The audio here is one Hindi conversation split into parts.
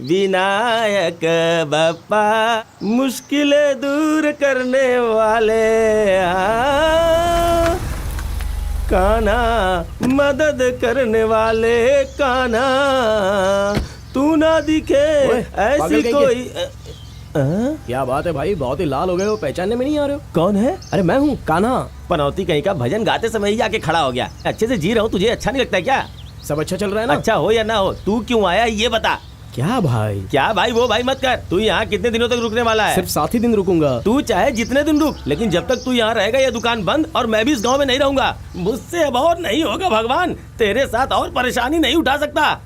विनायक बप्पा मुश्किलें दूर करने वाले कान्हा मदद करने वाले कान्हा तू ना दिखे ऐसी कोई। क्या बात है भाई, बहुत ही लाल हो गए हो, पहचानने में नहीं आ रहे हो? कौन है? अरे मैं हूँ कान्हा। पनौती कहीं का, भजन गाते समय ही आके खड़ा हो गया। अच्छे से जी रहा हूँ, तुझे अच्छा नहीं लगता क्या? सब अच्छा चल रहा है ना? अच्छा हो या ना हो, तू क्यों आया ये बता। क्या भाई? क्या भाई वो भाई मत कर। तू यहाँ कितने दिनों तक रुकने वाला है? सिर्फ 7 ही दिन रुकूंगा। तू चाहे जितने दिन रुक, लेकिन जब तक तू यहाँ रहेगा ये दुकान बंद और मैं भी इस गांव में नहीं रहूंगा। मुझसे अब और नहीं होगा भगवान, तेरे साथ और परेशानी नहीं उठा सकता।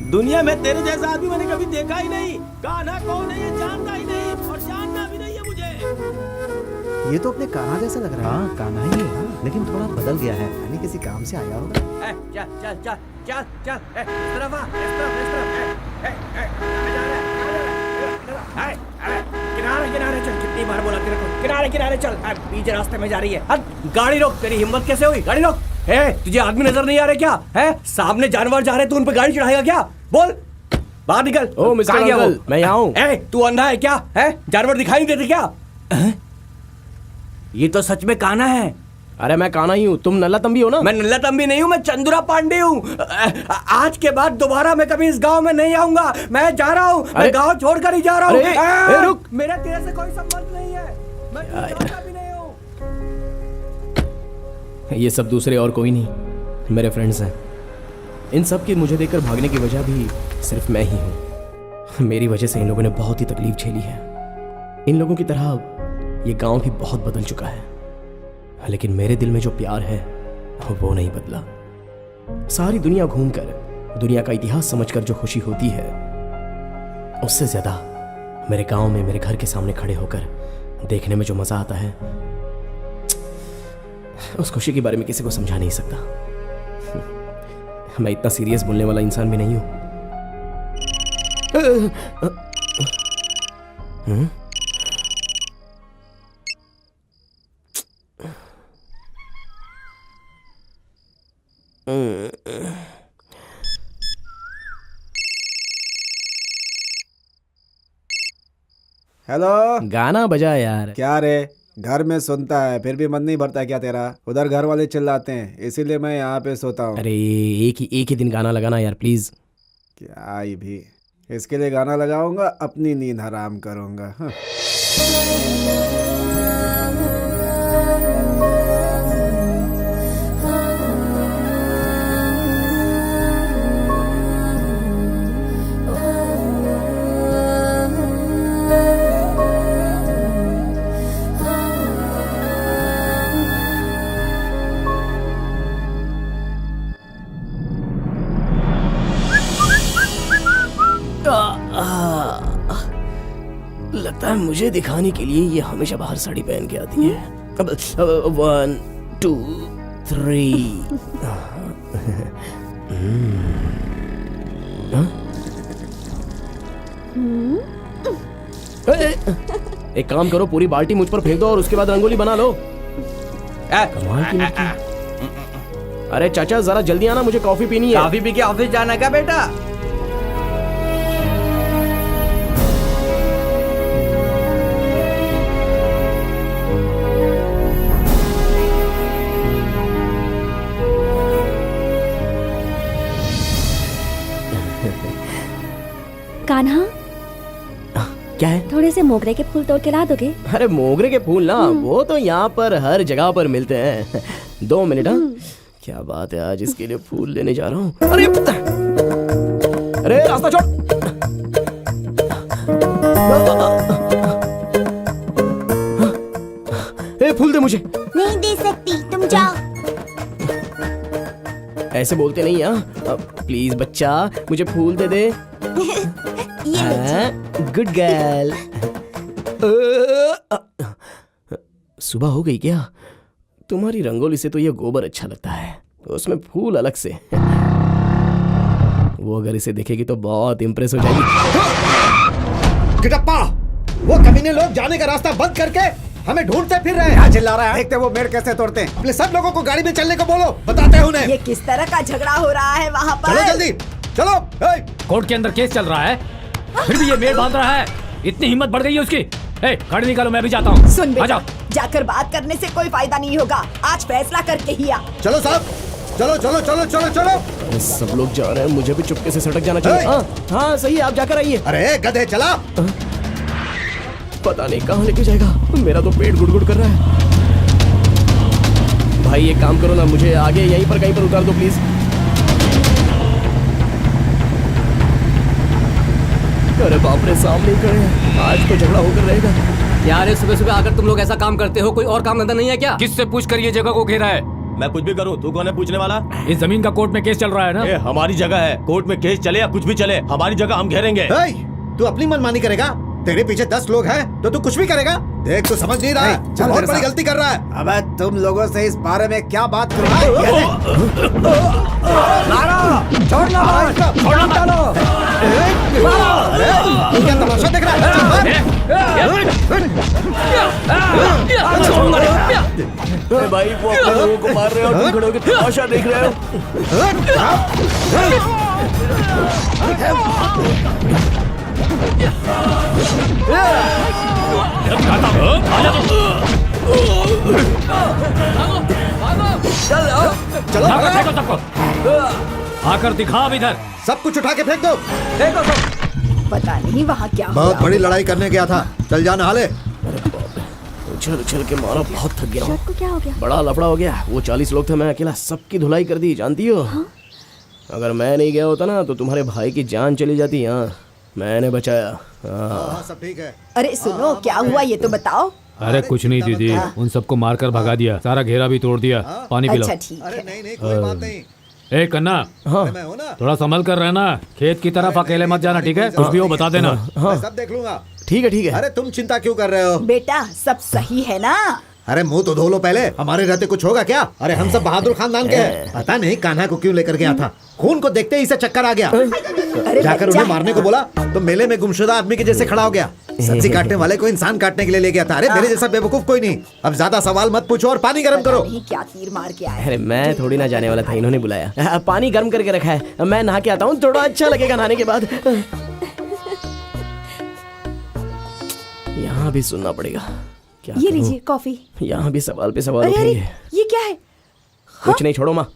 दुनिया में तेरे जैसा आदमी मैंने कभी देखा ही नहीं। कान्हा कौन है ये जानता ही नहीं और जानना भी नहीं है मुझे। ये तो अपने कान्हा जैसा लग रहा है। हाँ कान्हा ही है, हाँ, लेकिन थोड़ा बदल गया है, यानी किसी काम से आया होगा। चल चल चल चल चल, इस तरफ आ, इस तरफ, इस तरफ। किनारे किनारे चल, कितनी बार बोला तेरे को किनारे किनारे चल। पीछे रास्ते में जा रही है। गाड़ी रोक, तेरी हिम्मत कैसे हुई? गाड़ी रोक। तुझे आदमी नजर नहीं आ रहे क्या? है सामने जानवर जा रहे, तू उन पे गाड़ी चढ़ाएगा क्या? बोल, बाहर निकल। ओ मिस्टर अंकल, मैं यहाँ हूँ। तू अंधा है क्या? है जानवर दिखाई नहीं देते क्या? ये तो सच में कान्हा है। अरे मैं कान्हा ही हूँ, तुम नल्ला तंबी हो ना? मैं नल्ला तंबी नहीं हूँ, मैं चंदुरा पांडे हूँ। आज के बाद दोबारा मैं कभी इस गांव में नहीं आऊंगा। मैं जा रहा हूँ, मैं गांव छोड़कर ही जा रहा हूँ। रुक, मेरा तेरे से कोई संबंध नहीं है, मैं जानता भी नहीं हूँ। ये सब दूसरे और कोई नहीं, मेरे फ्रेंड्स हैं। इन सब के मुझे देखकर भागने की वजह भी सिर्फ मैं ही हूँ। मेरी वजह से इन लोगों ने बहुत ही तकलीफ झेली है। इन लोगों की तरह ये गांव भी बहुत बदल चुका है, लेकिन मेरे दिल में जो प्यार है वो नहीं बदला। सारी दुनिया घूमकर, दुनिया का इतिहास समझकर जो खुशी होती है, उससे ज्यादा मेरे गांव में मेरे घर के सामने खड़े होकर देखने में जो मजा आता है, उस खुशी के बारे में किसी को समझा नहीं सकता। मैं इतना सीरियस बोलने वाला इंसान भी नहीं हूं। हेलो, गाना बजा यार। क्या रे, घर में सुनता है फिर भी मन नहीं भरता क्या तेरा? उधर घर वाले चिल्लाते हैं, इसीलिए मैं यहाँ पे सोता हूँ। अरे एक ही दिन गाना लगाना यार प्लीज। क्या ही भी, इसके लिए गाना लगाऊंगा, अपनी नींद हराम करूंगा। हाँ। लगता है मुझे दिखाने के लिए ये हमेशा बाहर साड़ी पहन के आती है। अब 1 2 3। एक काम करो, पूरी बाल्टी मुझ पर फेंक दो और उसके बाद रंगोली बना लो। कमाल की लड़की। अरे चाचा जरा जल्दी आना, मुझे कॉफी पीनी है। कॉफी पी के ऑफिस जाना क्या बेटा? कान्हा, क्या है? थोड़े से मोगरे के फूल तोड़ के ला दोगे? अरे मोगरे के फूल ना, वो तो यहाँ पर हर जगह पर मिलते हैं। 2 मिनट। हाँ, क्या बात है, आज इसके लिए फूल लेने जा रहा हूँ। अरे रास्ता छोड़। फूल दे मुझे। नहीं दे सकती, तुम जाओ। ऐसे बोलते नहीं। हाँ प्लीज बच्चा, मुझे फूल दे दे। Good girl. सुबह हो गई क्या? तुम्हारी रंगोली से तो ये गोबर अच्छा लगता है, उसमें फूल अलग से। वो अगर इसे देखेगी तो बहुत इंप्रेस हो जाएगी। गिटप्पा, वो कमीने लोग जाने का रास्ता बंद करके हमें ढूंढते फिर रहे हैं। क्या चिल्ला रहा है? देखते वो मेड़ कैसे तोड़ते हैं। अपने सब लोगों को गाड़ी में चलने को बोलो, बताते हैं उन्हें। ये किस तरह का झगड़ा हो रहा है वहाँ पर? चलो जल्दी, चलो। ए, कोर्ट के अंदर केस चल रहा है, फिर भी ये मेड़ बांध रहा है। इतनी हिम्मत बढ़ गई है उसकी। ए, गाड़ी निकालो, मैं भी जाता हूँ। सुन बेटा, आजा। जाकर बात करने से कोई फायदा नहीं होगा। आज फैसला करके ही आ। चलो साहब, चलो चलो चलो चलो चलो। अरे सब लोग जा रहे हैं, मुझे भी चुपके से सटक जाना चाहिए। ए! हाँ सही है, आप जाकर आइए। अरे गधे चला। पता नहीं कहाँ लेके जाएगा, मेरा तो पेट गुड़गुड़ कर रहा है। भाई एक काम करो ना, मुझे आगे यहीं पर कहीं पर उतार दो प्लीज। अरे बाप रे, सामने ही खड़े हैं, आज तो झगड़ा होकर रहेगा। यार सुबह सुबह आकर तुम लोग ऐसा काम करते हो, कोई और काम धंधा नहीं है क्या? किससे पूछ कर ये जगह को घेरा है? मैं कुछ भी करूं, तू कौन है पूछने वाला? इस जमीन का कोर्ट में केस चल रहा है ना? ए, हमारी जगह है, कोर्ट में केस चले या कुछ भी चले, हमारी जगह हम घेरेंगे। ए, तू अपनी मनमानी करेगा? तेरे पीछे 10 लोग हैं तो तू कुछ भी करेगा? देख तू समझ नहीं रहा है, चल बहुत मेरे बड़ी साथ। गलती कर रहा है। अबे तुम लोगों से इस बारे में क्या बात करूं? छोड़ना मत, छोड़ना डालो। तू क्या तमाशा देख रहा है? अरे भाई वो अपने लोगों को मार रहे हो और तुम खड़े होकर तमाशा देख रहे हो। चलो आकर फेंको सबको, आकर दिखा अब इधर। सब कुछ उठा के फेंक दो। पता नहीं वहाँ क्या हो बहुत रहा बड़ी लड़ाई करने गया था, चल जा नहा ले। उछल उछल के मारा, बहुत थक गया हूँ। शर्ट को क्या हो गया? बड़ा लफड़ा हो गया, वो 40 लोग थे, मैं अकेला सबकी धुलाई कर दी, जानती हो। अगर मैं नहीं गया होता ना तो तुम्हारे भाई की जान चली जाती। हाँ मैंने बचाया। हाँ सब ठीक है। अरे सुनो, क्या हुआ ये तो बताओ। अरे कुछ नहीं दीदी, उन सबको मारकर भगा दिया, सारा घेरा भी तोड़ दिया। पानी पिलाओ। अच्छा ठीक अरे है। नहीं नहीं कोई बात नहीं, ए कन्ना, हाँ मैं हूँ ना। थोड़ा संभल कर रहना, खेत की तरफ अकेले मत जाना, ठीक है? कुछ भी हो बता देना। मैं सब देख लूंगा। ठीक है ठीक है। अरे तुम चिंता क्यों कर रहे हो? बेटा सब सही है ना? अरे मुंह तो धो लो पहले, हमारे रहते कुछ होगा क्या? अरे हम सब बहादुर खानदान के हैं। पता नहीं कान्हा को क्यों लेकर गया था, खून को देखते ही इसे चक्कर आ गया। अरे जाकर बच्चा। उन्हें मारने को बोला तो मेले में गुमशुदा आदमी के जैसे खड़ा हो गया। सब्जी काटने वाले को इंसान काटने के लिए ले गया था। अरे मेरे जैसा बेवकूफ कोई नहीं। अब ज्यादा सवाल मत पूछो और पानी गर्म करो। पता नहीं क्या तीर मार के आया। अरे मैं थोड़ी ना जाने वाला था, इन्होंने बुलाया। पानी गर्म करके रखा है, मैं नहा के आता हूँ, थोड़ा अच्छा लगेगा नहाने के बाद। यहाँ भी सुनना पड़ेगा, क्या ये करूं? लीजिए कॉफी। यहाँ भी सवाल पे सवाल अरे अरे उठेंगे। ये क्या है? कुछ नहीं, छोड़ो माँ।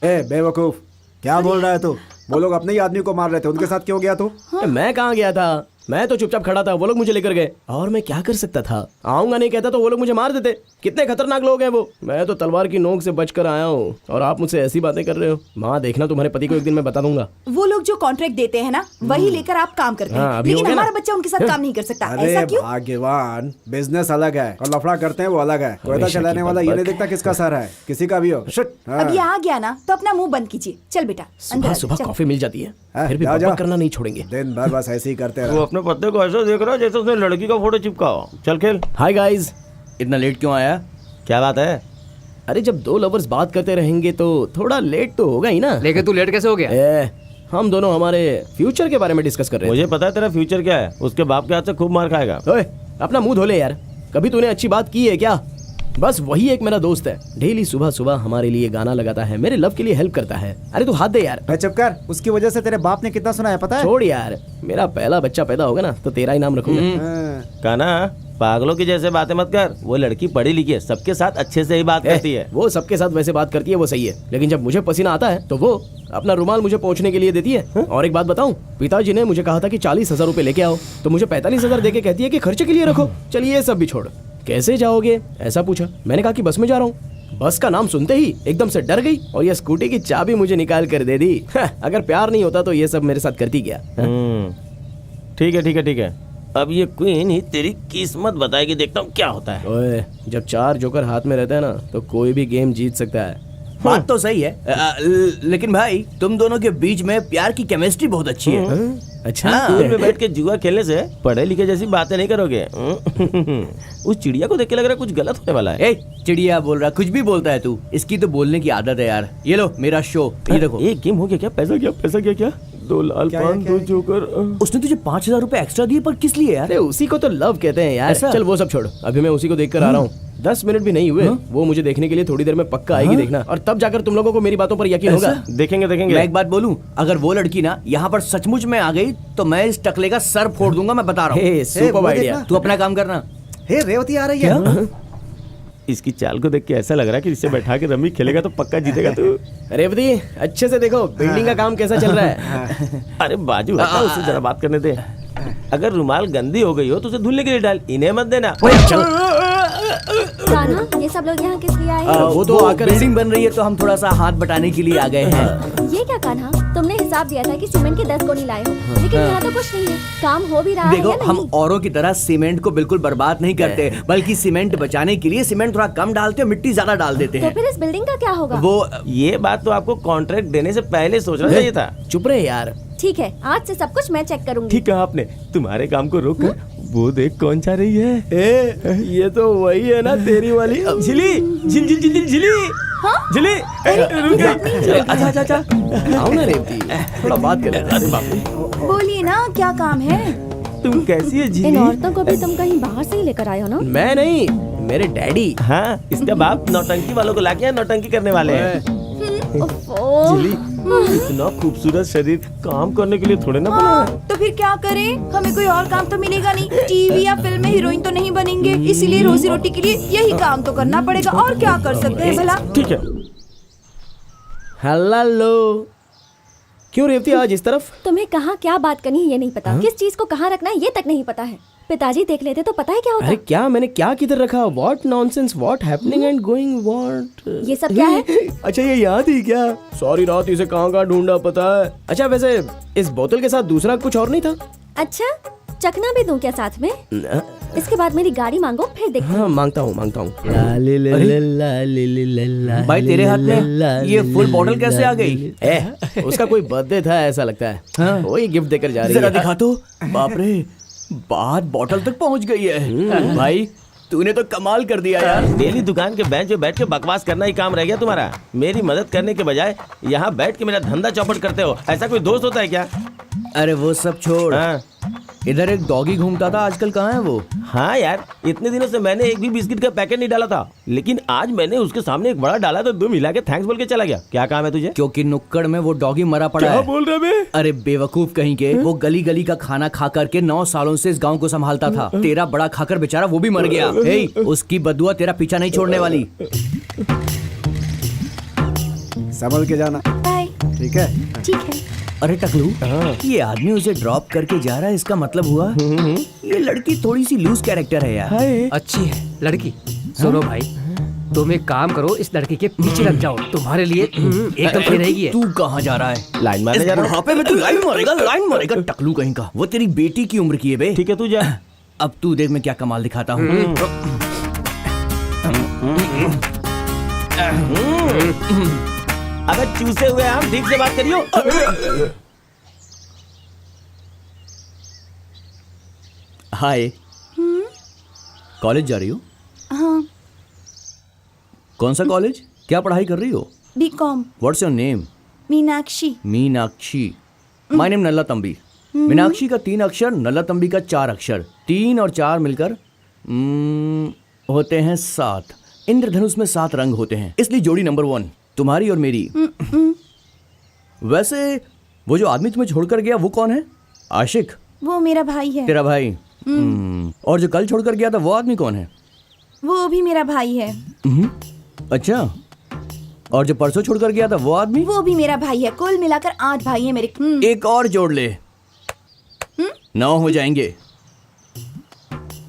ए बेवकूफ, क्या बोल रहा है तू? वो लोग अपने ही आदमी को मार रहे थे, उनके साथ क्यों गया तू? मैं कहाँ गया था, मैं तो चुपचाप खड़ा था, वो लोग मुझे लेकर गए और मैं क्या कर सकता था? आऊंगा नहीं कहता तो वो लोग मुझे मार देते। कितने खतरनाक लोग हैं वो। मैं तो तलवार की नोक से बचकर आया हूँ और आप मुझसे ऐसी बातें कर रहे हो। माँ देखना, तुम्हारे पति को एक दिन मैं बता दूंगा। वो लोग जो कॉन्ट्रैक्ट देते हैं ना, वही लेकर आप काम करते हाँ, हैं, अभी हो लेकिन गया ना? हमारा बच्चा उनके साथ काम नहीं कर सकता। अरे ऐसा क्यों? भाग्यवान, बिजनेस अलग है और लफड़ा करते हैं वो अलग है। कोयता हमेशा चलाने की वाला ये नहीं बकबक। देखता किसका सर है, किसी का भी हो। शिट। अब ये आ गया ना तो अपना मुंह बंद कीजिए। चल बेटा अंदर सुबह आ, सुबह चल। कॉफी मिल जाती है, फिर भी जा, जा। बकबक करना नहीं छोड़ेंगे। दिन भर बस ऐसे ही करते वो रहो। अपने पत्ते को ऐसा देख रहा है जैसे उसने लड़की का फोटो चिपका हो। चल खेल। हाय गाइस, इतना लेट क्यों आया? क्या बात है? अरे जब दो लवर्स बात करते रहेंगे तो थोड़ा लेट तो होगा ही ना। लेकिन तू लेट कैसे हो गया? हम दोनों हमारे फ्यूचर के बारे में डिस्कस कर रहे मुझे पता है तेरा फ्यूचर क्या है। उसके बाप के हाथ से खूब मार खाएगा। थे। ओए अपना मुंह धो ले यार, कभी तूने अच्छी बात की है क्या? बस वही एक मेरा दोस्त है, डेली सुबह सुबह हमारे लिए गाना लगाता है, मेरे लव के लिए हेल्प करता है। अरे तू हाथ दे यार। मैं चुप कर, उसकी वजह से तेरे बाप ने कितना सुना है पता है? छोड़ यार, मेरा पहला बच्चा पैदा होगा ना तो तेरा ही नाम रखूंगा। हाँ। काना, पागलों की जैसे बातें मत कर। वो लड़की पढ़ी लिखी है, सबके साथ अच्छे से ही बात करती है। वो सबके साथ वैसे बात करती है, वो सही है, लेकिन जब मुझे पसीना आता है तो वो अपना रुमाल मुझे पोंछने के लिए देती है। और एक बात बताऊं, पिताजी ने मुझे कहा था कि 40,000 रुपए लेके आओ, तो मुझे 45,000 देके कहती है कि खर्चे के लिए रखो। चलिए ये सब भी छोड़, कैसे जाओगे ऐसा पूछा, मैंने कहा कि बस में जा रहा हूँ। बस का नाम सुनते ही एकदम से डर गई और ये स्कूटी की चाबी मुझे निकाल कर दे दी। अगर प्यार नहीं होता तो ये सब मेरे साथ करती क्या? ठीक है ठीक है ठीक है, अब ये क्वीन ही तेरी किस्मत बताएगी, देखता हूँ क्या होता है। ओए, जब 4 जोकर हाथ में रहता है ना तो कोई भी गेम जीत सकता है। बात तो सही है, लेकिन भाई तुम दोनों के बीच में प्यार की केमिस्ट्री बहुत अच्छी है। अच्छा स्कूल में बैठ के जुआ खेलने से पढ़े लिखे जैसी बातें नहीं करोगे। उस चिड़िया को देख के लग रहा है कुछ गलत होने वाला है। ए चिड़िया बोल रहा, कुछ भी बोलता है तू, इसकी तो बोलने की आदत है यार। ये लो मेरा शो, ये देखो। एक गेम हो गया क्या? पैसा क्या? पैसा क्या? क्या 2 लाल पान 2 जोकर। उसने तुझे 5,000 रुपए एक्स्ट्रा दिए, पर किस लिए यार? अरे उसी को तो लव कहते हैं यार। ऐसा? चल वो सब छोड़, अभी मैं उसी को देख कर आ रहा हूँ। 10 मिनट भी नहीं हुए, वो मुझे देखने के लिए थोड़ी देर में पक्का आएगी, देखना। और तब जाकर तुम लोगों को मेरी बातों पर यकीन होगा। देखेंगे मैं देखेंगे। एक बात बोलूं, अगर वो लड़की ना यहाँ पर सचमुच में आ गई तो मैं इस टकले का सर फोड़ दूंगा, मैं बता रहा हूँ। Super idea. तू अपना काम करना। हे रेवती आ रही है। इसकी चाल को देख के ऐसा लग रहा है कि इससे बैठा के रमी खेलेगा तो पक्का जीतेगा तू। रेवती अच्छे से देखो बिल्डिंग का काम कैसा चल रहा है। अरे बाजू हटा, उससे जरा बात करने दे। अगर रुमाल गंदी हो गई हो तो उसे धुलने के लिए डाल, इन्हें मत देना। कान्हा, ये सब लोग यहाँ किस लिए आए हैं? वो तो आकर बिल्डिंग बन रही है तो हम थोड़ा सा हाथ बटाने के लिए आ गए हैं। ये क्या कान्हा, तुमने हिसाब दिया था कि सीमेंट के 10 गोनी लाए हो, लेकिन यहाँ तो कुछ नहीं है। काम हो भी रहा है देखो, या हम नहीं? औरों की तरह सीमेंट को बिल्कुल बर्बाद नहीं करते, बल्कि सीमेंट बचाने के लिए सीमेंट थोड़ा कम डालते हैं, मिट्टी ज्यादा डाल देते तो हैं। फिर इस बिल्डिंग का क्या होगा? वो ये बात तो आपको कॉन्ट्रैक्ट देने से पहले सोचना चाहिए था। चुप रहे यार। ठीक है, आज से सब कुछ मैं चेक करूंगी। ठीक कहा आपने। तुम्हारे काम को रोक कर वो देख कौन जा रही है। ये तो वही है ना तेरी वाली। झिली झिल झिल झिल झिली झिली। रुक गई। अच्छा अच्छा। आओ ना रेवती, थोड़ा बात कर लेते हैं। बोलिए ना, क्या काम है? तुम कैसी है इन झिली? औरतों को भी तुम कहीं बाहर से ही लेकर आए हो ना? मैं नहीं, मेरे डैडी। हाँ, इसका बाप नौटंकी वालों को लाके यहाँ नौटंकी करने वाले हैं। ओफो। झिली, इतना खूबसूरत शरीर काम करने के लिए थोड़े ना बना है। तो फिर क्या करें? हमें कोई और काम तो मिलेगा नहीं। टीवी या फिल्म में हीरोइन तो नहीं बनेंगे, इसीलिए रोजी रोटी के लिए यही काम तो करना पड़ेगा। और क्या कर सकते हैं भला? ठीक है। हेलो। क्यों रेवती आज इस तरफ? तुम्हें कहाँ क्या बात करनी है ये नहीं पता, किस चीज को कहाँ रखना है ये तक नहीं पता है। पिताजी देख लेते तो पता है क्या होता। अरे क्या मैंने क्या किधर रखा? What nonsense, what happening and going what. ये सब क्या है? अच्छा ये याद ही क्या? सॉरी रात इसे कहाँ ढूंढा पता है। अच्छा वैसे इस बोतल के साथ दूसरा कुछ और नहीं था? अच्छा, चखना भी दूं क्या साथ में? इसके बाद मेरी गाड़ी मांगो, फिर देखते हैं। हाँ मांगता हूँ। भाई तेरे हाथ में ये फुल बॉटल कैसे आ गई? उसका कोई बर्थडे था ऐसा लगता है। वही गिफ्ट देकर जा रही जरा है। दिखा तो। बाप रे, बात बॉटल तक पहुंच गई है। भाई तूने तो कमाल कर दिया यार। डेली दुकान के बेंच पे बैठ के बकवास करना ही काम रह गया तुम्हारा। मेरी मदद करने के बजाय यहाँ बैठ के मेरा धंधा चौपट करते हो। ऐसा कोई दोस्त होता है क्या? अरे वो सब छोड़, हाँ। इधर एक डॉगी घूमता था, आजकल कहाँ है वो? हाँ यार, इतने दिनों से मैंने एक भी बिस्किट का पैकेट नहीं डाला था, लेकिन आज मैंने उसके सामने एक बड़ा डाला तो 2 मिला के थैंक्स बोल के चला गया। क्या काम है तुझे? क्योंकि नुक्कड़ में वो डॉगी मरा पड़ा क्या है। बोल रहे बे? अरे बेवकूफ कहीं के, वो गली गली का खाना खा करके 9 सालों से इस गांव को संभालता था। तेरा बड़ा खाकर बेचारा वो भी मर गया। हे, उसकी बदुआ तेरा पीछा नहीं छोड़ने वाली। संभल के जाना, बाय। ठीक है? ठीक है। अरे टकलू, ये आदमी उसे ड्रॉप करके जा रहा है, इसका मतलब हुआ ये लड़की थोड़ी सी लूज कैरेक्टर है यार। अच्छी है लड़की। सुनो भाई, तुम एक काम करो, इस लड़की के पीछे लग जाओ, तुम्हारे लिए एकदम सही रहेगी। तू कहाँ जा रहा है? लाइन मारने इस जा रहा हूँ। बुढ़ापे में तू लाइन मारेगा टकलू कहीं का। वो तेरी बेटी की उम्र की है बे। ठीक है तू जा। अब तू देख मैं क्या कमाल दिखाता हूँ। अबे चूसे हुए हम, ठीक से बात करियो। हाय, कॉलेज जा रही हो? हाँ, कौन सा कॉलेज? क्या पढ़ाई कर रही हो? B Com. What's your name? Meenakshi. Meenakshi. My name Nalla Thambi. Meenakshi का 3 अक्षर, नल्ला तंबी का 4 अक्षर। 3 और 4 मिलकर होते हैं 7। इंद्रधनुष में 7 रंग होते हैं, इसलिए जोड़ी नंबर 1 तुम्हारी और मेरी। वैसे वो जो आदमी तुम्हें छोड़कर गया वो कौन है? आशिक? वो मेरा भाई है। तेरा भाई? और जो कल छोड़कर गया था वो आदमी कौन है? वो भी मेरा भाई है। अच्छा, और जो परसों छोड़कर गया था वो आदमी? वो भी मेरा भाई है। कुल मिलाकर 8 भाई है मेरे। एक और जोड़ ले, 9 हो जाएंगे।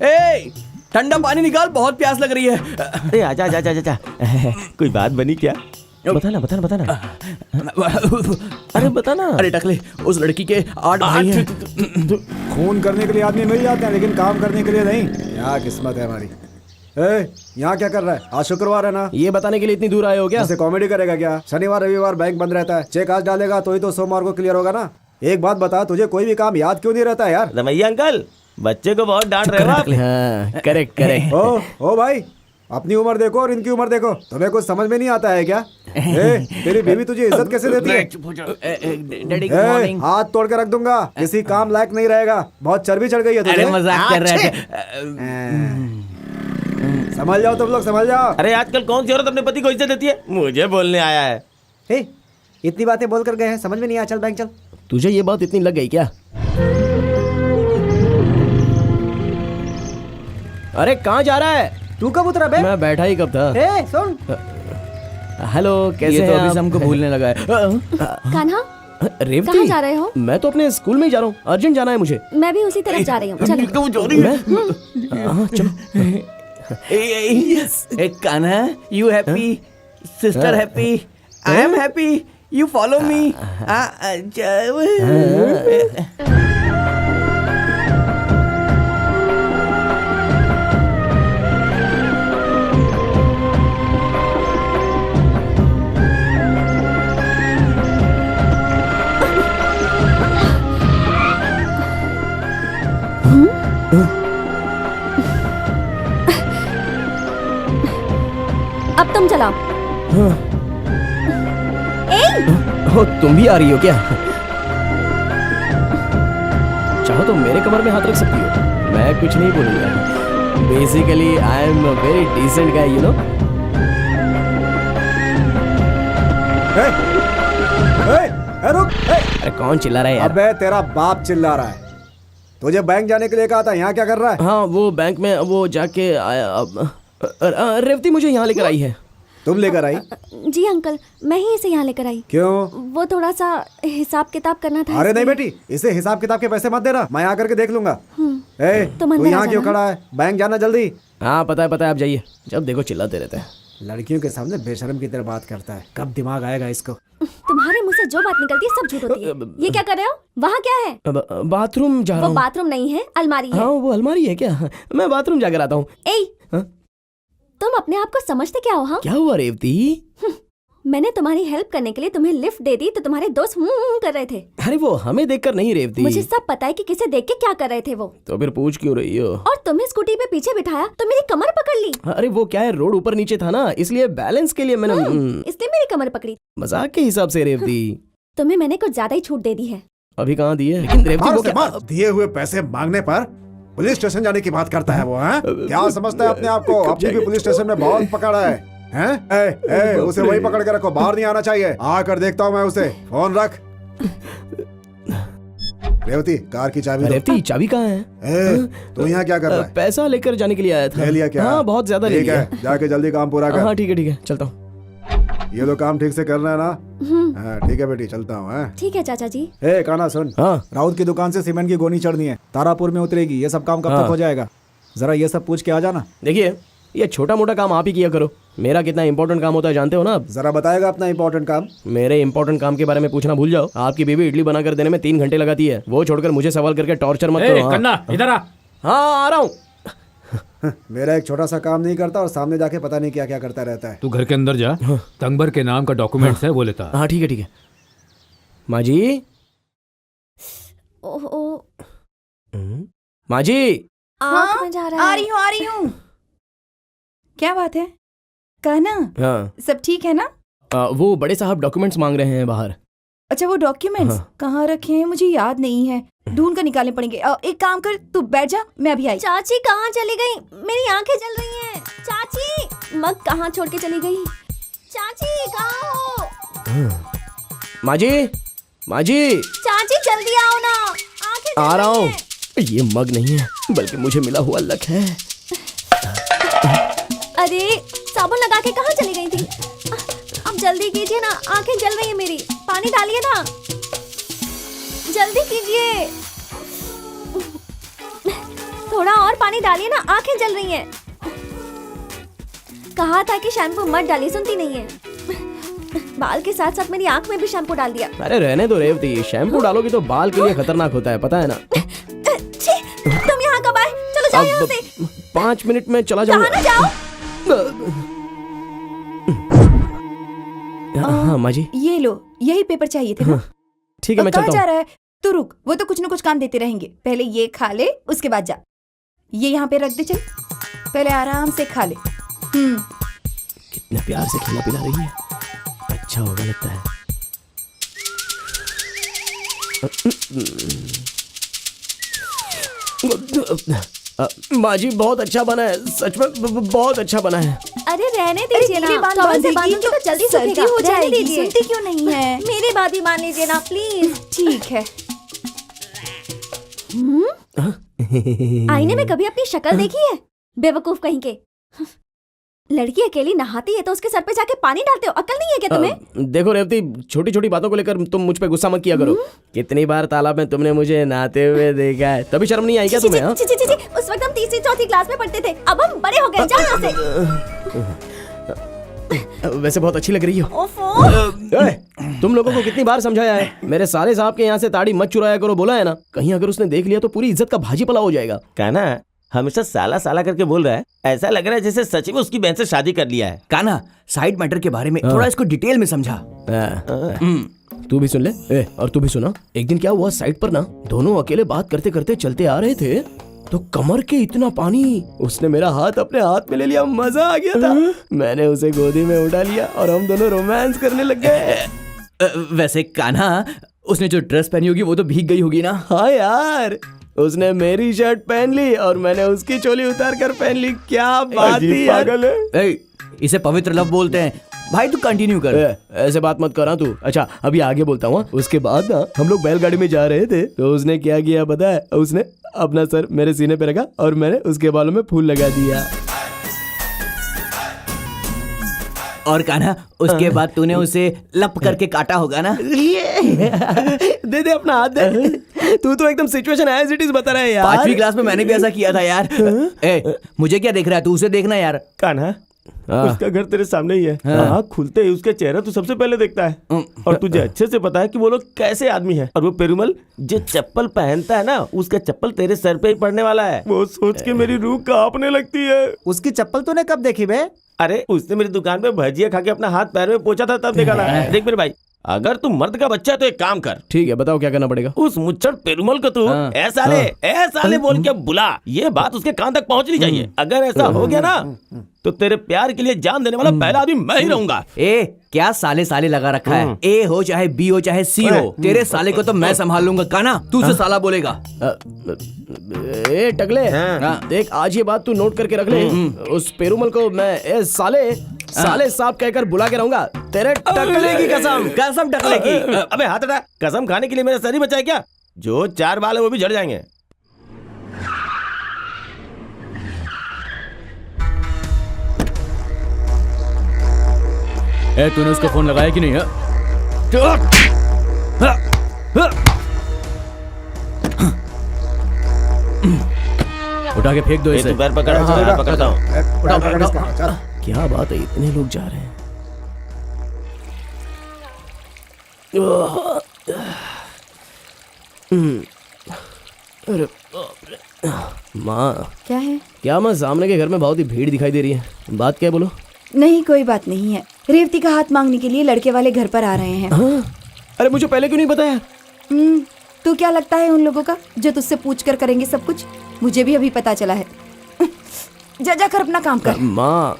ए, ठंडा पानी निकाल, बहुत प्यास लग रही है। अरे आजा आजा आजा आजा। कोई बात बनी क्या? बताना बताना बताना। अरे बताना। अरे टकले, उस लड़की के 8 भाई हैं। खून करने के लिए आदमी मिल जाते हैं, लेकिन काम करने के लिए नहीं। क्या किस्मत है हमारी। यहाँ क्या कर रहा है? आज शुक्रवार है ना? ये बताने के लिए इतनी दूर आए हो क्या? ऐसे कॉमेडी करेगा क्या? शनिवार रविवार बैंक बंद रहता है, चेक आज डालेगा तो ही तो सोमवार को क्लियर होगा ना। एक बात बता, तुझे कोई भी काम याद क्यों नहीं रहता है यार? रमैया अंकल, बच्चे को बहुत डांट रहे हो आप। हाँ, करेक्ट करेक्ट। ओ भाई, अपनी उम्र देखो और इनकी उम्र देखो, तुम्हें कुछ समझ में नहीं आता है क्या? तेरी बीवी तुझे इज्जत कैसे देती है? Daddy good morning. हाथ तोड़ के रख दूंगा, किसी काम लायक नहीं रहेगा, बहुत चर्बी चढ़ गई है तुझे। अरे मजाक कर रहे थे। समझ जाओ तुम लोग, समझ जाओ। अरे आजकल कौन सी औरत अपने पति को इज्जत देती है? मुझे बोलने आया है। इतनी बातें बोल कर गए हैं, समझ में नहीं आया, चल बैंक चल। तुझे ये बात इतनी लग गई क्या? अरे कहाँ जा रहा है? तू कब उतरा बे? मैं बैठा ही कब था। सुन, हेलो, कैसे ये तो हैं अभी आप? से हमको भूलने लगा है। कान्हा, रेवती, कहाँ जा रहे हो? मैं तो अपने स्कूल में ही जा रहा हूँ, अर्जेंट जाना है मुझे। मैं भी उसी तरफ जा रही हूँ, चलो। हाँ, चलो। Kanha, you happy, sister happy, I am happy, you follow me. अब तुम चलाओ। हो, तुम भी आ रही हो क्या? चाहो तो मेरे कमर में हाथ रख सकती हो, मैं कुछ नहीं बोलूंगा। Basically I am a very decent guy, you know. रुक। अरे कौन चिल्ला रहा है यार? अबे तेरा बाप चिल्ला रहा है। तुझे बैंक जाने के लिए कहा था, यहाँ क्या कर रहा है? हाँ, वो बैंक में वो जाके आया। रेवती मुझे यहाँ लेकर आई है। तुम लेकर आई? जी अंकल, मैं ही इसे यहाँ लेकर आई। क्यों? वो थोड़ा सा हिसाब किताब करना था। अरे नहीं बेटी, इसे हिसाब किताब के पैसे मत देना, मैं आकर के देख लूंगा। तुम तू अंदर आ यहाँ क्यों जाना। खड़ा है? बैंक जाना जल्दी। हाँ पता है, आप जाइए। जब देखो चिल्लाते रहते हैं। लड़कियों के सामने बेशर्म की तरह बात करता है, कब दिमाग आएगा इसको? तुम्हारे मुंह से जो बात निकलती है सब झूठ होती है। ये क्या कर रहे हो? वहाँ क्या है? बाथरूम जा रहा वो हूँ। बाथरूम नहीं है, अलमारी है। हाँ, वो अलमारी है क्या? मैं बाथरूम जाकर आता हूँ। हाँ? तुम अपने आप को समझते क्या हो? हाँ, क्या हुआ रेवती? मैंने तुम्हारी हेल्प करने के लिए तुम्हें लिफ्ट दे दी तो तुम्हारे दोस्त कर रहे थे। अरे वो हमें देखकर नहीं रेवती। मुझे सब पता है कि किसे देख के क्या कर रहे थे वो। तो फिर पूछ क्यों रही हो? और तुम्हें स्कूटी पे पीछे बिठाया तो मेरी कमर पकड़ ली। अरे वो क्या है, रोड ऊपर नीचे था ना, इसलिए बैलेंस के लिए मैंने इसलिए मेरी कमर पकड़ी। मजाक के हिसाब से रेवती। तुम्हें मैंने कुछ ज्यादा ही छूट दे दी है। अभी कहाँ दी है? लेकिन रेवती वो क्या? दिए हुए पैसे मांगने पर पुलिस स्टेशन जाने की बात करता है वो, हैं? क्या समझता है अपने आप को? अपनी भी पुलिस स्टेशन में बहुत पकड़ा है, हैं? उसे वही पकड़ के रखो, बाहर नहीं आना चाहिए। आकर देखता हूँ मैं उसे। फोन रख। रेवती, कार की चाबी दो। रेवती, चाबी कहाँ है? तू यहाँ क्या कर रहा है? पैसा लेकर जाने के लिए आया था। ले लिया क्या? हाँ, बहुत ज्यादा ले ठीक लिया। है, जाके जल्दी काम पूरा कर। हाँ ठीक है, चलता हूँ। ये लो, काम ठीक से करना है ना? हाँ, ठीक है बेटी, चलता हूँ। ठीक है चाचा जी। काना सुन, हाँ। राउत की दुकान से सीमेंट की गोनी चढ़नी है, तारापुर में उतरेगी। ये सब काम कब तक हो जाएगा? जरा ये सब पूछ के आ जाना। देखिए, ये छोटा मोटा काम आप ही किया करो, मेरा कितना इंपॉर्टेंट काम होता है जानते हो ना आप? जरा बताएगा अपना इंपॉर्टेंट काम? मेरे इंपॉर्टेंट काम के बारे में पूछना भूल जाओ। आपकी बीवी इडली बनाकर देने में 3 घंटे लगाती है, वो छोड़कर मुझे सवाल करके टॉर्चर मत करो। कन्ना, इधर आ। हाँ, आ रहा हूँ। मेरा एक छोटा सा काम नहीं करता और सामने जाके पता नहीं क्या क्या करता रहता है। तू घर के अंदर जा, तंगबर के नाम का डॉक्यूमेंट्स है वो लेता। हाँ ठीक है। माँ जी, माँ जी। आँख में जा रहा आ है। रही हूँ। क्या बात है? कहना, हाँ, सब ठीक है ना? वो बड़े साहब डॉक्यूमेंट्स मांग रहे हैं बाहर। अच्छा, वो डॉक्यूमेंट्स कहाँ रखे हैं मुझे याद नहीं है, ढूंढ कर निकालने पड़ेंगे। एक काम कर, तू बैठ जा, मैं अभी आई। चाची कहाँ चली गई? मेरी आंखें जल रही हैं। चाची, मग कहाँ छोड़ के चली गई? चाची कहाँ हो? माँ जी। चाची जल्दी आओ ना, आंखें जल आ रहा रही हूँ। हैं। ये मग नहीं है, बल्कि मुझे मिला हुआ लक है। अरे साबुन लगा के कहाँ चली गई थी? अब जल्दी कीजिए ना, आंखें जल रही है मेरी। पानी डालिए ना, जल्दी कीजिए। थोड़ा और पानी डालिए ना, आंखें जल रही हैं। कहा था कि शैम्पू मत डालिए, सुनती नहीं है। बाल के साथ साथ मेरी आंख में भी शैम्पू डाल दिया। अरे रहने दो रेवती, शैम्पू डालोगी तो बाल के लिए खतरनाक होता है, पता है ना? तुम यहाँ कब आए? चलो जाओ यहाँ से। 5 मिनट में चला कहाँ जाऊंगा। ना जाओ? हाँ माँ जी। ये लो, यही पेपर चाहिए थे ना? ठीक है, मैं कहाँ चलता जा हूँ। रहा है? तू रुक, वो तो कुछ न कुछ काम देते रहेंगे। पहले ये खा ले, उसके बाद जा। ये यहाँ पे रख दे, चल। पहले आराम से खा ले। कितने प्यार से खाना पिला रही है, अच्छा होगा लगता है। माँ जी बहुत अच्छा बना है, सच में बहुत अच्छा बना है। अरे रहने दीजिए ना, टॉवल से बांधूंगी तो जल्दी सूखेगा, हो रहने जाएगी। दीजिए। सुनती क्यों नहीं है? मेरी बात ही मान लीजिए ना प्लीज। ठीक है। आईने में कभी अपनी शक्ल देखी है? बेवकूफ कहीं के। लड़की अकेली नहाती है तो उसके सर पे जाके पानी डालते हो, अकल नहीं है क्या तुम्हें? देखो रेवती, छोटी छोटी बातों को लेकर तुम मुझ पे गुस्सा मत किया करो। कितनी बार तालाब में तुमने मुझे नहाते हुए देखा है, तभी शर्म नहीं आई क्या तुम्हें? हाँ? ची, ची, ची, ची, उस वक्त हम तीसरी चौथी क्लास में पढ़ते थे, अब हम बड़े हो गए, जाओ यहाँ से। वैसे बहुत अच्छी लग रही हो। ओफो। तुम लोगों को कितनी बार समझाया है, मेरे साले साहब के यहाँ से ताड़ी मत चुराया करो, बोला है ना? कहीं अगर उसने देख लिया तो पूरी इज्जत का भाजी पला हो जाएगा। कहना हमेशा साला साला करके बोल रहा है, ऐसा लग रहा है जैसे सच में उसकी बहन से शादी कर लिया है। काना, साइड मैटर के बारे में थोड़ा इसको डिटेल में समझा। तू भी सुन ले। और तू भी सुना। एक दिन क्या हुआ, साइड पर ना दोनों अकेले बात करते करते चलते आ रहे थे तो कमर के इतना पानी, उसने मेरा हाथ अपने हाथ में ले लिया, मजा आ गया था। मैंने उसे गोदी में उठा लिया और हम दोनों रोमांस करने लग गए। वैसे कान्हा, उसने जो ड्रेस पहनी होगी वो तो भीग गई होगी ना? हाँ यार, उसने मेरी शर्ट पहन ली और मैंने उसकी चोली उतार कर पहन ली। क्या बात थी यार। पागल है। इसे पवित्र लव बोलते हैं। भाई तू कंटिन्यू कर। ऐसे बात मत करा तू। अच्छा अभी आगे बोलता हूँ। उसके बाद ना हम लोग बैलगाड़ी में जा रहे थे तो उसने क्या किया पता है? उसने अपना सर मेरे सीने पे रखा और मैंने उसके बालों में फूल लगा दिया। और कान्हा, उसके बाद तूने उसे लप करके काटा होगा ना? दे दे अपना हाथ दे। तू तो एकदम सिचुएशन एज इट इज बता रहा है यार। 5वीं क्लास में मैंने भी ऐसा किया था यार। मुझे क्या देख रहा है तू? उसे देखना यार। कान्हा, उसका घर तेरे सामने ही है। आँख खुलते ही उसके चेहरा तू सबसे पहले देखता है और तुझे अच्छे से पता है कि वो लोग कैसे आदमी है। और वो पेरुमल जो चप्पल पहनता है ना, उसका चप्पल तेरे सर पे ही पड़ने वाला है। वो सोच के मेरी रूह कांपने लगती है। उसकी चप्पल तूने कब देखी बे? अरे उसने मेरी दुकान पे भजिया खा के अपना हाथ पैर में पोंछा था, तब देखा ना। देख मेरे भाई, अगर तू मर्द का बच्चा है तो एक काम कर। ठीक है, बताओ क्या करना पड़ेगा? उस मुच्छड़ पेरुमल को तू ऐसा ले बोल के बुला। ये बात उसके कान तक पहुंचनी चाहिए। अगर ऐसा हो गया ना तो तेरे प्यार के लिए जान देने वाला पहला आदमी मैं ही रहूंगा। क्या साले साले लगा रखा है? ए हो चाहे बी हो चाहे सी हो, तेरे साले को तो मैं संभाल लूंगा। काना, तू उसे साला बोलेगा? ए टकले, देख आज ये बात तू नोट करके रख ले। उस पेरुमल को मैं साले साहब कहकर बुला के रहूंगा। तेरे टकले की कसम। कसम टकले की। अबे हाथ हटा। कसम खाने के लिए मेरा सर ही बचा है क्या? जो 4 बाल है वो भी झड़ जाएंगे। तूने उसको फोन लगाया कि नहीं है? उठा के फेंक दो इसे। पैर पकड़ता हूँ। क्या बात है, इतने लोग जा रहे हैं। अरे माँ, क्या है? क्या माँ, सामने के घर में बहुत ही भीड़ दिखाई दे रही है। बात क्या है, बोलो। नहीं, कोई बात नहीं है। रेवती का हाथ मांगने के लिए लड़के वाले घर पर आ रहे हैं। हाँ? अरे मुझे पहले क्यों नहीं बताया? तू क्या लगता है उन लोगों का जो तुझसे पूछ कर करेंगे सब कुछ? मुझे भी अभी पता चला है। जा कर अपना काम कर। माँ,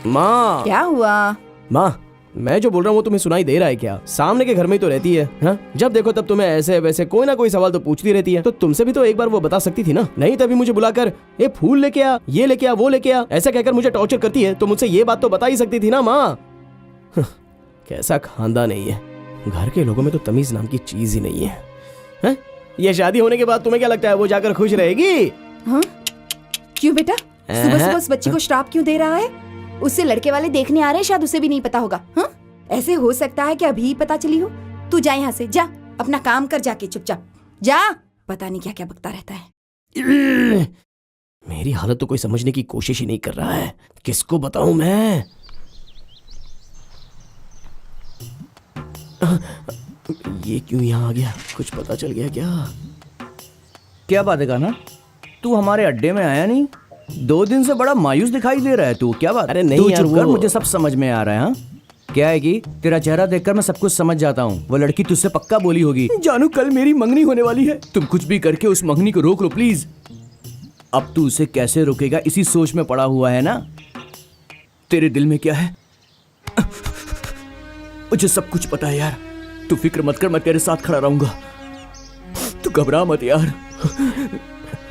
माँ क्या हुआ? माँ, मैं जो बोल रहा हूँ वो तुम्हें सुनाई दे रहा है क्या? सामने के घर में ही तो रहती है। हाँ? जब देखो तब तुम्हें ऐसे वैसे कोई ना कोई सवाल तो पूछती रहती है। तो तुमसे भी तो एक बार वो बता सकती थी ना। नहीं तभी मुझे बुलाकर ये फूल लेके आ, ये लेके आ, वो लेके आ, ऐसा कहकर मुझे टॉर्चर करती है। तो मुझसे ये बात तो बता ही सकती थी ना माँ। कैसा खानदान नहीं है, घर के लोगों में तो तमीज नाम की चीज ही नहीं है। हाँ? ये शादी होने के बाद तुम्हें क्या लगता है वो जाकर खुश रहेगी? हाँ? क्यों बेटा, सुबह सुबह उस बच्ची को श्राप क्यों दे रहा है? उससे लड़के वाले देखने आ रहे हैं, शायद उसे भी नहीं पता होगा। हाँ? ऐसे हो सकता है कि अभी पता चली हो। तू जा यहाँ से, जा अपना काम कर, जाके चुपचाप जा। पता नहीं क्या क्या बकता रहता है। मेरी हालत तो कोई समझने की कोशिश ही नहीं कर रहा है। किसको बताऊं मैं? ये क्यों यहाँ आ गया? कुछ पता चल गया क्या? क्या बात है कान्हा, तू हमारे अड्डे में आया नहीं? 2 दिन से बड़ा मायूस दिखाई दे रहा है तू। क्या बात? अरे नहीं तू यार, चुप कर, वो मुझे सब समझ में आ रहा है। हाँ? क्या है कि तेरा चेहरा देखकर मैं सब कुछ समझ जाता हूँ। वो लड़की तुझसे पक्का बोली होगी। जानू, कल मेरी मंगनी होने वाली है। तुम कुछ भी करके उस मंगनी को रोक लो प्लीज। अब तू उसे कैसे रोकेगा इसी सोच में पड़ा हुआ है ना? तेरे दिल में क्या है? मुझे सब कुछ पता है यार। तू फिक्र मत कर, मैं तेरे साथ खड़ा रहूंगा। तू घबरा मत यार।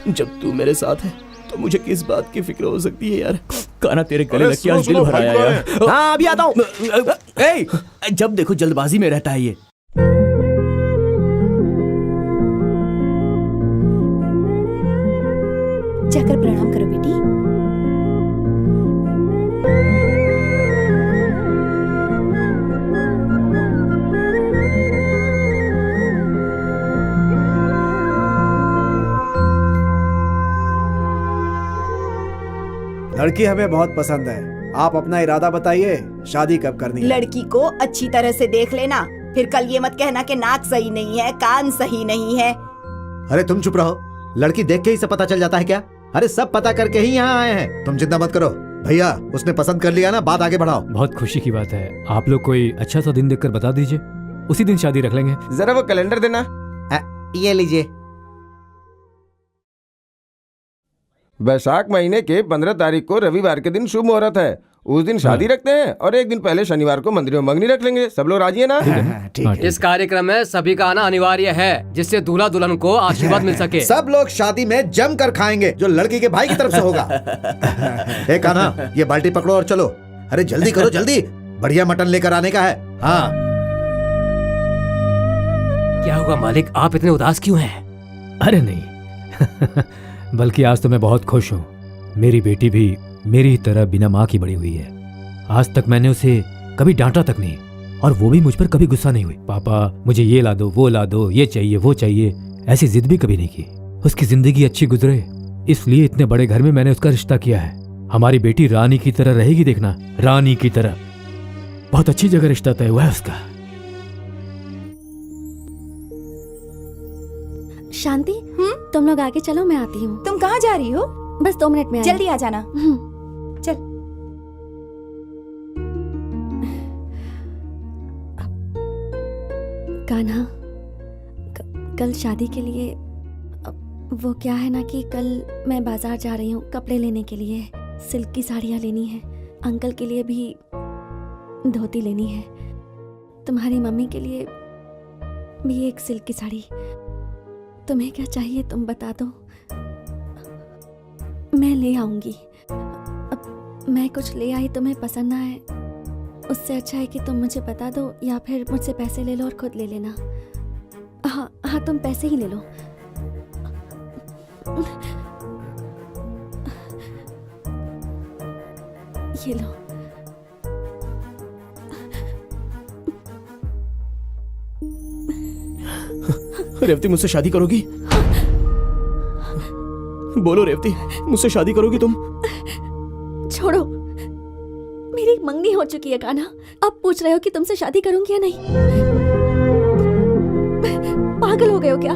जब तू मेरे साथ है तो मुझे किस बात की फिक्र हो सकती है यार। काना तेरे गले लग के आज दिल भर आया यार। हाँ अभी आता हूँ। ए, जब देखो जल्दबाजी में रहता है ये। जाकर प्रणाम करो बेटी। लड़की हमें बहुत पसंद है। आप अपना इरादा बताइए, शादी कब करनी है? लड़की को अच्छी तरह से देख लेना, फिर कल ये मत कहना कि नाक सही नहीं है, कान सही नहीं है। अरे तुम चुप रहो, लड़की देख के ही सब पता चल जाता है क्या? अरे सब पता करके ही यहाँ आए हैं, तुम चिंता मत करो। भैया उसने पसंद कर लिया ना, बात आगे बढ़ाओ। बहुत खुशी की बात है। आप लोग कोई अच्छा सा दिन देखकर बता दीजिए, उसी दिन शादी रख लेंगे। जरा वो कैलेंडर देना। ये लीजिए। वैशाख महीने के 15 तारीख को रविवार के दिन शुभ मुहूर्त है। उस दिन शादी रखते हैं और एक दिन पहले शनिवार को मंदिर में मंगनी रख लेंगे। सब लोग राजी है ना? ठीक है। इस कार्यक्रम में सभी का आना अनिवार्य है, जिससे दूल्हा दुल्हन को आशीर्वाद मिल सके। सब लोग शादी में जम कर खाएंगे, जो लड़की के भाई की तरफ से होगा। ए कान्हा, ये बाल्टी पकड़ो और चलो। अरे जल्दी करो जल्दी, बढ़िया मटन लेकर आने का है। हाँ। क्या हुआ मालिक, आप इतने उदास क्यों हैं? अरे नहीं बल्कि आज तो मैं बहुत खुश हूँ। मेरी बेटी भी मेरी तरह बिना माँ की बड़ी हुई है। आज तक मैंने उसे कभी डांटा तक नहीं, और वो भी मुझ पर कभी गुस्सा नहीं हुई। पापा मुझे ये ला दो, वो ला दो, ये चाहिए वो चाहिए, ऐसी जिद भी कभी नहीं की। उसकी जिंदगी अच्छी गुजरे इसलिए इतने बड़े घर में मैंने उसका रिश्ता किया है। हमारी बेटी रानी की तरह रहेगी, देखना, रानी की तरह। बहुत अच्छी जगह रिश्ता तय हुआ है उसका। शांति, तुम लोग आगे चलो, मैं आती हूँ। तुम कहाँ जा रही हो? बस 2 मिनट में जल्दी आ जाना। चल। कान्हा, कल शादी के लिए वो क्या है ना कि कल मैं बाजार जा रही हूँ कपड़े लेने के लिए। सिल्क की साड़ियाँ लेनी है, अंकल के लिए भी धोती लेनी है, तुम्हारी मम्मी के लिए भी एक सिल्क की साड़ी। तुम्हें क्या चाहिए तुम बता दो, मैं ले आऊंगी। अब मैं कुछ ले आई, तुम्हें पसंद ना आए, उससे अच्छा है कि तुम मुझे बता दो, या फिर मुझसे पैसे ले लो और खुद ले लेना। हाँ हाँ, तुम पैसे ही ले लो। ये लो। रेवती, मुझसे शादी करोगी? बोलो रेवती, मुझसे शादी करोगी तुम? छोड़ो, मेरी मंगनी हो चुकी है कान्हा। अब पूछ रहे हो कि तुमसे शादी करूंगी या नहीं? पागल हो गए हो क्या?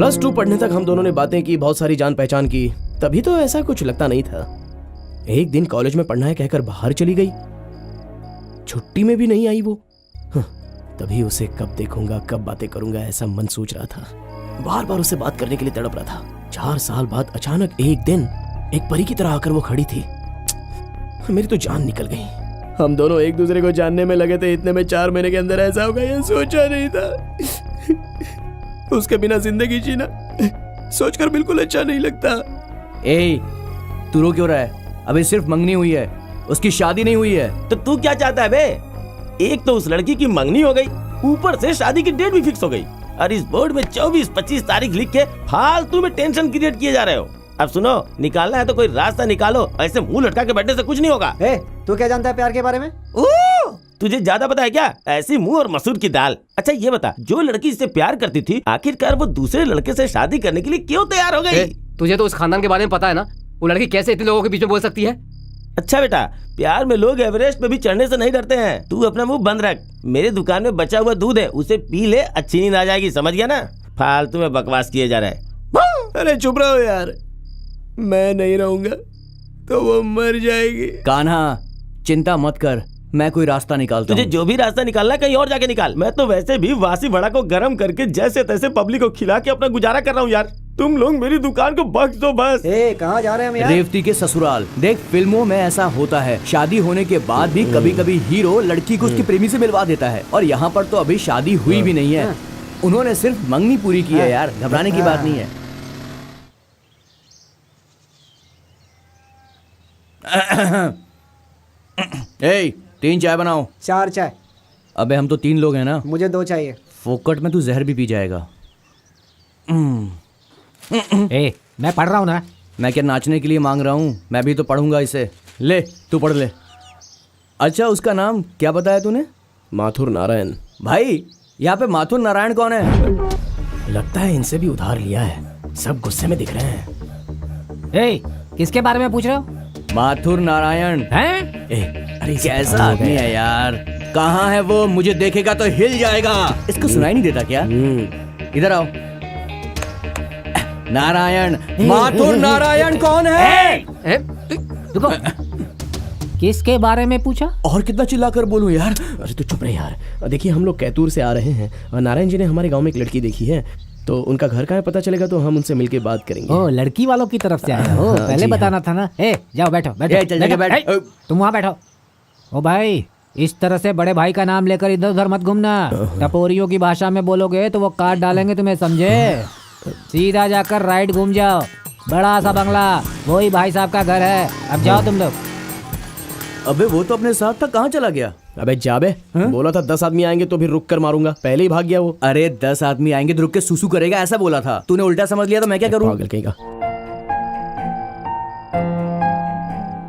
+2 पढ़ने तक हम दोनों ने बातें की, बहुत सारी जान पहचान की, तभी तो ऐसा कुछ लगता नहीं था। एक दिन कॉलेज में पढ़ना है कहकर बाहर चली गई, छुट्टी में भी नहीं आई वो। तभी उसे कब देखूंगा, कब बातें करूंगा, ऐसा मन सोच रहा था। बार बार उससे बात करने के लिए तड़प रहा था। 4 साल बाद अचानक एक दिन एक परी की तरह आकर वो खड़ी थी। मेरी तो जान निकल गई। हम दोनों एक दूसरे को जानने में लगे थे, इतने में 4 महीने के अंदर ऐसा होगा ये सोचा नहीं था। उसके बिना जिंदगी जीना सोचकर बिल्कुल अच्छा नहीं लगता। ए, तू रो क्यों रहा है? अबे सिर्फ मंगनी हुई है, उसकी शादी नहीं हुई है। तो तू क्या चाहता है बे? एक तो उस लड़की की मंगनी हो गई, ऊपर से शादी की डेट भी फिक्स हो गई, और इस बोर्ड में 24-25 तारीख लिख के फालतू में टेंशन क्रिएट किए जा रहे हो। अब सुनो, निकालना है तो कोई रास्ता निकालो, ऐसे मुंह लटका के बैठने से कुछ नहीं होगा। तू क्या जानता है प्यार के बारे में? तुझे ज्यादा पता है क्या? ऐसी मुंह और मसूर की दाल। अच्छा ये बता, जो लड़की इससे प्यार करती थी, आखिरकार वो दूसरे लड़के से शादी करने के लिए क्यों तैयार हो गई? तुझे तो उस खानदान के बारे में पता है ना, वो लड़की कैसे इतने लोगों के बीच में बोल सकती है? अच्छा बेटा, प्यार में लोग एवरेस्ट पे भी चढ़ने से नहीं डरते हैं। तू अपना मुंह बंद रख। मेरे दुकान में बचा हुआ दूध है, उसे पी ले, अच्छी नींद आ जाएगी, समझ गया ना? फालतू में बकवास किए जा रहा है। अरे चुप रहो यार, मैं नहीं रहूंगा तो वो मर जाएगी। कान्हा चिंता मत कर, मैं कोई रास्ता निकालता तुझे हूँ। जो भी रास्ता निकालना है कहीं और जाके निकाल। मैं तो वैसे भी वासी बड़ा को गर्म करके जैसे तैसे पब्लिक को खिला के अपना गुजारा कर रहा हूँ यार। तुम लोग मेरी दुकान को बख्श दो बस। कहाँ जा रहे हैं हम यार? रेवती के ससुराल। देख फिल्मों में ऐसा होता है, शादी होने के बाद भी कभी कभी हीरो लड़की को उसके प्रेमी से मिलवा देता है, और यहाँ पर तो अभी शादी हुई भी नहीं है, उन्होंने सिर्फ मंगनी पूरी की है यार, घबराने की बात नहीं है। ए, 3 चाय बनाओ। 4 चाय। अबे हम तो 3 लोग हैं ना। मुझे 2 चाहिए। फोकट में तू जहर भी पी जाएगा। मैं पढ़ रहा हूँ ना। मैं क्या नाचने के लिए मांग रहा हूँ, मैं भी तो पढ़ूंगा इसे। ले तू पढ़ ले। अच्छा उसका नाम क्या बताया तूने? माथुर नारायण। भाई यहाँ पे माथुर नारायण कौन है? लगता है इनसे भी उधार लिया है, सब गुस्से में दिख रहे हैं। किसके बारे में पूछ रहे हो? माथुर नारायण हैं? अरे कैसा आदमी है यार, कहाँ है वो? मुझे देखेगा तो हिल जाएगा। इसको सुनाई नहीं देता क्या? इधर आओ। नारायण, माथुर नारायण कौन है? रुको, किसके बारे में पूछा? और कितना चिल्लाकर बोलूं यार? अरे तू चुप रहे यार। देखिए हम लोग कैतूर से आ रहे हैं और नारायण जी ने हमारे गांव में एक लड़की देखी है, तो उनका घर कहाँ है पता चलेगा तो हम उनसे मिलके बात करेंगे। ओ, लड़की वालों की तरफ से आया हो, पहले जी बताना था ना। जाओ बैठो बैठो, चल जाके बैठ। तुम वहाँ बैठो। ओ भाई, इस तरह से बड़े भाई का नाम लेकर इधर उधर मत घूमना। टपोरियों की भाषा में बोलोगे तो वो काट डालेंगे तुम्हें, समझे? सीधा जाकर राइट घूम जाओ, बड़ा सा बंगला वही भाई साहब का घर है। अब जाओ तुम लोग। अबे वो तो अपने साथ था, कहाँ चला गया? अबे जाबे, बोला था 10 आदमी आएंगे तो फिर रुक कर मारूंगा, पहले ही भाग गया वो। अरे 10 आदमी आएंगे तो रुक के सुसु करेगा ऐसा बोला था, तूने उल्टा समझ लिया तो मैं क्या करूं? पागल कहेगा।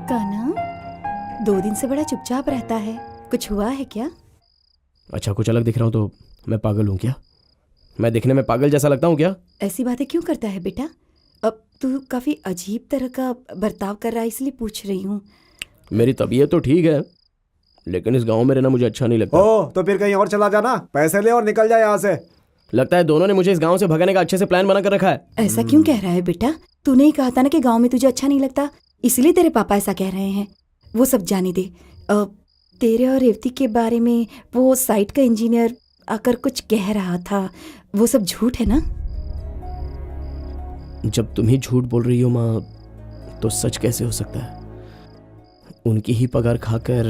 कान्हा 2 दिन से बड़ा चुपचाप रहता है, कुछ हुआ है क्या? अच्छा कुछ अलग दिख रहा हूँ तो मैं पागल हूँ क्या? मैं दिखने में पागल जैसा लगता हूँ क्या? ऐसी बातें क्यों करता है बेटा? अब तू काफी अजीब तरह का बर्ताव कर रहा है, इसलिए पूछ रही हूँ। मेरी तबीयत तो ठीक है, लेकिन इस गांव में रहना मुझे अच्छा नहीं लगता। तो फिर कहीं और चला जाना, पैसे ले और निकल जाए यहाँ से। लगता है दोनों ने मुझे इस गांव से भगाने का अच्छे से प्लान बना कर रखा है। ऐसा क्यों कह रहा है बेटा? तूने ही कहा था ना कि गांव में तुझे अच्छा नहीं लगता, इसलिए तेरे पापा ऐसा कह रहे हैं। वो सब जाने दे। तेरे और रेवती के बारे में वो साइट का इंजीनियर आकर कुछ कह रहा था, वो सब झूठ है ना? जब तुम ही झूठ बोल रही हो माँ, तो सच कैसे हो सकता है? उनकी ही पगार खाकर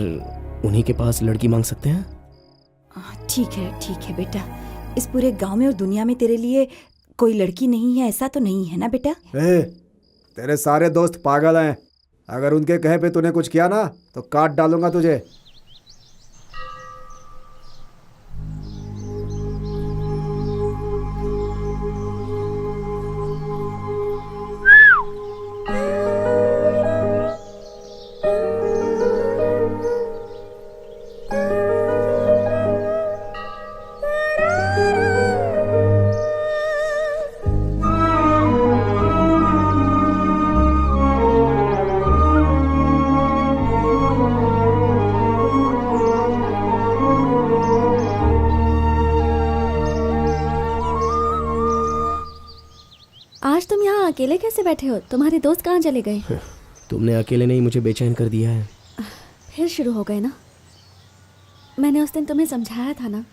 उन्हीं के पास लड़की मांग सकते हैं? ठीक है बेटा, इस पूरे गांव में और दुनिया में तेरे लिए कोई लड़की नहीं है, ऐसा तो नहीं है ना बेटा? तेरे सारे दोस्त पागल हैं, अगर उनके कहे पे तूने कुछ किया ना तो काट डालूंगा तुझे। आज तुम यहाँ अकेले कैसे बैठे हो? तुम्हारे दोस्त कहाँ चले गए? तुमने अकेले नहीं मुझे बेचैन कर दिया है। फिर शुरू हो गए ना? मैंने उस दिन तुम्हें समझाया था ना,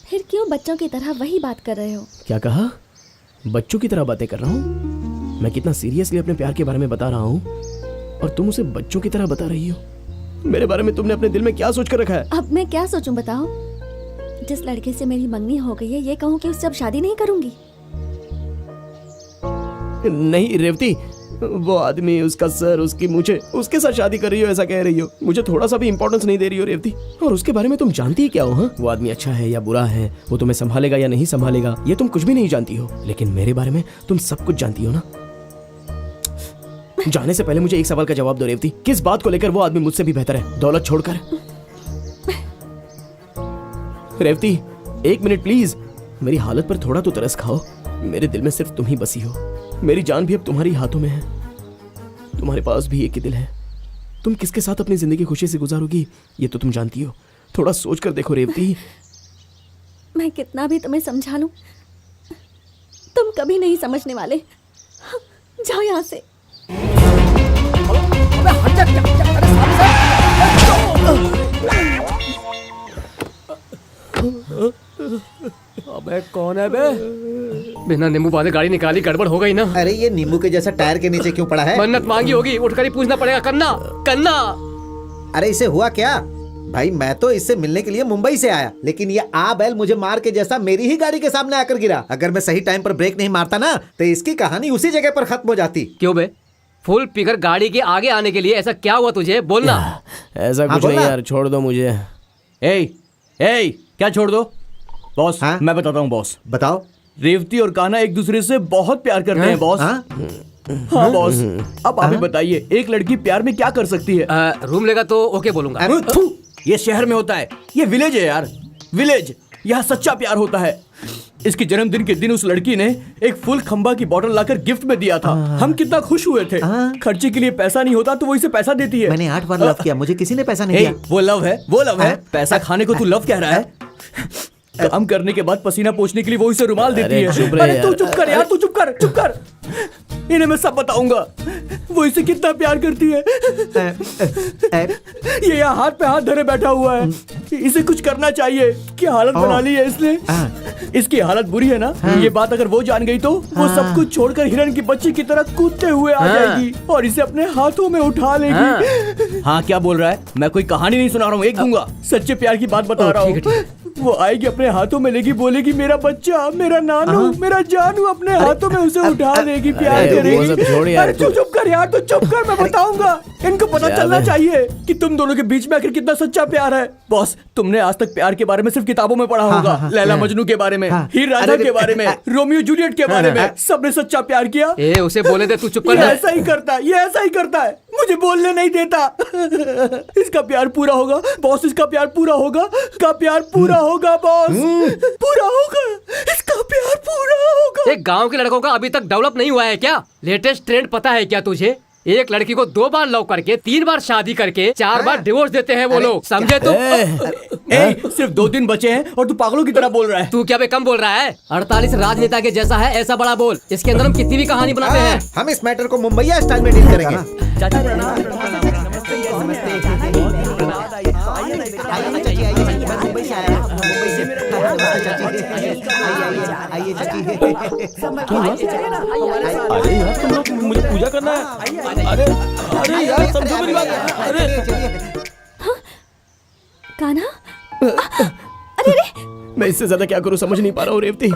फिर क्यों बच्चों की तरह वही बात कर रहे हो? क्या कहा? बच्चों की तरह बातें कर रहा हूँ? मैं कितना सीरियसली अपने प्यार के बारे में बता रहा हूँ और तुम उसे बच्चों की तरह बता रही हो। मेरे बारे में तुमने अपने दिल में क्या सोच कर रखा है? अब मैं क्या सोचूं बताओ? जिस लड़के से मेरी मंगनी हो गई है, ये कहूँ कि उससे अब शादी नहीं करूंगी? नहीं रेवती, वो आदमी, उसका सर, उसकी मूछें, उसके साथ शादी कर रही हो ऐसा कह रही हो। मुझे थोड़ा सा भी इंपॉर्टेंस नहीं दे रही हो रेवती। और उसके बारे में तुम जानती ही क्या हो? हाँ, वो आदमी अच्छा है या बुरा है, वो तुम्हें संभालेगा या नहीं संभालेगा, ये तुम कुछ भी नहीं जानती हो। लेकिन मेरे बारे में तुम सब कुछ जानती हो ना। जाने से पहले मुझे एक सवाल का जवाब दो रेवती, किस बात को लेकर वो आदमी मुझसे भी बेहतर है, दौलत छोड़कर? रेवती 1 मिनट प्लीज, मेरी हालत पर थोड़ा तो तरस खाओ। मेरे दिल में सिर्फ तुम ही बसी हो, मेरी जान भी अब तुम्हारी हाथों में है। तुम्हारे पास भी एक ही दिल है, तुम किसके साथ अपनी जिंदगी खुशी से गुजारोगी ये तो तुम जानती हो। थोड़ा सोच कर देखो रेवती। मैं कितना भी तुम्हें समझा लूं, तुम कभी नहीं समझने वाले। जाओ यहाँ से। अबे कौन है बे? बिना नींबू वाले गाड़ी निकाली, गड़बड़ हो गई ना। अरे ये नींबू के जैसा टायर के नीचे क्यों पड़ा है? मन्नत मांगी होगी, उठकर ही पूछना पड़ेगा। कन्ना कन्ना। अरे इसे हुआ क्या? भाई मैं तो इससे मिलने के लिए मुंबई से आया, लेकिन ये आ बैल मुझे मार के जैसा मेरी ही गाड़ी के सामने आकर गिरा। अगर मैं सही टाइम पर ब्रेक नहीं मारता ना तो इसकी कहानी उसी जगह पर खत्म हो जाती। क्यों बे? फुल पीकर गाड़ी के आगे आने के लिए ऐसा क्या हुआ तुझे? बोलना। ऐसा कुछ बोलना। नहीं यार, छोड़ दो मुझे। क्या छोड़ दो बॉस? हाँ? मैं बताता हूँ बॉस। बताओ। रेवती और कान्हा एक दूसरे से बहुत प्यार करते हैं बॉस। हाँ? हाँ बॉस, अब आप ही बताइए, एक लड़की प्यार में क्या कर सकती है? रूम लेगा तो ओके बोलूंगा। अरे थू, ये शहर में होता है, ये विलेज है यार, विलेज। यहाँ सच्चा प्यार होता है। इसके जन्मदिन के दिन उस लड़की ने एक फुल खंबा की बोतल लाकर गिफ्ट में दिया था। हम कितना खुश हुए थे। खर्चे के लिए पैसा नहीं होता तो वो इसे पैसा देती है। मैंने 8 बार लव किया, मुझे किसी ने पैसा नहीं दिया। वो लव है, वो लव है। पैसा खाने को तू लव कह रहा है? काम करने के बाद पसीना पोंछने के लिए वो इसे रुमाल देती अरे है। चुप रहे अरे तू यार। चुप कर यार, तू चुप कर, चुप कर। इन्हें मैं सब बताऊंगा, वो इसे कितना प्यार करती है। ये यहाँ हाथ पे हाथ धरे बैठा हुआ है। इसे कुछ करना चाहिए। क्या हालत बना ली है इसने। इसकी हालत बुरी है ना, ये बात अगर वो जान गई तो वो सब कुछ छोड़कर हिरन की बच्ची की तरह कूदते हुए आ जाएगी और इसे अपने हाथों में उठा लेगी। हाँ क्या बोल रहा है? मैं कोई कहानी नहीं सुना रहा हूँ, एक दूंगा। सच्चे प्यार की बात बता रहा हूँ। वो आएगी, अपने हाथों में लेगी, बोलेगी मेरा बच्चा, मेरा नानू, मेरा जानू, अपने हाथों में उसे उठा लेगी, प्यार अरे वो सब करेगी। छोड़ यार, अरे चुप कर यार, तू चुप कर, मैं बताऊंगा। इनको पता चलना चाहिए कि तुम दोनों के बीच में आखिर कितना सच्चा प्यार है। बॉस, तुमने आज तक प्यार के बारे में सिर्फ किताबों में पढ़ा होगा। लैला मजनू के बारे में, हीर रांझा के बारे में, रोमियो जूलियट के बारे में। सबने सच्चा प्यार किया। उसे बोले दे, तू चुप ये कर। ऐसा ही करता है, ये ऐसा ही करता है, मुझे बोलने नहीं देता। इसका प्यार पूरा होगा बॉस, इसका प्यार पूरा होगा, इसका प्यार पूरा होगा बॉस, पूरा होगा, इसका प्यार पूरा होगा। एक गांव के लड़कों का अभी तक डेवलप नहीं हुआ है क्या? लेटेस्ट ट्रेंड पता है क्या तुझे? एक लड़की को 2 बार लव करके, 3 बार शादी करके, 4 बार डिवोर्स देते हैं वो लोग, समझे तुम? सिर्फ 2 दिन बचे हैं और तू पागलों की तरह बोल रहा है। तू क्या बे कम बोल रहा है? 48 राजनेता के जैसा है, ऐसा बड़ा बोल। इसके अंदर हम कितनी भी कहानी बनाते हैं। हम इस मैटर को मुंबईया स्टाइल में डील करेंगे। चाचा प्रणाम। अरे यार तुम लोग, मुझे पूजा करना है। अरे अरे यार समझो मेरी बात। अरे कान्हा, अरे अरे, मैं इससे ज्यादा क्या करूं समझ नहीं पा रहा हूँ रेवती।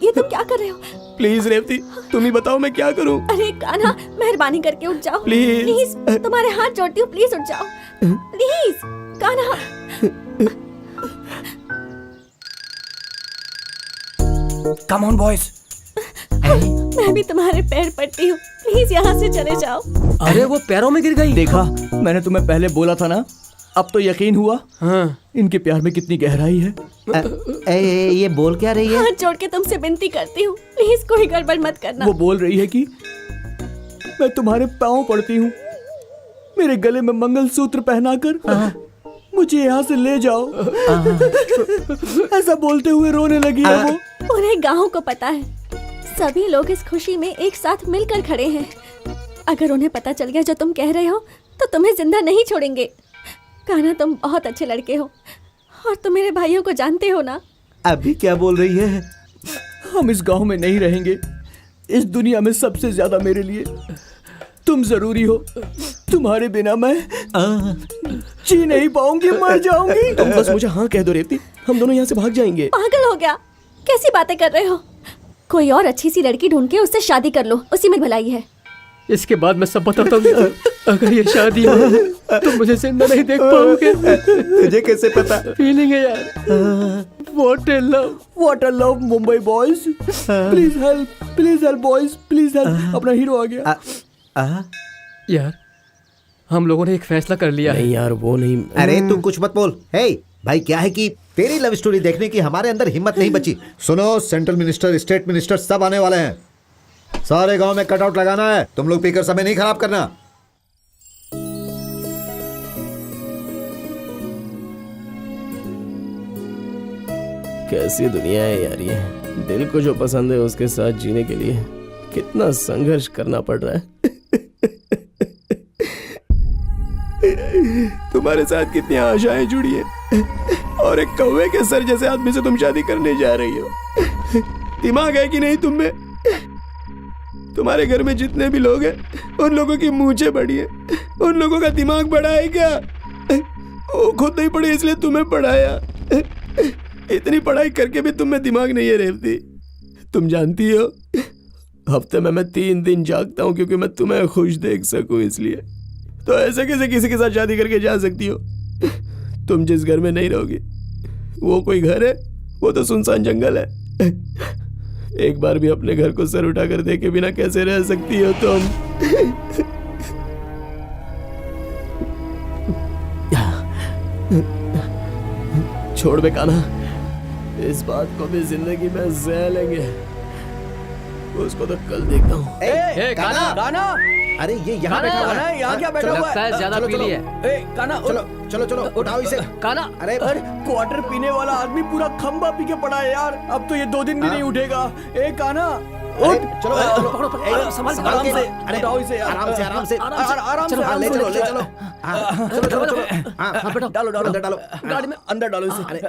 ये तुम क्या कर रहे हो? प्लीज रेवती, तुम ही बताओ मैं क्या करूं। अरे कान्हा, मेहरबानी करके उठ जाओ प्लीज। तुम्हारे हाथ जोड़ती हूँ, प्लीज उठ जाओ please Kanha. Come on boys. मैं भी तुम्हारे पैर पड़ती हूँ, प्लीज यहाँ से चले जाओ। अरे वो पैरों में गिर गई। देखा, मैंने तुम्हें पहले बोला था ना, अब तो यकीन हुआ। हाँ। इनके प्यार में कितनी गहराई है। ये बोल क्या रही है? हाथ जोड़ के तुमसे विनती करती हूँ, प्लीज कोई गड़बड़ मत करना। वो बोल रही है कि मैं तुम्हारे पाँव पड़ती हूँ, मेरे गले में मंगलसूत्र पहनाकर मुझे यहाँ से ले जाओ। ऐसा बोलते हुए रोने लगी है वो। पूरे गांव को पता है, सभी लोग इस खुशी में एक साथ मिलकर खड़े हैं। अगर उन्हें पता चल गया जो तुम कह रहे हो तो तुम्हें जिंदा नहीं छोड़ेंगे। कान्हा, तुम बहुत अच्छे लड़के हो और तुम मेरे भाइयों को जानते हो ना। अभी क्या बोल रही है? हम इस गांव में नहीं रहेंगे। इस दुनिया में सबसे ज्यादा मेरे लिए तुम जरूरी हो। तुम्हारे बिना मैं जी नहीं पाऊंगी, मर जाऊंगी। तुम बस मुझे हाँ कह दो रेवती, हम दोनों यहाँ से भाग जाएंगे। पागल हो गया, कैसी बातें कर रहे हो? कोई और अच्छी सी लड़की ढूंढ के उससे शादी कर लो, उसी में भलाई है। इसके बाद मैं सब बताता हूँ। अगर ये शादी हो तो मुझे जिंदा नहीं देख पाओगे। तुझे कैसे पता? फीलिंग है यार। What a love, What a love, Mumbai boys. Please help boys, please help. अपना हीरो आ गया। यार हम लोगों ने एक फैसला कर लिया है। नहीं यार वो नहीं। अरे तू कुछ मत बोल। हे भाई, क्या है कि तेरी लव स्टोरी देखने की हमारे अंदर हिम्मत नहीं बची। सुनो, सेंट्रल मिनिस्टर, स्टेट मिनिस्टर सब आने वाले हैं। सारे गांव में कटआउट लगाना है। तुम लोग पीकर समय नहीं खराब करना। कैसी दुनिया है यार ये। दिल को जो पसंद है उसके साथ जीने के लिए कितना संघर्ष करना पड़ रहा है। तुम तुम्हारे साथ कितनी आशाएं जुड़ी हैं और एक कौवे के सर जैसे आदमी से तुम शादी करने जा रही हो। दिमाग है कि नहीं तुम में? तुम्हारे घर में जितने भी लोग हैं उन लोगों की मूंछें बड़ी है, उन लोगों का दिमाग बड़ा है क्या? वो खुद नहीं पढ़े इसलिए तुम्हें पढ़ाया। इतनी पढ़ाई करके भी तुम में दिमाग नहीं है रेवती। तुम जानती हो हफ्ते में मैं 3 दिन जागता हूँ क्योंकि मैं तुम्हें खुश देख सकूं, इसलिए। तो ऐसे कैसे किसी के साथ शादी करके जा सकती हो? तुम जिस घर में नहीं रहोगी वो कोई घर है? वो तो सुनसान जंगल है। एक बार भी अपने घर को सर उठाकर देखे बिना कैसे रह सकती हो तुम? छोड़ बे कान्हा, इस बात को भी जिंदगी में सह लेंगे। उसको तो कल देखता हूँ। काना काना, अरे ये यहाँ बैठा हुआ है। यहाँ क्या बैठा हुआ लगता है ज्यादा पी लिया है। काना चलो चलो चलो, उठाओ इसे। काना अरे क्वार्टर पीने वाला आदमी पूरा खंबा पी के पड़ा है यार। अब तो ये 2 दिन भी नहीं उठेगा। काना अरे, चलो चलो, संभाल के। अरे उठाओ इसे यार। आराम से आराम से आराम से चलो, आराम ले से चलो ले चलो। हाँ, चलो चलो चलो। हाँ बेटा डालो डालो अंदर डालो। गाड़ी में अंदर डालो इसे। अरे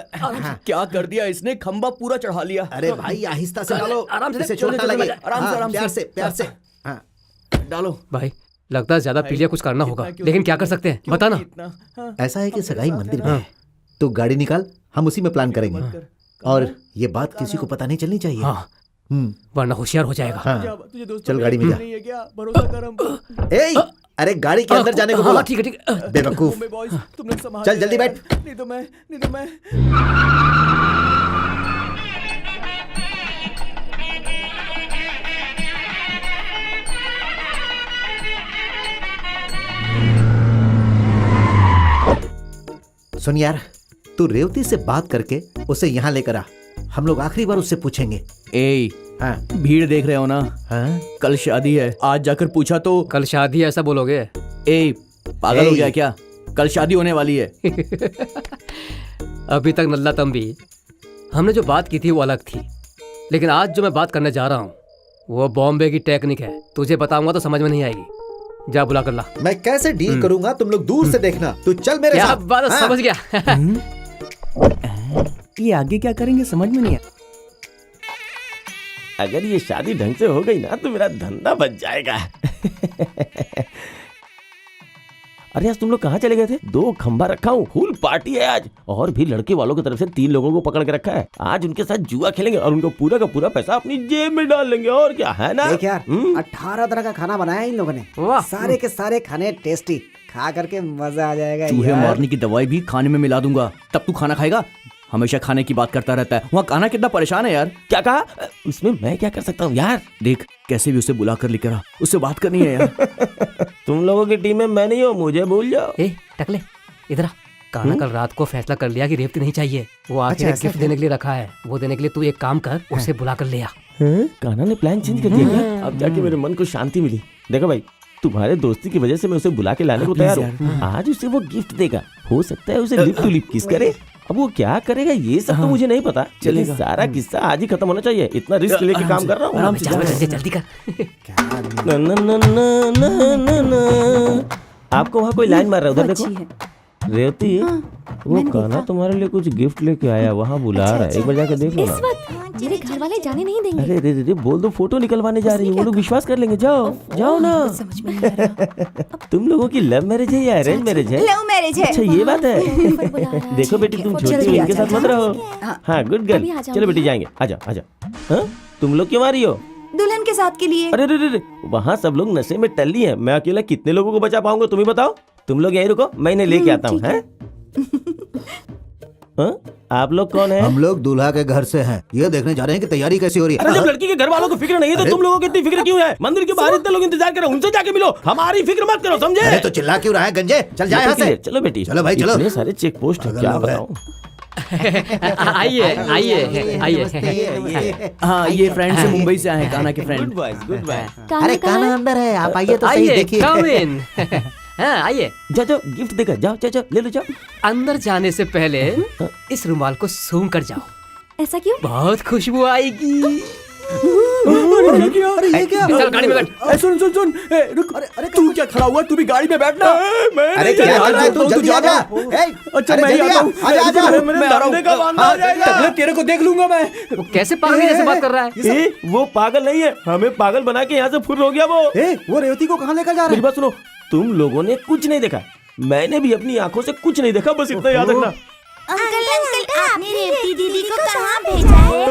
क्या कर दिया इसने? खंबा पूरा चढ़ा लिया। अरे भाई आहिस्ता से डालो, आराम से, इसे चलो, चोट ना चलो, लगे। आराम से, हाँ, आराम से। प्यार से प्यार से। हाँ डालो। भाई लगता है ज्यादा पी लिया, कुछ करना होगा, लेकिन क्या कर सकते हैं बता ना। ऐसा है कि सगाई मंदिर में है, तो गाड़ी निकाल, हम उसी में प्लान करेंगे। और ये बात किसी को पता नहीं चलनी चाहिए। हाँ वरना होशियार हो जाएगा। हाँ चल गाड़ी में जा। भरोसा कर हम पे। ए अरे गाड़ी के अंदर जाने को बोला। ठीक है ठीक है। बेवकूफ, तुमने संभाल चल जल्दी बैठ। नहीं तो मैं सुन यार, तू रेवती से बात करके उसे यहाँ लेकर आ। हम लोग आखिरी बार उससे पूछेंगे। हाँ भीड़ देख रहे हो ना? हाँ कल शादी है, आज जाकर पूछा तो कल शादी है ऐसा बोलोगे? पागल हो गया क्या? कल शादी होने वाली है। अभी तक नल्ला तम भी हमने जो बात की थी वो अलग थी, लेकिन आज जो मैं बात करने जा रहा हूँ वो बॉम्बे की टेक्निक है। तुझे बताऊंगा तो समझ में नहीं आएगी। जा बुला कर ला। मैं कैसे डील करूंगा, तुम लोग दूर से देखना। तू चल मेरे क्या साथ। बात है, हाँ। समझ गया। ये आगे क्या करेंगे समझ में नहीं आया। अगर ये शादी ढंग से हो गई ना तो मेरा धंधा बच जाएगा। अरे आज तुम लोग कहाँ चले गए थे? 2 खंबा रखा हूँ, फुल पार्टी है आज। और भी लड़के वालों की तरफ से 3 लोगों को पकड़ के रखा है। आज उनके साथ जुआ खेलेंगे और उनको पूरा का पूरा पैसा अपनी जेब में डाल लेंगे। और क्या है ना? देख यार, 18 तरह का खाना बनाया इन लोगों ने। सारे के सारे खाने टेस्टी, खा करके मजा आ जाएगा। चूहे मारने की दवाई भी खाने में मिला दूंगा, तब तू खाना खाएगा। हमेशा खाने की बात करता रहता है। वहाँ कान्हा कितना परेशान है यार। क्या कहा? उसमें मैं क्या कर सकता हूँ यार? देख कैसे भी उसे बुला कर लेकर आ, उससे बात करनी है यार। तुम लोगों की टीम में मैं नहीं हूँ, मुझे भूल जाओ। टकले इधर आ। कान्हा कल रात को फैसला कर लिया कि रेवती नहीं चाहिए। वो आखिर गिफ्ट देने के लिए रखा है, वो देने के लिए तू एक काम कर, उसे बुला कर ले आ। कान्हा ने प्लान चेंज कर दिया क्या? अब जाके मेरे मन को शांति मिली। देखो भाई, तुम्हारे दोस्ती की वजह से मैं उसे बुला के लाने को तैयार हूँ। आज उसे वो गिफ्ट देगा, हो सकता है उसे लिप टू लिप किस करे। अब वो क्या करेगा ये सब तो मुझे नहीं पता, लेकिन सारा किस्सा आज ही खत्म होना चाहिए। इतना रिस्क लेके काम कर रहा हूँ। जल्दी कर। आपको वहाँ कोई लाइन मार रहा है, उधर देखो। रेवती, वो कान्हा तुम्हारे लिए कुछ गिफ्ट लेके आया, वहाँ बुला रहा है। एक बार जाकर देख लो इस ना। वक्त मेरे घर वाले जाने नहीं देंगे। अरे रे रे, बोल दो फोटो निकलवाने जा रही है, वो लोग विश्वास कर लेंगे। जाओ जाओ ना। समझ में नहीं आ रहा। तुम लोगों की लव मैरिज है या अरेंज मैरिज है? लव मैरिज है। अच्छा ये बात है। देखो बेटी, तुम छोटी हो, इनके साथ मत रहो। हाँ गुड गर्ल, चलो बेटी जाएंगे। आजा आजा। हाँ तुम लोग क्यों आ रही हो? दुल्हन के साथ के लिए। अरे रे, वहाँ सब लोग नशे में टल्ली हैं। मैं अकेला कितने लोगों को बचा पाऊंगा तुम ही बताओ। तुम लोग यहीं रुको, मैं इन्हें लेके आता हूँ। आप लोग कौन है? हम लोग दूल्हा के घर से हैं। ये देखने जा रहे हैं कि तैयारी कैसी हो रही है। अरे जब लड़की के घर वालों को फिक्र नहीं है तो तुम लोगों को इतनी फिक्र क्यों है? मंदिर के बाहर इतने लोग इंतजार कर रहे हैं, उनसे जाके मिलो। हमारी फिक्र मत करो, समझे? अरे तो चिल्ला क्यों रहा है गंजे? चल जा यहाँ से। चलो बेटी, चलो भाई चलो। इतने सारे चेक पोस्ट है, क्या बताऊं। आइए आइए आइए। हाँ ये फ्रेंड से मुंबई से आए हैं, कान्हा के friend. Good boys, good boy. अरे कान्हा अंदर है, आप आइए तो सही आइए देखिए। कम इन। हाँ आइए। जाओ जाओ, गिफ्ट देकर जाओ। जाओ जाओ, ले लो जाओ। अंदर जाने से पहले इस रुमाल को सूंघ कर जाओ, ऐसा क्यों? बहुत खुशबू आएगी। ये क्या? अरे ये क्या? चल गाड़ी में बैठ। सुन सुन सुन, रुक। अरे तू क्या खड़ा हुआ? तू भी गाड़ी में बैठना। अरे क्या कर रहा है तू? जल्दी आ जा। अच्छा मैं ही आता हूँ। आजा आजा। मैं आ रहा हूँ। तेरे को देख लूंगा मैं। वो कैसे पागल जैसे बात कर रहा है? वो पागल नहीं है, हमें पागल बना के यहाँ से फुर हो गया वो। वो रेवती को कहाँ लेकर जा रहे मेरी बात सुनो, तुम लोगों ने कुछ नहीं देखा, मैंने भी अपनी आंखों से कुछ नहीं देखा, बस इतना याद रखना। अंकल अंकल आपने रेवती दीदी को कहाँ भेजा है?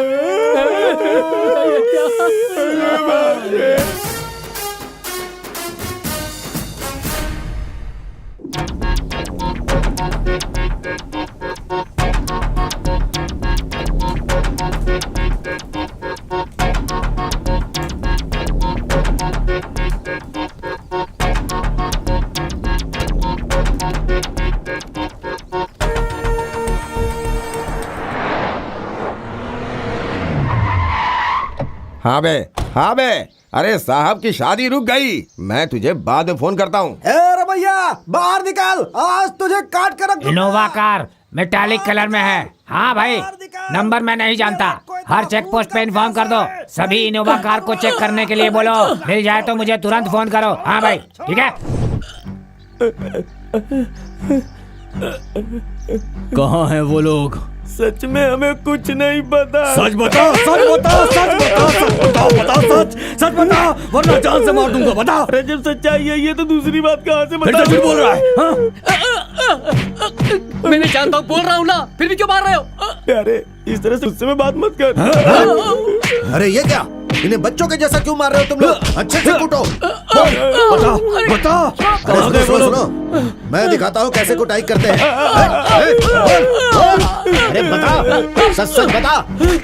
हाँ बे, अरे साहब की शादी रुक गई, मैं तुझे बाद में फोन करता हूँ। अरे भैया बाहर निकाल, आज तुझे काट कर रख दूंगा। इनोवा कार मेटालिक कलर में है। हाँ भाई, नंबर मैं नहीं जानता, हर चेक पोस्ट पे इन्फॉर्म कर दो। सभी इनोवा कार को चेक करने के लिए बोलो, मिल जाए तो मुझे तुरंत फोन करो। हाँ भाई ठीक है। कहाँ है वो लोग? सच में हमें कुछ नहीं पता। सच बता, सच बता, सच बता, सच बता, बता सच, सच बता, वरना जान से मार दूंगा। बता। अरे जब सच्चाई है तो दूसरी बात कहाँ से बता? फिर बोल रहा है? मैं नहीं जानता हूँ, बोल रहा हूँ ना, फिर भी क्यों मार रहे हो? अरे इस तरह से उससे में बात मत कर। अरे ये क्या, इन्हें बच्चों के जैसा क्यों मार रहे हो तुम लोग? अच्छे से कूटो। बता बता। अरे सुनो, मैं दिखाता हूँ कैसे कुटाई करते हैं। अरे बता, सच सच बता, बोल।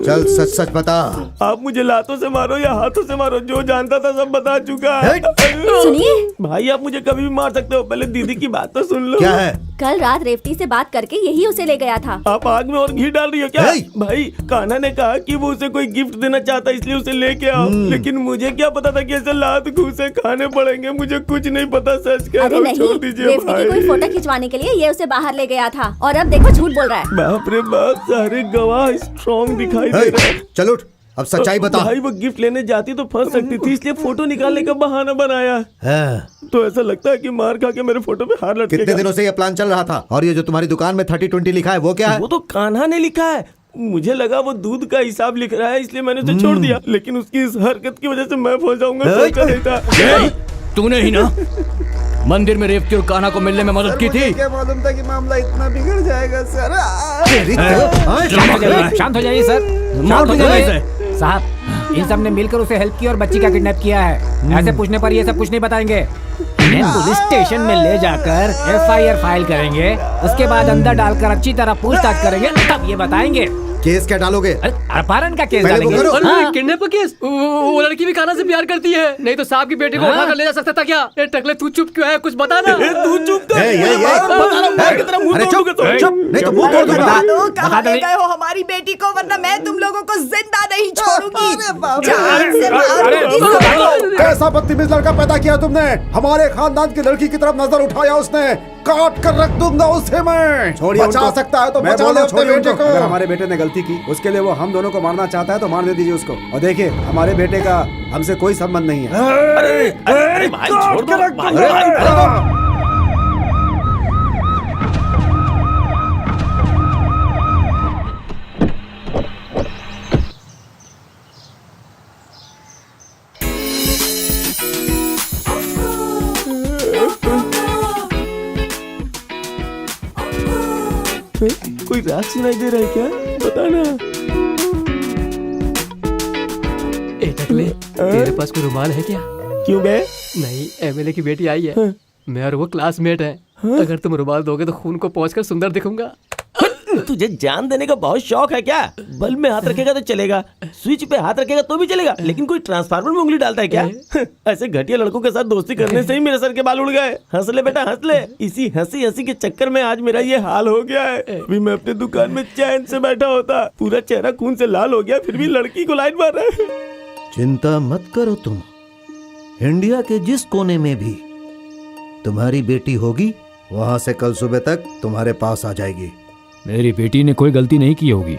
चल सच सच बता। आप मुझे लातों से मारो या हाथों से मारो, जो जानता था सब बता चुका है। सुनिए भाई, आप मुझे कभी भी मार सकते हो, पहले दीदी की बात तो सुन लो। क्या है? कल रात रेवती से बात करके यही उसे ले गया था। आप आग में और घी डाल रही हो क्या? भाई कान्हा ने कहा कि वो उसे कोई गिफ्ट देना चाहता, इसलिए उसे लेके आओ। लेकिन मुझे क्या पता था कि ऐसे लात घूसे खाने पड़ेंगे, मुझे कुछ नहीं पता। सच कह रहा हूं, छोड़ दीजिए रेवती की कोई फोटो खिंचवाने के लिए ये उसे बाहर ले गया था, और अब देखो झूठ बोल रहा है। बाप रे बाप, सारे गवाह स्ट्रॉन्ग दिखाई दे रहे हैं। चल उठ, अब सच्चाई बता। भाई वो गिफ्ट लेने जाती तो फंस सकती थी, इसलिए फोटो निकालने का बहाना बनाया। तो ऐसा लगता है कि मार खा के मेरे फोटो पे हार लटकेगा। कितने दिनों से ये प्लान चल रहा था? और ये जो तुम्हारी दुकान में 30-20 लिखा है वो क्या है? वो तो कान्हा ने लिखा है, मुझे लगा वो दूध का हिसाब लिख रहा है, इसलिए मैंने उसे छोड़ दिया। लेकिन उसकी इस हरकत की वजह से मैं फंस जाऊंगा, सोचा नहीं था। तूने ही ना मंदिर में रेवती और कान्हा को मिलने में मदद की थी। क्या मालूम था कि मामला इतना बिगड़ जाएगा सर। शांत हो जाइए सर, शांत हो जाइए साहब। इन सब ने मिलकर उसे हेल्प की और बच्ची का किडनैप किया है। ऐसे पूछने पर ये सब कुछ नहीं बताएंगे। इन्हें पुलिस स्टेशन में ले जाकर FIR फाइल करेंगे, उसके बाद अंदर डालकर अच्छी तरह पूछताछ करेंगे, तब ये बताएंगे। केस क्या डालोगे? अपहरण का केस पहले वो डालेंगे। करो। किडनैप का केस? वो लड़की भी कान्हा से प्यार करती है, नहीं तो साहब की बेटी को उठाकर ले जा सकता था क्या? ए टकले, तू चुप क्यों है? कुछ बता ना। तू चुप कर। अरे चुप, नहीं तो मुंह तोड़ दूंगा। कहाँ ले गए हो हमारी बेटी को, वरना मैं तुम लोगों को जिंदा नहीं छोड़ूंगी। जान से मारूंगी सबको। कैसा बदतमीज लड़का पैदा किया तुमने? हमारे खानदान की लड़की की तरफ नजर उठाया उसने, काट कर रख दूंगा उसे मैं। छोड़िए बचा उनको। सकता है तो मैं बचा बोल ले रहा हूं, अपने छोड़िए बेटे उनको। को। अगर हमारे बेटे ने गलती की, उसके लिए वो हम दोनों को मारना चाहता है तो मारने दीजिए उसको। और देखिए, हमारे बेटे का हमसे कोई संबंध नहीं है। अरे भाई छोड़ दो। कोई रात सुनाई दे रहा है क्या? बता ना। ए टकले, तेरे पास कोई रुमाल है क्या? क्यों बे? नहीं, MLA की बेटी आई है, मैं और वो क्लासमेट है। अगर तुम रुमाल दोगे तो खून को पोंछकर सुंदर दिखूंगा। तुझे जान देने का बहुत शौक है क्या? बल्ब में हाथ रखेगा तो चलेगा, स्विच पे हाथ रखेगा तो भी चलेगा, लेकिन कोई ट्रांसफार्मर में उंगली डालता है क्या? ऐसे घटिया लड़कों के साथ दोस्ती करने से ही मेरे सर के बाल उड़ गए। हंस ले बेटा, हंस ले। इसी हंसी हंसी के चक्कर में आज मेरा ये हाल हो गया है। अभी मैं अपने दुकान में चैन से बैठा होता, पूरा चेहरा खून से लाल हो गया, फिर भी लड़की को लाइन मार रहा है। चिंता मत करो तुम, इंडिया के जिस कोने में भी तुम्हारी बेटी होगी वहां से कल सुबह तक तुम्हारे पास आ जाएगी। मेरी बेटी ने कोई गलती नहीं की होगी।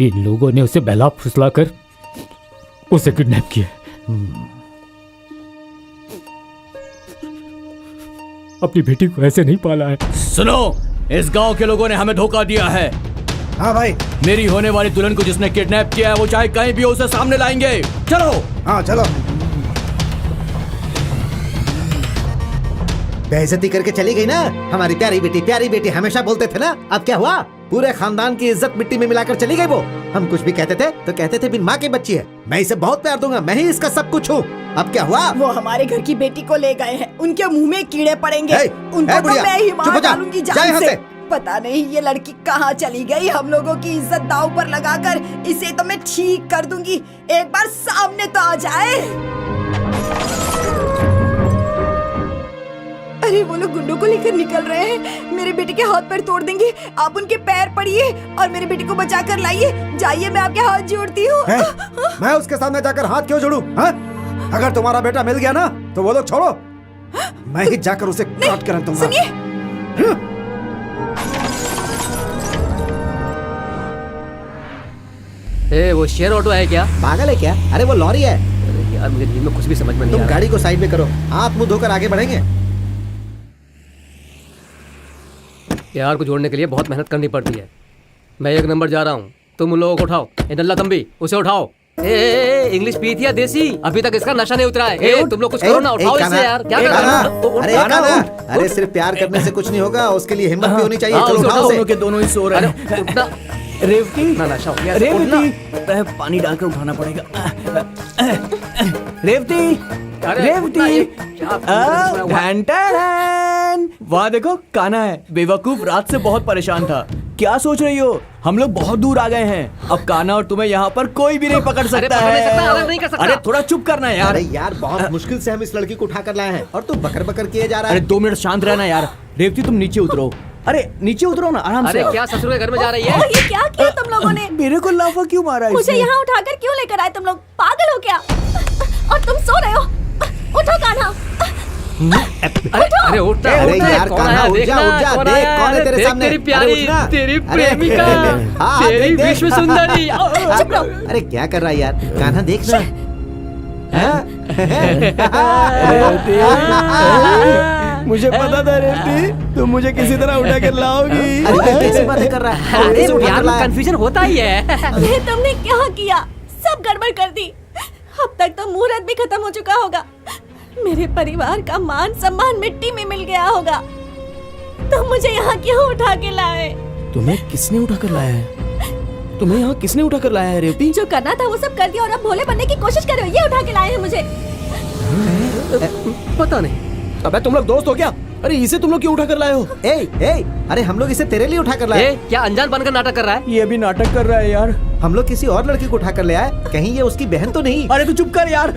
इन लोगों ने उसे बहला फुसला कर उसे किडनैप किया। अपनी बेटी को ऐसे नहीं पाला है। सुनो, इस गांव के लोगों ने हमें धोखा दिया है। हाँ भाई, मेरी होने वाली दुल्हन को जिसने किडनैप किया है वो चाहे कहीं भी हो उसे सामने लाएंगे। चलो। हाँ चलो। बेइज्जती करके चली गई ना हमारी प्यारी बेटी हमेशा बोलते थे ना। अब क्या हुआ? पूरे खानदान की इज्जत मिट्टी में मिलाकर चली गई वो। हम कुछ भी कहते थे तो कहते थे बिन माँ की बच्ची है। मैं इसे बहुत प्यार दूंगा, मैं ही इसका सब कुछ हूँ। अब क्या हुआ? वो हमारे घर की बेटी को ले गए हैं, उनके मुंह में कीड़े पड़ेंगे। उनको तो बुढ़िया, मैं ही चुप हो मार जा, डालूंगी जा जान यहाँ से। से। पता नहीं ये लड़की कहाँ चली गई। हम लोगों की इज्जत दांव पर लगाकर इसे तो मैं ठीक कर दूंगी। एक बार सामने तो आ जाए। अरे वो लोग गुंडों को लेकर निकल रहे हैं। मेरे बेटे के हाथ पैर तोड़ देंगे। आप उनके पैर पड़िए और मेरे बेटे को बचा कर लाइए। जाइए, मैं आपके हाथ जोड़ती हूँ। मैं उसके सामने जाकर हाथ क्यों जोड़ूं? हाँ? अगर तुम्हारा बेटा मिल गया ना तो वो लोग छोड़ो, मैं ही जाकर उसे काट कर रख दूंगा। सुनिए, वो शेयर ऑटो है क्या? पागल है क्या? अरे वो लॉरी है। अरे यार मुझे नींद में कुछ भी समझ में नहीं आ तुम रहा। गाड़ी को साइड में करो, हाथ मुंह धोकर आगे बढ़ेंगे। यार को जोड़ने के लिए बहुत मेहनत करनी पड़ती है। मैं 1 नंबर जा रहा हूँ, तुम उन लोगों को उठाओ। ए नल्ला तंबी, उसे उठाओ। ए इंग्लिश पी थी या देसी? अभी तक इसका नशा नहीं उतरा है। तुम लोग कुछ करो ना, उठाओ इसे यार। क्या कर रहा है? अरे सिर्फ प्यार करने से कुछ नहीं होगा, उसके लिए हिम्मत भी होनी चाहिए। चलो उठाओ दोनों के दोनों ही सो रहे हैं। उठना रेवती, ना नशा हो गया। रेवती, पानी डालकर उठाना पड़ेगा। रेवती, रेवती, वाह देखो कान्हा है। बेवकूफ रात से बहुत परेशान था। क्या सोच रही हो? हम लोग बहुत दूर आ गए हैं। अब कान्हा और तुम्हें यहाँ पर कोई भी नहीं पकड़ सकता है। अरे थोड़ा चुप करना यार। अरे यार बहुत मुश्किल से हम इस लड़की को उठाकर लाए हैं और तू बकर बकर किए जा रहा है। अरे 2 मिनट शांत रहना यार। रेवती तुम नीचे उतरो। अरे नीचे उतरो ना आराम से। अरे क्या ससुर के घर में जा रही है? ये क्या किया तुम लोगों ने? मेरे को लाफा क्यों मारा? मुझे यहाँ उठाकर क्यों लेकर आए तुम लोग? पागल हो क्या? और तुम सो रहे हो? उठो कान्हा। अरे उठ अरे यार कान्हा उठ जा, देख कौन है तेरे सामने। तेरी प्यारी, तेरी प्रेमिका, तेरी विश्व सुंदरी। चुप रहो। अरे क्या कर रहा है यार कान्हा, देखना। मुझे पता था रेवती तुम मुझे किसी तरह उठा कर लाओगी। अरे कैसी बातें कर रहा है? अरे यार कंफ्यूजन होता ही है। ये तुमने क्या किया? सब गड़बड़ कर दी। अब तक तो मुहूर्त भी खत्म हो चुका होगा। मेरे परिवार का मान सम्मान मिट्टी में मिल गया होगा। तुम मुझे यहाँ क्यों उठा के लाए? तुम्हें किसने उठा कर लाया है? तुम्हें यहाँ किसने उठा कर लाया है रेवती? जो करना था वो सब कर दिया और अब भोले बनने की कोशिश कर रहे हो। ये उठा के लाए हैं मुझे। पता नहीं। अबे तुम लोग दोस्त हो क्या? अरे इसे तुम लोग क्यों उठा कर लाए हो? अरे हम लोग इसे तेरे लिए उठा कर लाए। क्या अनजान बनकर नाटक कर रहा है? ये भी नाटक कर रहा है यार। हम लोग किसी और लड़की को उठा कर ले आए, कहीं ये उसकी बहन तो नहीं? अरे तू चुप कर यार।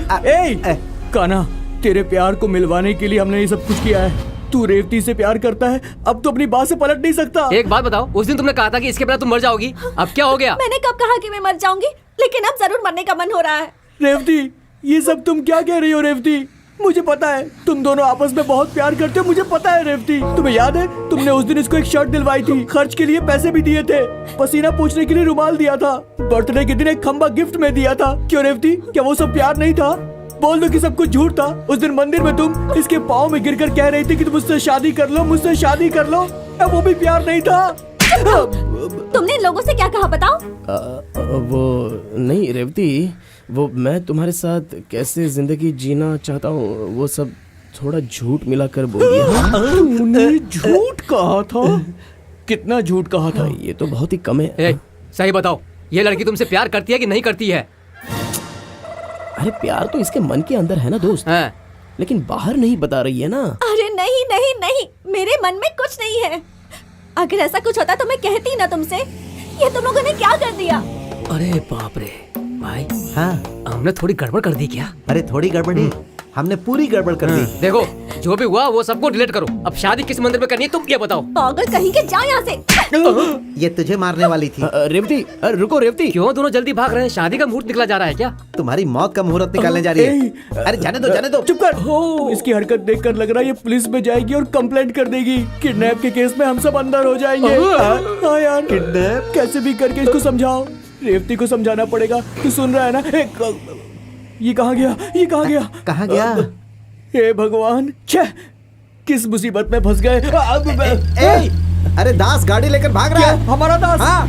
कान्हा, तेरे प्यार को मिलवाने के लिए हमने ये सब कुछ किया है। तू रेवती से प्यार करता है, अब तो अपनी बात से पलट नहीं सकता। एक बात बताओ, उस दिन तुमने कहा था कि इसके बिना तुम मर जाओगी। अब क्या हो गया? मैंने कब कहा कि मैं मर जाऊंगी? लेकिन अब जरूर मरने का मन हो रहा है। रेवती, ये सब तुम क्या कह रही हो रेवती? मुझे पता है तुम दोनों आपस में बहुत प्यार करते हो। मुझे पता है रेवती। तुम्हें याद है तुमने उस दिन इसको एक शर्ट दिलवाई थी, खर्च के लिए पैसे भी दिए थे, पसीना पोंछने के लिए रुमाल दिया था, बर्थडे के दिन एक खंबा गिफ्ट में दिया था। क्यों रेवती, क्या वो सब प्यार नहीं था? बोल दो कि सब कुछ झूठ था। उस दिन मंदिर में तुम इसके पाँव में गिरकर कह रही थी कि तुम मुझसे शादी कर लो, मुझसे शादी कर लो। क्या वो भी प्यार नहीं था? तुमने इन लोगों से क्या कहा बताओ? वो नहीं रेवती, वो मैं तुम्हारे साथ कैसे जिंदगी जीना चाहता हूँ वो सब थोड़ा झूठ मिलाकर बोल दिया। तुमने झूठ कहा था? कितना झूठ कहा था? ये तो बहुत ही कम है। सही बताओ, ये लड़की तुमसे प्यार करती है कि नहीं करती है? अरे प्यार तो इसके मन के अंदर है ना दोस्त, लेकिन बाहर नहीं बता रही है ना। अरे नहीं नहीं नहीं, मेरे मन में कुछ नहीं है। अगर ऐसा कुछ होता तो मैं कहती ना तुमसे। ये तुम लोगों ने क्या कर दिया? अरे बाप रे भाई, हाँ हमने थोड़ी गड़बड़ कर दी क्या? अरे थोड़ी गड़बड़ी, हमने पूरी गड़बड़ कर दी। देखो जो भी हुआ वो सबको डिलीट करो। अब शादी किस मंदिर में करनी है तुम ये बताओ। पागल कहीं के, जा यहाँ से। ये तुझे मारने वाली थी। रेवती रुको रेवती। क्यों दोनों जल्दी भाग रहे हैं? शादी का मुहूर्त निकला जा रहा है क्या? तुम्हारी मौत का मुहूर्त निकालने जा रही है। अरे जाने दो जाने दो। चुप कर। इसकी हरकत देखकर लग रहा है ये पुलिस में जाएगी और कंप्लेंट कर देगी। किडनैप के केस में हम सब अंदर हो जाएंगे। हाँ यार, किडनैप कैसे भी करके इसको समझाओ। रेवती को समझाना पड़ेगा। तू सुन रहा है ना? ये कहाँ गया? ये कहाँ गया? कहाँ गया? हे भगवान, छे किस मुसीबत में फंस गए। अरे दास गाड़ी लेकर भाग रहा है। हमारा दास? हाँ।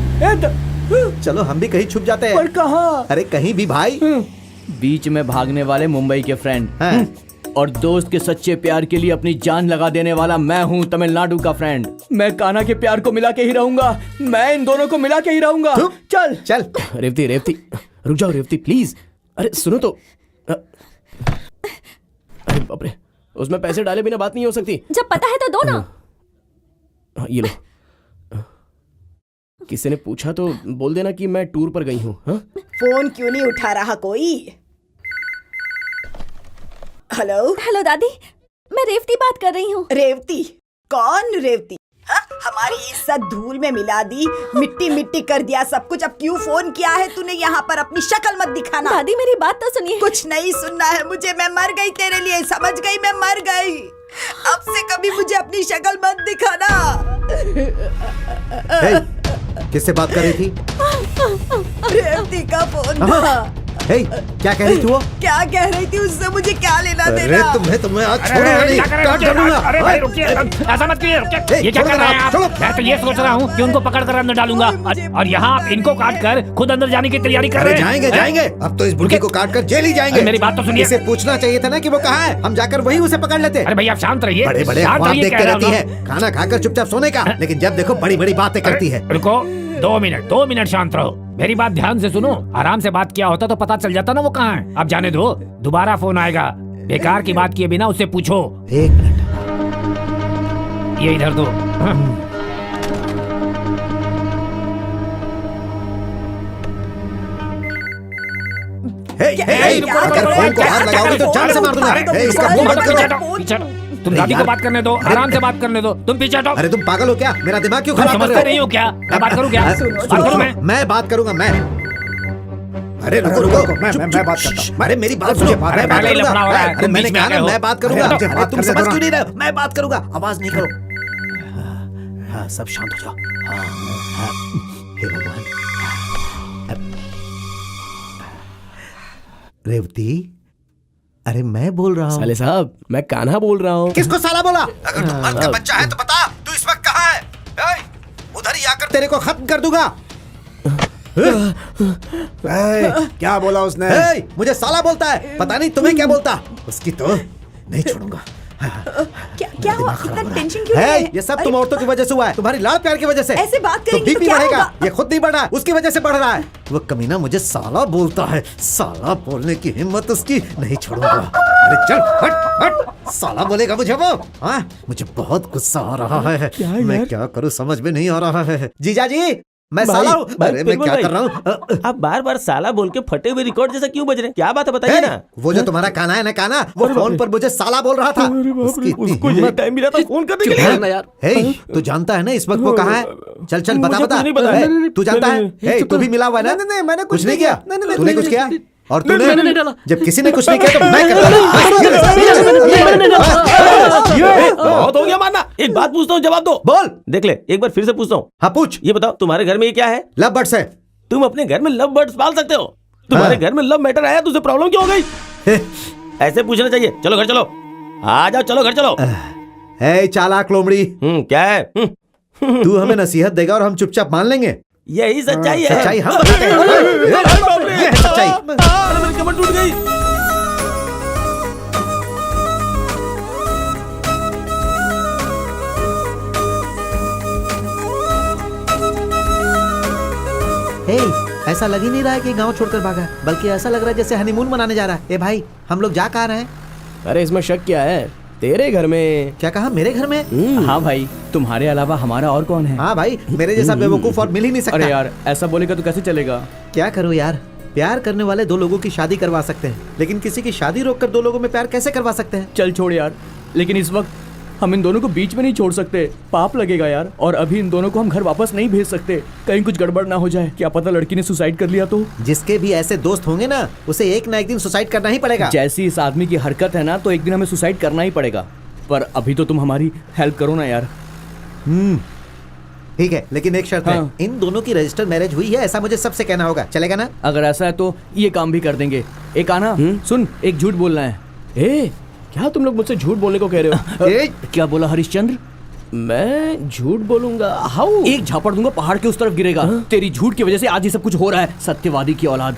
चलो हम भी कहीं छुप जाते हैं। पर कहाँ? अरे कहीं भी भाई। बीच में भागने वाले मुंबई के फ्रेंड और दोस्त के सच्चे प्यार के लिए अपनी जान लगा देने वाला मैं हूँ तमिलनाडु का फ्रेंड। मैं कान्हा के प्यार को मिला के ही रहूंगा। मैं इन दोनों को मिला के ही रहूंगा। चल चल। रेवती रेवती रुक जाओ रेवती प्लीज। अरे सुनो तो। अरे बाप रे, उसमें पैसे डाले बिना बात नहीं हो सकती। जब पता है तो दो ना। हाँ, ये लो। किसी ने पूछा तो बोल देना कि मैं टूर पर गई हूँ। फोन क्यों नहीं उठा रहा कोई? हेलो हेलो दादी, मैं रेवती बात कर रही हूँ। रेवती? कौन रेवती? हाँ? हमारी इज्जत धूल में मिला दी, मिट्टी मिट्टी कर दिया सब कुछ। अब क्यों फोन किया है तूने यहाँ पर? अपनी शक्ल मत दिखाना। दादी मेरी बात तो सुनिए। कुछ नहीं सुनना है मुझे। मैं मर गई तेरे लिए, समझ गई? मैं मर गई। अब से कभी मुझे अपनी शक्ल मत दिखाना। किससे बात कर रही थी? रेवती का फोन था। हे, क्या कह रही थी वो? क्या कह रही थी? उससे मुझे क्या लेना देना? तुम्हें आज छोड़ूंगा नहीं, काट डालूंगा। अरे भाई रुकिए, ऐसा मत कीजिए। ये क्या कर रहे हैं आप? मैं तो ये सोच रहा हूँ कि उनको पकड़ कर अंदर डालूंगा और यहाँ आप इनको काट कर खुद अंदर जाने की तैयारी कर रहे हैं। जाएंगे जाएंगे। अब तो इस बुढ़की को काट कर जेल ही जाएंगे। मेरी बात तो सुनिए। इसे पूछना चाहिए था ना कि वो कहाँ है, हम जाकर वही उसे पकड़ लेते। अरे भाई आप शांत रहिए। बड़े बड़े ख्वाब देखते रहती है, खाना खाकर चुपचाप सोने का, लेकिन जब देखो बड़ी बड़ी बातें करती है। रुको, 2 मिनट शांत रहो। मेरी बात ध्यान से सुनो। आराम से बात किया होता तो पता चल जाता ना वो कहाँ है। अब जाने दो, दोबारा फोन आएगा। बेकार की बात किए बिना उससे पूछो। 1 मिनट, ये इधर दो। अगर फोन को हाथ लगाओगे तो जान से मार दूंगा। इसका मुंह बंद करो। तुम दादी को बात करने दो, आराम से बात करने दो। तुम पीछे हटो। अरे तुम पागल हो क्या? मेरा दिमाग क्यों खराब कर रहे हो? समझते नहीं हो क्या? मैं बात करूं क्या? बात करूं मैं बात करूंगा मैं। अरे रुको रुको, मैं बात करता हूँ। अरे मेरी बात सुनो, मैं बात करूंगा। अरे मैंने कहा ना मैं बात करूंगा। तुम समझ क्यों नहीं रहे? मैं बात करूंगा, आवाज नहीं करो। हाँ, सब शांत हो जाओ। हे भगवान। रेवती, अरे मैं बोल रहा हूँ। साले साहब, मैं कान्हा बोल रहा हूँ। किसको साला बोला? अगर तू मर्द का बच्चा है तो बता, तू इस वक्त कहाँ है? उधर ही आकर तेरे को खत्म कर दूंगा। क्या बोला उसने? मुझे साला बोलता है, पता नहीं तुम्हें क्या बोलता। उसकी तो नहीं छोड़ूंगा। क्या हुआ? इतना टेंशन क्यों है? ये सब तुम औरतों की वजह से हुआ है, तुम्हारी लाड़ प्यार की वजह से। ऐसे बात करेंगे तो बीपी क्या बढ़ेगा। होगा? ये खुद नहीं बढ़ा, उसकी वजह से बढ़ रहा है। वो कमीना मुझे साला बोलता है। साला बोलने की हिम्मत उसकी नहीं छोड़ूंगा। अरे चल हट हट। साला बोलेगा मुझे वो। हाँ, मुझे बहुत गुस्सा आ रहा है। मैं क्या करूँ समझ में नहीं आ रहा है। जीजा जी, मैं साला हूँ। अरे मैं क्या कर रहा हूँ? आप बार बार साला बोल के फटे हुए रिकॉर्ड जैसा क्यों बज रहे हैं? क्या बात है बताइए ना। वो जो तुम्हारा काना है ना, काना, वो फोन पर मुझे साला बोल रहा था। उसको यही टाइम मिला था फोन करने के लिए यार। हे, तू जानता है ना इस वक्त वो कहाँ है? चल चल बता बता। तू जानता है? हे, तू भी मिला हुआ है ना? नहीं, मैंने कुछ नहीं किया। तूने कुछ किया? और मैंने तूने नहीं डाला। जब किसी ने कुछ नहीं किया तो मैं करता। बहुत हो गया मानना। एक बात पूछता हूँ, जवाब दो। बोल। देख ले, एक बार फिर से पूछता हूँ। हाँ पूछ। ये बताओ, तुम्हारे घर में ये क्या है? लव बर्ड्स है। तुम अपने घर में लव बर्ड्स पाल सकते हो? तुम्हारे घर में लव मैटर आया तो उसे प्रॉब्लम क्यों हो गई? ऐसे पूछना चाहिए। चलो घर चलो, आ जाओ, चलो घर चलो। हे चालाक लोमड़ी, क्या है? तू हमें नसीहत देगा और हम चुपचाप मान लेंगे? यही सच्चाई है। सच्चाई हम बताते हैं। ये है सच्चाई। मेरी कमर टूट गई। हे, ऐसा लग ही नहीं रहा है कि गांव छोड़कर भागा है, बल्कि ऐसा लग रहा है जैसे हनीमून मनाने जा रहा है। ए भाई, हम लोग जा कहाँ रहे हैं? अरे इसमें शक क्या है? तेरे घर में। क्या कहा? मेरे घर में? हाँ भाई, तुम्हारे अलावा हमारा और कौन है? हाँ भाई, मेरे जैसा बेवकूफ और मिल ही नहीं सकता। अरे यार, ऐसा बोलेगा तो कैसे चलेगा? क्या करूँ यार, प्यार करने वाले दो लोगों की शादी करवा सकते हैं, लेकिन किसी की शादी रोककर दो लोगों में प्यार कैसे करवा सकते हैं? चल छोड़ यार, लेकिन इस वक्त हम इन दोनों को बीच में नहीं छोड़ सकते, पाप लगेगा यार। और अभी इन दोनों को हम घर वापस नहीं भेज सकते, कहीं कुछ गड़बड़ ना हो जाए। क्या पता लड़की ने सुसाइड कर लिया तो? जिसके भी ऐसे दोस्त होंगे ना, उसे एक ना एक दिन सुसाइड करना ही पड़ेगा। जैसी इस आदमी की हरकत है ना, तो एक दिन हमें सुसाइड करना ही पड़ेगा। पर अभी तो तुम हमारी हेल्प करो ना यार। ठीक है, लेकिन एक शर्त है, इन दोनों की रजिस्टर मैरिज हुई है ऐसा मुझे सबसे कहना होगा, चलेगा ना? अगर ऐसा है तो ये काम भी कर देंगे। एक आना, सुन, एक झूठ बोलना है। ए, क्या तुम लोग मुझसे झूठ बोलने को कह रहे हो? क्या बोला हरिश्चंद्र? मैं झूठ बोलूंगा? हाउ? एक झापड़ दूंगा, पहाड़ के उस तरफ गिरेगा। तेरी झूठ की वजह से आज ये सब कुछ हो रहा है, सत्यवादी की औलाद।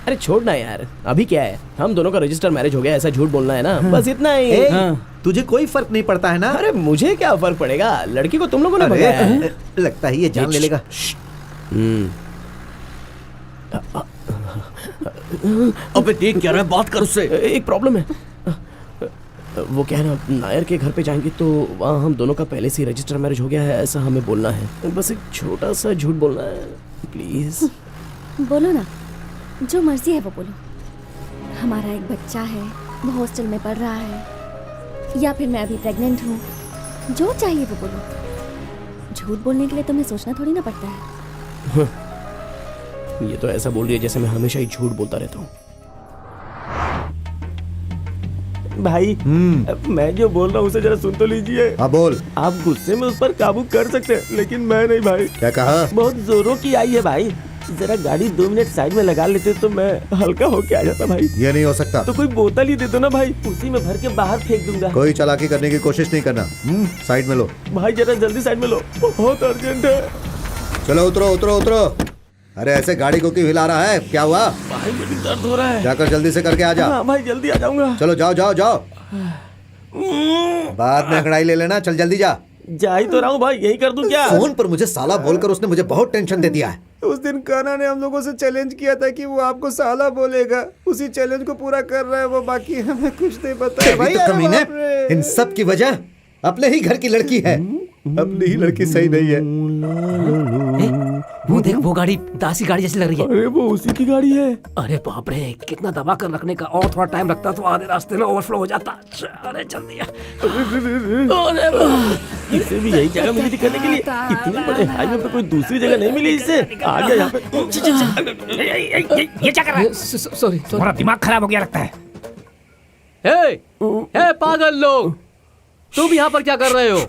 अरे छोड़ना यार, अभी क्या है, हम दोनों का रजिस्टर मैरिज हो गया, ऐसा झूठ बोलना है ना, बस इतना ही। तुझे कोई फर्क नहीं पड़ता है ना? अरे मुझे क्या फर्क पड़ेगा, लड़की को तुम लोगों ने भगाया है। लगता है ये जान ले लेगा। अबे देख क्या रहा है, बात कर उससे। एक प्रॉब्लम है, वो क्या है ना, नायर के घर पे जाएंगे तो वहाँ हम दोनों का पहले से रजिस्टर मैरिज हो गया है ऐसा हमें बोलना है। बस एक छोटा सा झूठ बोलना है, प्लीज। बोलो ना, जो मर्जी है वो बोलो। हमारा एक बच्चा है, वो हॉस्टल में पढ़ रहा है, या फिर मैं अभी प्रेग्नेंट हूँ, जो चाहिए वो बोलो। झूठ बोलने के लिए तुम्हें सोचना थोड़ी ना पड़ता है। ये तो ऐसा बोल रही है जैसे मैं हमेशा ही झूठ बोलता रहता हूँ। भाई मैं जो बोल रहा हूँ उसे जरा सुन तो लीजिए। हाँ बोल। आप गुस्से में उस पर काबू कर सकते हैं, लेकिन मैं नहीं भाई। क्या कहा? बहुत जोरों की आई है भाई, जरा गाड़ी 2 मिनट साइड में लगा लेते तो मैं हल्का होके आ जाता भाई। ये नहीं हो सकता। तो कोई बोतल ही दे दो ना भाई, उसी में भर के बाहर फेंक दूंगा। कोई चालाकी करने की कोशिश नहीं करना। साइड में लो भाई, जरा जल्दी साइड में लो, बहुत अर्जेंट है। चलो उतरो उतरो उतरो। अरे ऐसे गाड़ी को क्यों हिला रहा है, क्या हुआ? भाई मुझे दर्द हो रहा है। जाकर जल्दी से करके आ जा। हाँ भाई जल्दी आ जाऊंगा। चलो जाओ जाओ जाओ, बाद में अंगड़ाई ले लेना। चल जल्दी जा। जा ही तो रहा हूँ भाई, यही कर दूं क्या? फोन पर मुझे साला बोलकर उसने मुझे बहुत टेंशन दे दिया है। उस दिन कान्हा ने हम लोगों से चैलेंज किया था कि वो आपको साला बोलेगा, उसी चैलेंज को पूरा कर रहा है वो, बाकी हमें कुछ नहीं पता है भाई। तो कमीने, इन सब की वजह अपने ही घर की लड़की है। अपनी ही लड़की सही नहीं है। वो देख, वो गाड़ी दासी गाड़ी जैसी लग रही है। अरे वो उसी की गाड़ी है। अरे बाप रे, कितना दबा कर रखने का, और थोड़ा टाइम लगता तो आधे रास्ते में ओवरफ्लो हो जाता। अरे जल्दी। इसे भी यही जगह मिली थी करने के लिए, इतने बड़े हाईवे पे कोई दूसरी जगह नहीं मिली इससे। आ गया यहाँ पे। ये क्या कर रहा है? सॉरी, तुम्हारा दिमाग खराब हो गया लगता है। हे पागल लोग, तुम यहाँ पर क्या कर रहे हो?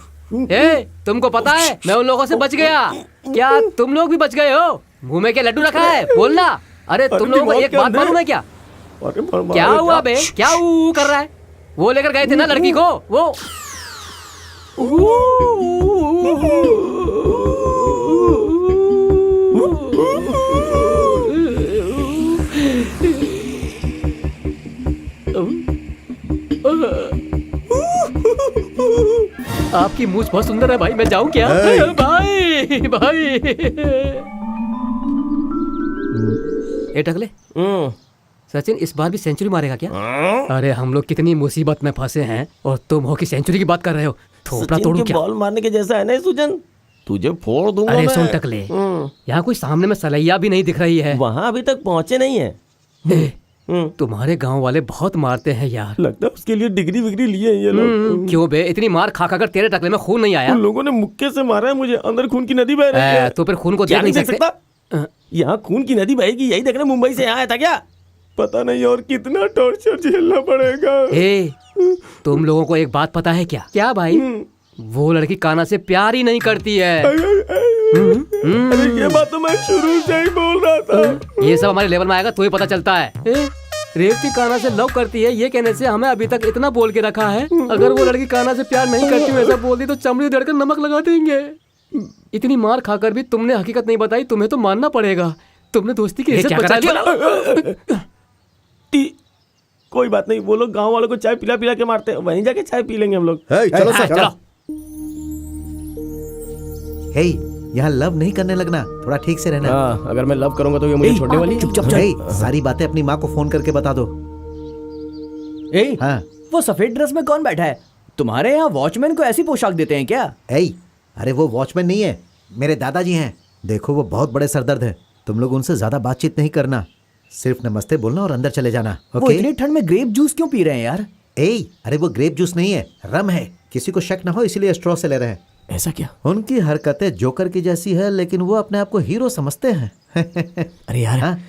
तुमको पता है मैं उन लोगों से बच गया, क्या तुम लोग भी बच गए हो? मुंह में क्या लड्डू रखा है, बोलना। अरे तुम लोगों को एक बात मालूम है क्या? क्या हुआ बे, क्या ऊ कर रहा है? वो लेकर गए थे ना लड़की को, वो आपकी मूछ बहुत सुंदर है भाई, मैं जाऊं क्या? भाई भाई ए टकले, सचिन इस बार भी सेंचुरी मारेगा क्या? अरे हम लोग कितनी मुसीबत में फंसे हैं और तुम हो कि सेंचुरी की बात कर रहे हो। थोपड़ा तोड़ू क्या? बॉल मारने के जैसा है ना सुजन, तुझे फोड़ दूंगा। अरे सुन टकले, यहाँ कोई सामने में सलैया भी नहीं दिख रही है। वहाँ अभी तक पहुँचे नहीं है। तुम्हारे गांव वाले बहुत मारते हैं यार। लगता है उसके लिए डिग्री विग्री लिए हैं ये लोग। क्यों बे, इतनी मार खा कर तेरे टकले में खून नहीं आया? उन लोगों ने मुक्के से मारा है मुझे, अंदर खून की नदी बह रही है। तो फिर खून को देख नहीं सकता? यहाँ खून की नदी बहेगी, यही देखने मुंबई से यहाँ आया था क्या? पता नहीं और कितना टॉर्चर झेलना पड़ेगा। तुम लोगों को एक बात पता है क्या? क्या भाई? वो लड़की कान्हा से प्यार ही नहीं करती है। अरे ये बात तो मैं शुरू से ही बोल रहा था। ये सब हमारे लेवल में आएगा तो ही पता चलता है। रेवती कान्हा से लव करती है, ये कहने से हमें अभी तक इतना बोल के रखा है। अगर वो लड़की कान्हा से प्यार नहीं करती वैसा बोल दी तो चमड़ी उधेड़कर नमक लगा देंगे। इतनी मार खाकर भी तुमने हकीकत नहीं बताई, तुम्हें तो मानना पड़ेगा। तुमने दोस्ती की इज्जत बचा ली। कोई बात नहीं, वो लोग गाँव वालों को चाय पिला पिला के मारते हैं, वहीं जाके चाय पी लेंगे हम लोग। चलो चलो। यहाँ लव नहीं करने लगना, थोड़ा ठीक से रहना। अगर मैं लव करूंगा तो ये मुझे छोड़ने वाली? चुपचाप सारी बातें अपनी माँ को फोन करके बता दो। हाँ, वो सफेद ड्रेस में कौन बैठा है? तुम्हारे यहाँ वॉचमैन को ऐसी पोशाक देते हैं क्या? अरे वो वॉचमैन नहीं है, मेरे दादाजी हैं। देखो वो बहुत बड़े सरदर्द हैं, तुम लोग उनसे ज्यादा बातचीत नहीं करना। सिर्फ नमस्ते बोलना और अंदर चले जाना। वो ओके? इतनी ठंड में ग्रेप जूस क्यों पी रहे हैं यार? अरे वो ग्रेप जूस नहीं है, रम है। किसी को शक ना हो इसलिए स्ट्रॉ से ले रहे हैं। ऐसा क्या? उनकी हरकतें जोकर की जैसी है, लेकिन वो अपने आप को हीरो समझते हैं। अरे यार, हाँ?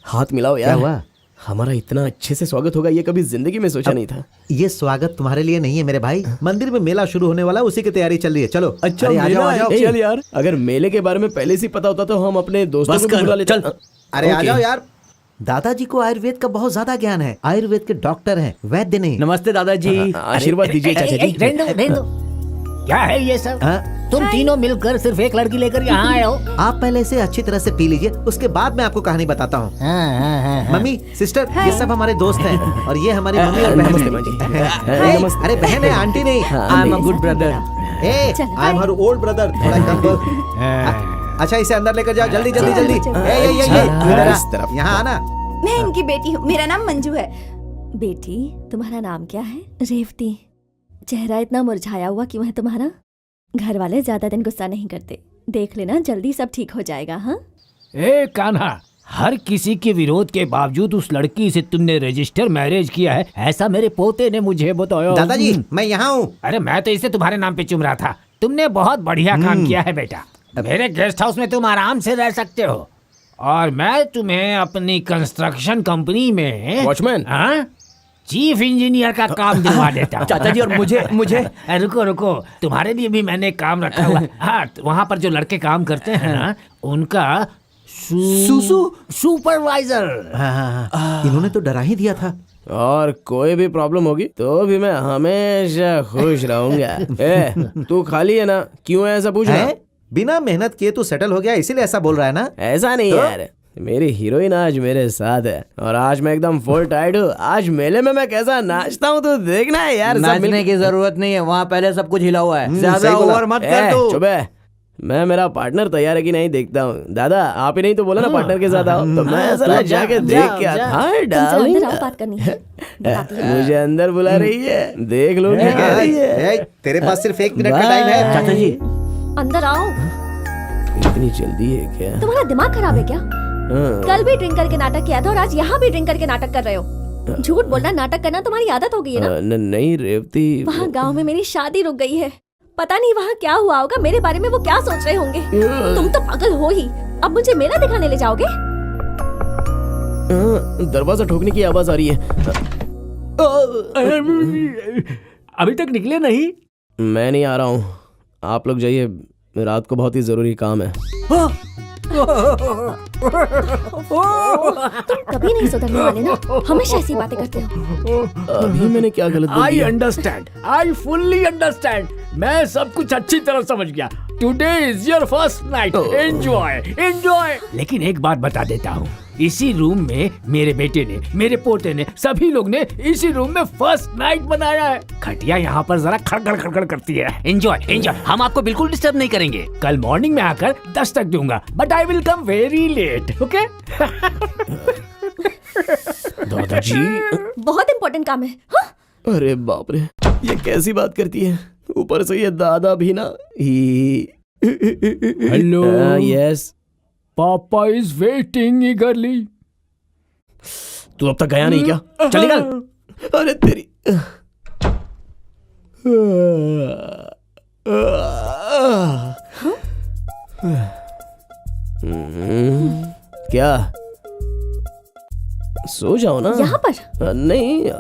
हाथ मिलाओ क्या यार। हुआ? हमारा इतना अच्छे से स्वागत होगा ये कभी जिंदगी में सोचा नहीं था। ये स्वागत तुम्हारे लिए नहीं है मेरे भाई, मंदिर में मेला शुरू होने वाला है, उसी की तैयारी चल रही है। चलो अच्छा, अरे आ जाओ, आ जाओ। चल यार, अगर मेले के बारे में पहले से पता होता तो हम अपने दोस्तों को भी बुला लेते। चल अरे आ जाओ यार। दादाजी को आयुर्वेद का बहुत ज्यादा ज्ञान है, आयुर्वेद के डॉक्टर हैं, वैद्य नहीं। नमस्ते दादाजी। आशीर्वाद दीजिए चाचा जी। रहने दो। क्या है ये सब? तुम तीनों मिलकर सिर्फ एक लड़की लेकर यहाँ आए हो? आप पहले इसे अच्छी तरह से पी लीजिए, उसके बाद मैं आपको कहानी बताता हूँ। मम्मी, सिस्टर, ये सब हमारे दोस्त हैं और ये हमारी मम्मी और बहन है। अरे बहन है, आंटी नहीं। आई am a good brother. I am her old brother. थोड़ा कम बोल। अच्छा, इसे अंदर लेकर जाओ, जल्दी जल्दी जल्दी। यहाँ आना। मैं इनकी बेटी हूँ, मेरा नाम मंजू है। बेटी, तुम्हारा नाम क्या है? रेवती। चेहरा इतना मुरझाया हुआ क्यों है तुम्हारा? घर वाले ज्यादा दिन गुस्सा नहीं करते, देख लेना जल्दी सब ठीक हो जाएगा। हाँ ए कान्हा, हर किसी के विरोध के बावजूद उस लड़की से तुमने रजिस्टर मैरिज किया है, ऐसा मेरे पोते ने मुझे बताया। दादाजी, मैं यहाँ हूँ। अरे मैं तो इसे तुम्हारे नाम पे चुम रहा था। तुमने बहुत बढ़िया काम किया है बेटा। मेरे गेस्ट हाउस में तुम आराम से रह सकते हो और मैं तुम्हें अपनी कंस्ट्रक्शन कंपनी में वॉचमैन, चीफ इंजीनियर का काम दिलवा देता हूं। चाचा जी, और मुझे रुको, तुम्हारे लिए भी मैंने काम रखा हुआ। हाँ, वहाँ पर जो लड़के काम करते हैं ना, उनका सुपरवाइजर। इन्होंने तो डरा ही दिया था। और कोई भी प्रॉब्लम होगी तो भी मैं हमेशा खुश रहूंगा। तू खाली है ना? क्यों ऐसा पूछ रहा है? बिना मेहनत किए तू सेटल हो गया इसीलिए ऐसा बोल रहा है ना? ऐसा नहीं यार, मेरी हीरोइन आज मेरे साथ है और आज मैं एकदम फुल टाइट हूँ। आज मेले में मैं कैसा नाचता हूँ तो देखना है यार। नाचने की जरूरत नहीं है, वहाँ पहले सब कुछ हिला हुआ है। ज्यादा ओवर मत कर तू। चुप है, मैं मेरा पार्टनर तैयार है कि नहीं देखता हूँ। दादा आप ही नहीं तो बोला ना पार्टनर के साथ आओ, तो मैं जरा जाके देख के आता। हाँ डार्लिंग, बात करनी है। मुझे अंदर बुला रही है, देख लो क्या कह रही है। तेरे पास सिर्फ 1 मिनट का टाइम है। चाचा जी, अंदर आओ। इतनी जल्दी है क्या? तुम्हारा दिमाग खराब है क्या? कल भी ड्रिंक करके नाटक किया था और आज यहाँ भी ड्रिंक करके नाटक कर रहे हो। झूठ बोलना, नाटक करना तुम्हारी आदत हो गई है ना? नहीं रेवती, वहाँ गांव में मेरी शादी रुक गई है। पता नहीं वहाँ क्या हुआ होगा, मेरे बारे में वो क्या सोच रहे होंगे। तुम तो पागल हो ही। अब मुझे मेला दिखाने ले जाओगे? दरवाजा ठोकने की आवाज आ रही है। अभी तक निकले नहीं? मैं नहीं आ रहा हूँ, आप लोग जाइए, रात को बहुत ही जरूरी काम है। तुम कभी नहीं सुधरने वाले ना, हमेशा ऐसी बातें करते हो। अभी मैंने क्या गलत बोल आई दिया? Understand, I fully understand. मैं सब कुछ अच्छी तरह समझ गया। Today is your first night, enjoy enjoy. लेकिन एक बात बता देता हूँ, इसी रूम में मेरे बेटे ने, मेरे पोते ने, सभी लोग ने इसी रूम में फर्स्ट नाइट बनाया है। खटिया यहाँ पर जरा खड़खड़ खड़खड़ करती है। एंजॉय एंजॉय, हम आपको बिल्कुल डिस्टर्ब नहीं करेंगे। कल मॉर्निंग में आकर दस्तक दूंगा, but I will come very late. Okay? दादाजी, बहुत इम्पोर्टेंट काम है। हाँ? अरे बाप रे, ये कैसी बात करती है? ऊपर से ये दादा भी ना ही। हेलो। यस, पापा इज वेटिंग ईगरली। तू अब तक गया नहीं क्या? चल निकल। अरे तेरी, क्या सो जाओ ना यहाँ पर? नहीं,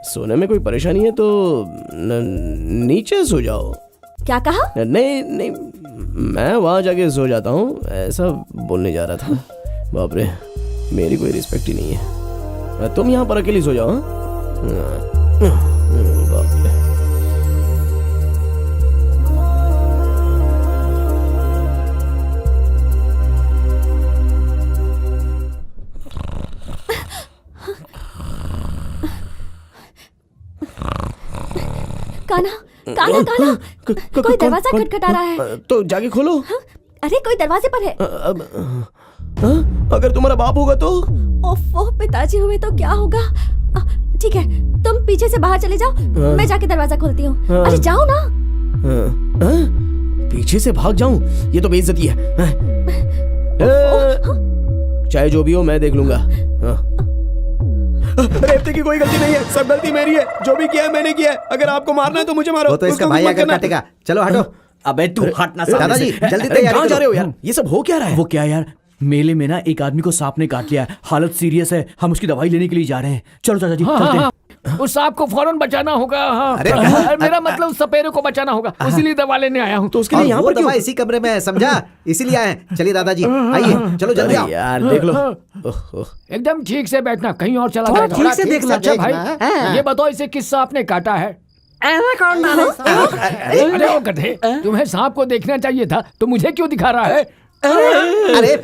सोने में कोई परेशानी है तो नीचे सो जाओ। क्या कहा? नहीं नहीं, मैं वहां जाके सो जाता हूँ, ऐसा बोलने जा रहा था। बाप रे, मेरी कोई रिस्पेक्ट ही नहीं है। तुम यहाँ पर अकेली सो जाओ। बाप रे, कान्हा, कान्हा, कान्हा, कोई दरवाजा खटखटा रहा है। तो जाके खोलो। अरे कोई दरवाजे पर है। अगर तुम्हारा बाप होगा तो? ओफो, पिताजी हुए तो क्या होगा? ठीक है, तुम पीछे से बाहर चले जाओ, मैं जाके दरवाजा खोलती हूँ। अरे जाओ ना। पीछे से भाग जाऊं? ये तो बेइज्जती है। चाहे जो भी हो मैं देख लूंगा। हाँ। रेवती की कोई गलती नहीं है, सब गलती मेरी है। जो भी किया है मैंने किया है। अगर आपको मारना है तो मुझे मारो। वो तो इसका भाई आकर काटेगा। चलो हटो। अबे तू हट ना दादाजी जल्दी तैयारी कहाँ जा करो। रहे हो यार? ये सब हो क्या रहा है? वो क्या यार, मेले में ना एक आदमी को सांप ने काट लिया है, हालत सीरियस है, हम उसकी दवाई लेने के लिए जा रहे हैं। चलो चाचा जी चलते हैं। उस सांप को फौरन बचाना होगा। हाँ। मेरा मतलब सपेरे को बचाना होगा, इसीलिए दवा लेने आया हूँ। तो उसके लिए यहाँ पर दवा इसी कमरे में है, समझा? इसीलिए आए हैं। चलिए दादाजी आइए, चलो जल्दी आओ। यार देख लो। एकदम ठीक से बैठना, कहीं और चला जाएगा। ठीक से देखना। अच्छा भाई, ये बताओ इसे किस सांप ने काटा है? अरे वो गधे, तुम्हें सांप को देखना चाहिए था, तो मुझे क्यों दिखा रहा है? अरे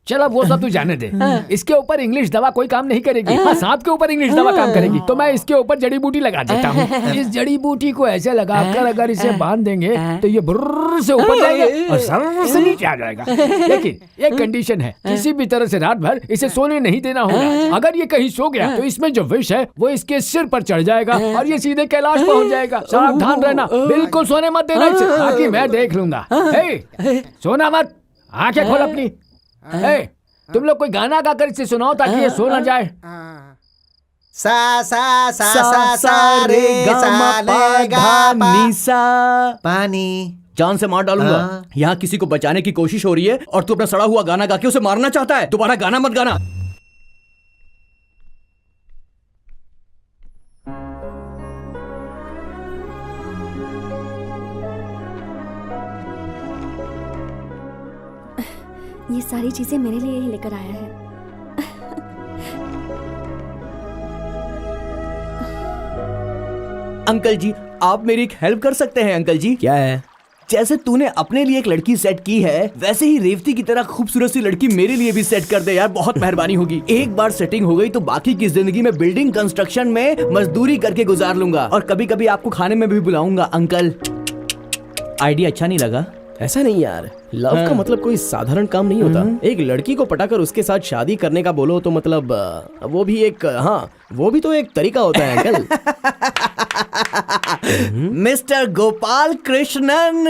चलो वो सब तू जाने दे। इसके ऊपर इंग्लिश दवा कोई काम नहीं करेगी। हाँ, सांप के ऊपर इंग्लिश दवा काम करेगी। तो मैं इसके ऊपर जड़ी बूटी लगा देता हूँ। इस जड़ी बूटी को ऐसे लगाकर अगर इसे बांध देंगे तो ये बुर्र से ऊपर जाएगा और सर से नीचे आ जाएगा। लेकिन एक कंडीशन है, किसी भी तरह से रात भर इसे सोने नहीं देना होगा। अगर ये कहीं सो गया तो इसमें जो विष है वो इसके सिर पर चढ़ जाएगा और ये सीधे कैलाश पहुँच जाएगा। सावधान रहना, बिल्कुल सोने मत देना इसे, बाकी मैं देख लूंगा। सोना मत, आंखें खोल अपनी। तुम लोग कोई गाना गाकर इसे सुनाओ ताकि ये सो ना जाए। सा सा सा सा सा रे सा ले गा नी सा। पानी जान से मार डालूंगा। यहाँ किसी को बचाने की कोशिश हो रही है और तू अपना सड़ा हुआ गाना गा के उसे मारना चाहता है। दोबारा गाना मत गाना। ये सारी चीजें मेरे लिए ही लेकर आया है। अंकल जी, आप मेरी एक हेल्प कर सकते हैं अंकल जी? क्या है? जैसे तूने अपने लिए एक लड़की सेट की है, वैसे ही रेवती की तरह खूबसूरत सी लड़की मेरे लिए भी सेट कर दे यार, बहुत मेहरबानी होगी। एक बार सेटिंग हो गई तो बाकी की जिंदगी में बिल्डिंग कंस्ट्रक्शन में मजदूरी करके गुजार लूंगा और कभी कभी आपको खाने में भी बुलाऊंगा। अंकल, आइडिया अच्छा नहीं लगा? ऐसा नहीं यार, लव का मतलब कोई साधारण काम नहीं होता। एक लड़की को पटाकर उसके साथ शादी करने का बोलो तो मतलब वो भी एक, हाँ वो भी तो एक तरीका होता है अंकल। मिस्टर गोपाल कृष्णन,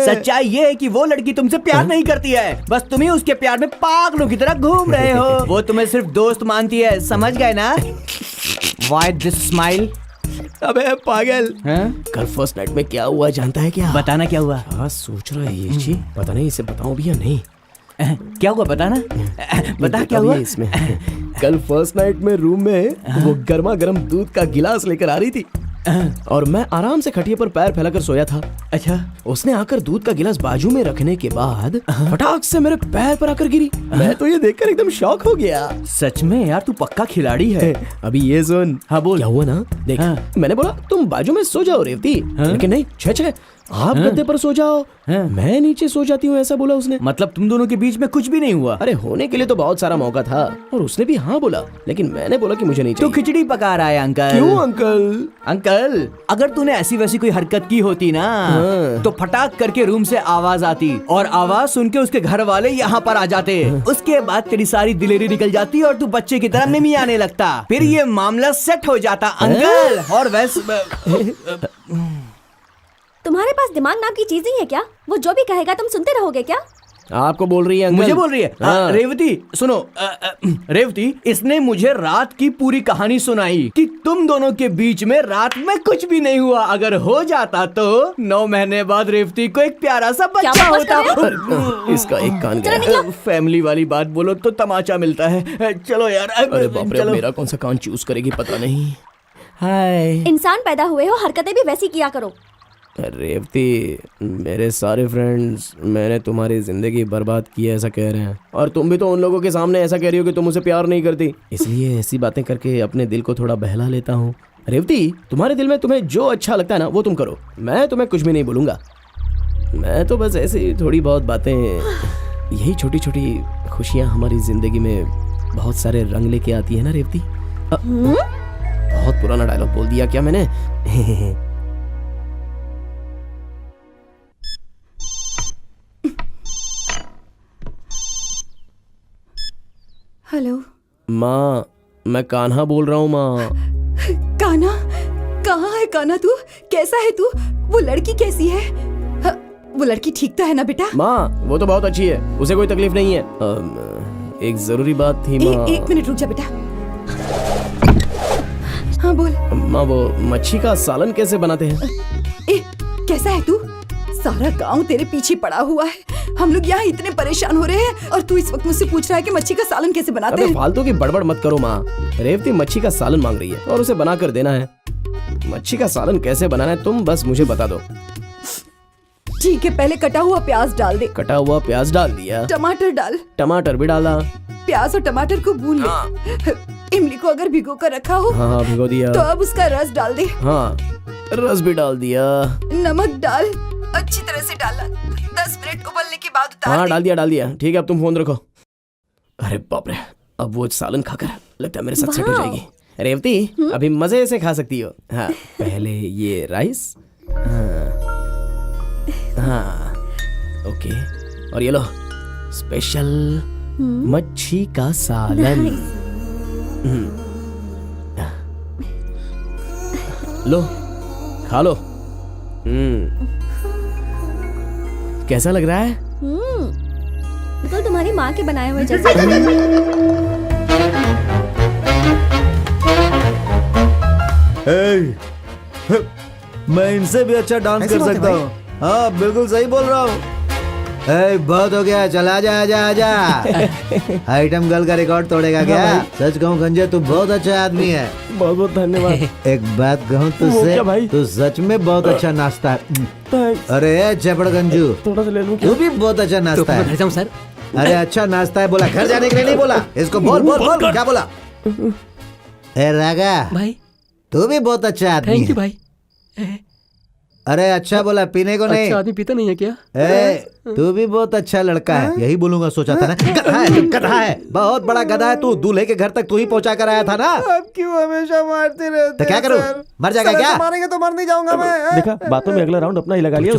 सच्चाई ये है कि वो लड़की तुमसे प्यार नहीं करती है, बस तुम ही उसके प्यार में पागलों की तरह घूम रहे हो। वो तुम्हें सिर्फ दोस्त मानती है, समझ गए ना? Why this smile? अबे पागल, कल फर्स्ट नाइट में क्या हुआ जानता है क्या? बताना क्या हुआ? हाँ सोच रहा है ये चीज, पता नहीं इसे बताऊं भी या नहीं। क्या हुआ बताना, बता क्या हुआ इसमें। कल फर्स्ट नाइट में रूम में वो गर्मा गर्म दूध का गिलास लेकर आ रही थी और मैं आराम से खटिया पर पैर फैलाकर सोया था। अच्छा, उसने आकर दूध का गिलास बाजू में रखने के बाद फटाक से मेरे पैर पर आकर गिरी। मैं तो ये देखकर एकदम शॉक हो गया। सच में यार, तू पक्का खिलाड़ी है। अभी ये सुन। हाँ बोल। क्या हुआ ना देख, मैंने बोला तुम बाजू में सो जाओ रेवती, लेकिन नहीं, छे आप गद्दे पर सो जाओ, मैं नीचे सो जाती हूँ, ऐसा बोला उसने। मतलब तुम दोनों के बीच में कुछ भी नहीं हुआ? अरे होने के लिए तो बहुत सारा मौका था और उसने भी हाँ बोला, लेकिन मैंने बोला कि मुझे नहीं चाहिए। तो खिचड़ी पका रहा है अंकल। क्यों अंकल? अंकल, अगर तूने ऐसी वैसी कोई हरकत की होती ना तो फटाक करके रूम से आवाज आती और आवाज सुन के उसके घर वाले यहाँ पर आ जाते। उसके बाद तेरी सारी दिलेरी निकल जाती और तू बच्चे की तरह निमी आने लगता, फिर ये मामला सेट हो जाता अंकल। और वैसे तुम्हारे पास दिमाग नाम की चीज नहीं है क्या? वो जो भी कहेगा तुम सुनते रहोगे क्या? आपको बोल रही है अंकल? मुझे बोल रही है। रेवती सुनो, रेवती, इसने मुझे रात की पूरी कहानी सुनाई कि तुम दोनों के बीच में रात में कुछ भी नहीं हुआ। अगर हो जाता तो 9 महीने बाद रेवती को एक प्यारा सा बच्चा होता। इसका एक कान गया। फैमिली वाली बात बोलो तो तमाचा मिलता है। चलो यार। अरे बाप रे, मेरा कौन सा कान चूज करेगी पता नहीं। हाय, इंसान पैदा हुए हो, हरकतें भी वैसी किया करो। रेवती, मेरे सारे फ्रेंड्स मैंने तुम्हारी जिंदगी बर्बाद की है ऐसा कह रहे हैं, और तुम भी तो उन लोगों के सामने ऐसा कह रही हो कि तुम उसे प्यार नहीं करती, इसलिए ऐसी बातें करके अपने दिल को थोड़ा बहला लेता हूँ। रेवती, तुम्हारे दिल में तुम्हें जो अच्छा लगता है ना वो तुम करो, मैं तुम्हें कुछ भी नहीं बोलूँगा। मैं तो बस ऐसी थोड़ी बहुत बातें, यही छोटी छोटी खुशियाँ हमारी जिंदगी में बहुत सारे रंग लेके आती है ना रेवती। बहुत पुराना डायलॉग बोल दिया क्या मैंने? हेलो माँ, मैं कान्हा बोल रहा हूँ माँ। कान्हा? कहाँ है कान्हा तू? कैसा है तू? वो लड़की कैसी है? वो लड़की ठीक तो है ना बेटा? माँ, वो तो बहुत अच्छी है, उसे कोई तकलीफ नहीं है। एक जरूरी बात थी माँ। एक मिनट रुक जा बेटा। हाँ बोल। माँ वो मच्छी का सालन कैसे बनाते हैं? ए, कैसा है तू? सारा गांव तेरे पीछे पड़ा हुआ है। हम लोग यहाँ इतने परेशान हो रहे हैं और तू इस वक्त मुझसे पूछ रहा है कि मच्छी का सालन कैसे बनाते अबे हैं? फालतू की बड़बड़ मत करो माँ। रेवती मच्छी का सालन मांग रही है और उसे बना कर देना है। मच्छी का सालन कैसे बनाना है तुम बस मुझे बता दो। ठीक है, पहले कटा हुआ प्याज डाल दे। कटा हुआ प्याज डाल दिया। टमाटर डाल। टमाटर भी डाला। प्याज और टमाटर को भून ले। इमली को अगर भिगो कर रखा हो हाँ भिगो दिया। तो अब उसका रस डाल दे। हाँ रस भी डाल दिया। नमक डाल, अच्छी तरह से डालना। 10 मिनट उबलने के बाद उतार हाँ दे। डाल दिया। ठीक है अब तुम फोन रखो। अरे बाप रे, अब वो सालन खाकर लगता है मेरे साथ सेट हो जाएगी। रेवती अभी मजे से खा सकती हो। हाँ पहले ये राइस। हाँ ओके, और ये लो स्पेशल मच्छी का सालन। लो खा लो। कैसा लग रहा है? तो तुम्हारी माँ के बनाए हुए जैसे। मैं इनसे भी अच्छा डांस कर सकता हूँ। हाँ बिल्कुल सही बोल रहा हूँ। बहुत हो गया, चल आजा आजा आजा। आइटम गर्ल का रिकॉर्ड तोड़ेगा क्या? सच कहूँ गंजे तू बहुत अच्छा आदमी है। बहुत बहुत धन्यवाद। एक बात कहूँ तुझसे, तू सच में बहुत अच्छा नाचता है। अरे चपड़ गंजू, थोड़ा सा ले लूं तू भी बहुत अच्छा नाचता है। घर जाऊं सर? अरे अच्छा नाचता है बोला, घर जाने के लिए नहीं बोला। इसको बोल बोल बोल, क्या बोला? ए रागा भाई, तू भी बहुत अच्छा आदमी है। थैंक यू भाई। अरे अच्छा बोला, पीने को नहीं। अच्छा आदमी पीता नहीं है क्या? तू भी बहुत अच्छा लड़का है। यही बोलूंगा सोचा था ना। गधा है, गधा है, बहुत बड़ा गधा है तू। दूल्हे के घर तक तू ही पहुंचा कर आया था ना। आप क्यों हमेशा मारते रहते? तो क्या करूं? मर जाएगा क्या? मारेंगे तो मर नहीं जाऊंगा मैं। देखा, बातों में अगला राउंड अपना ही लगा लिया।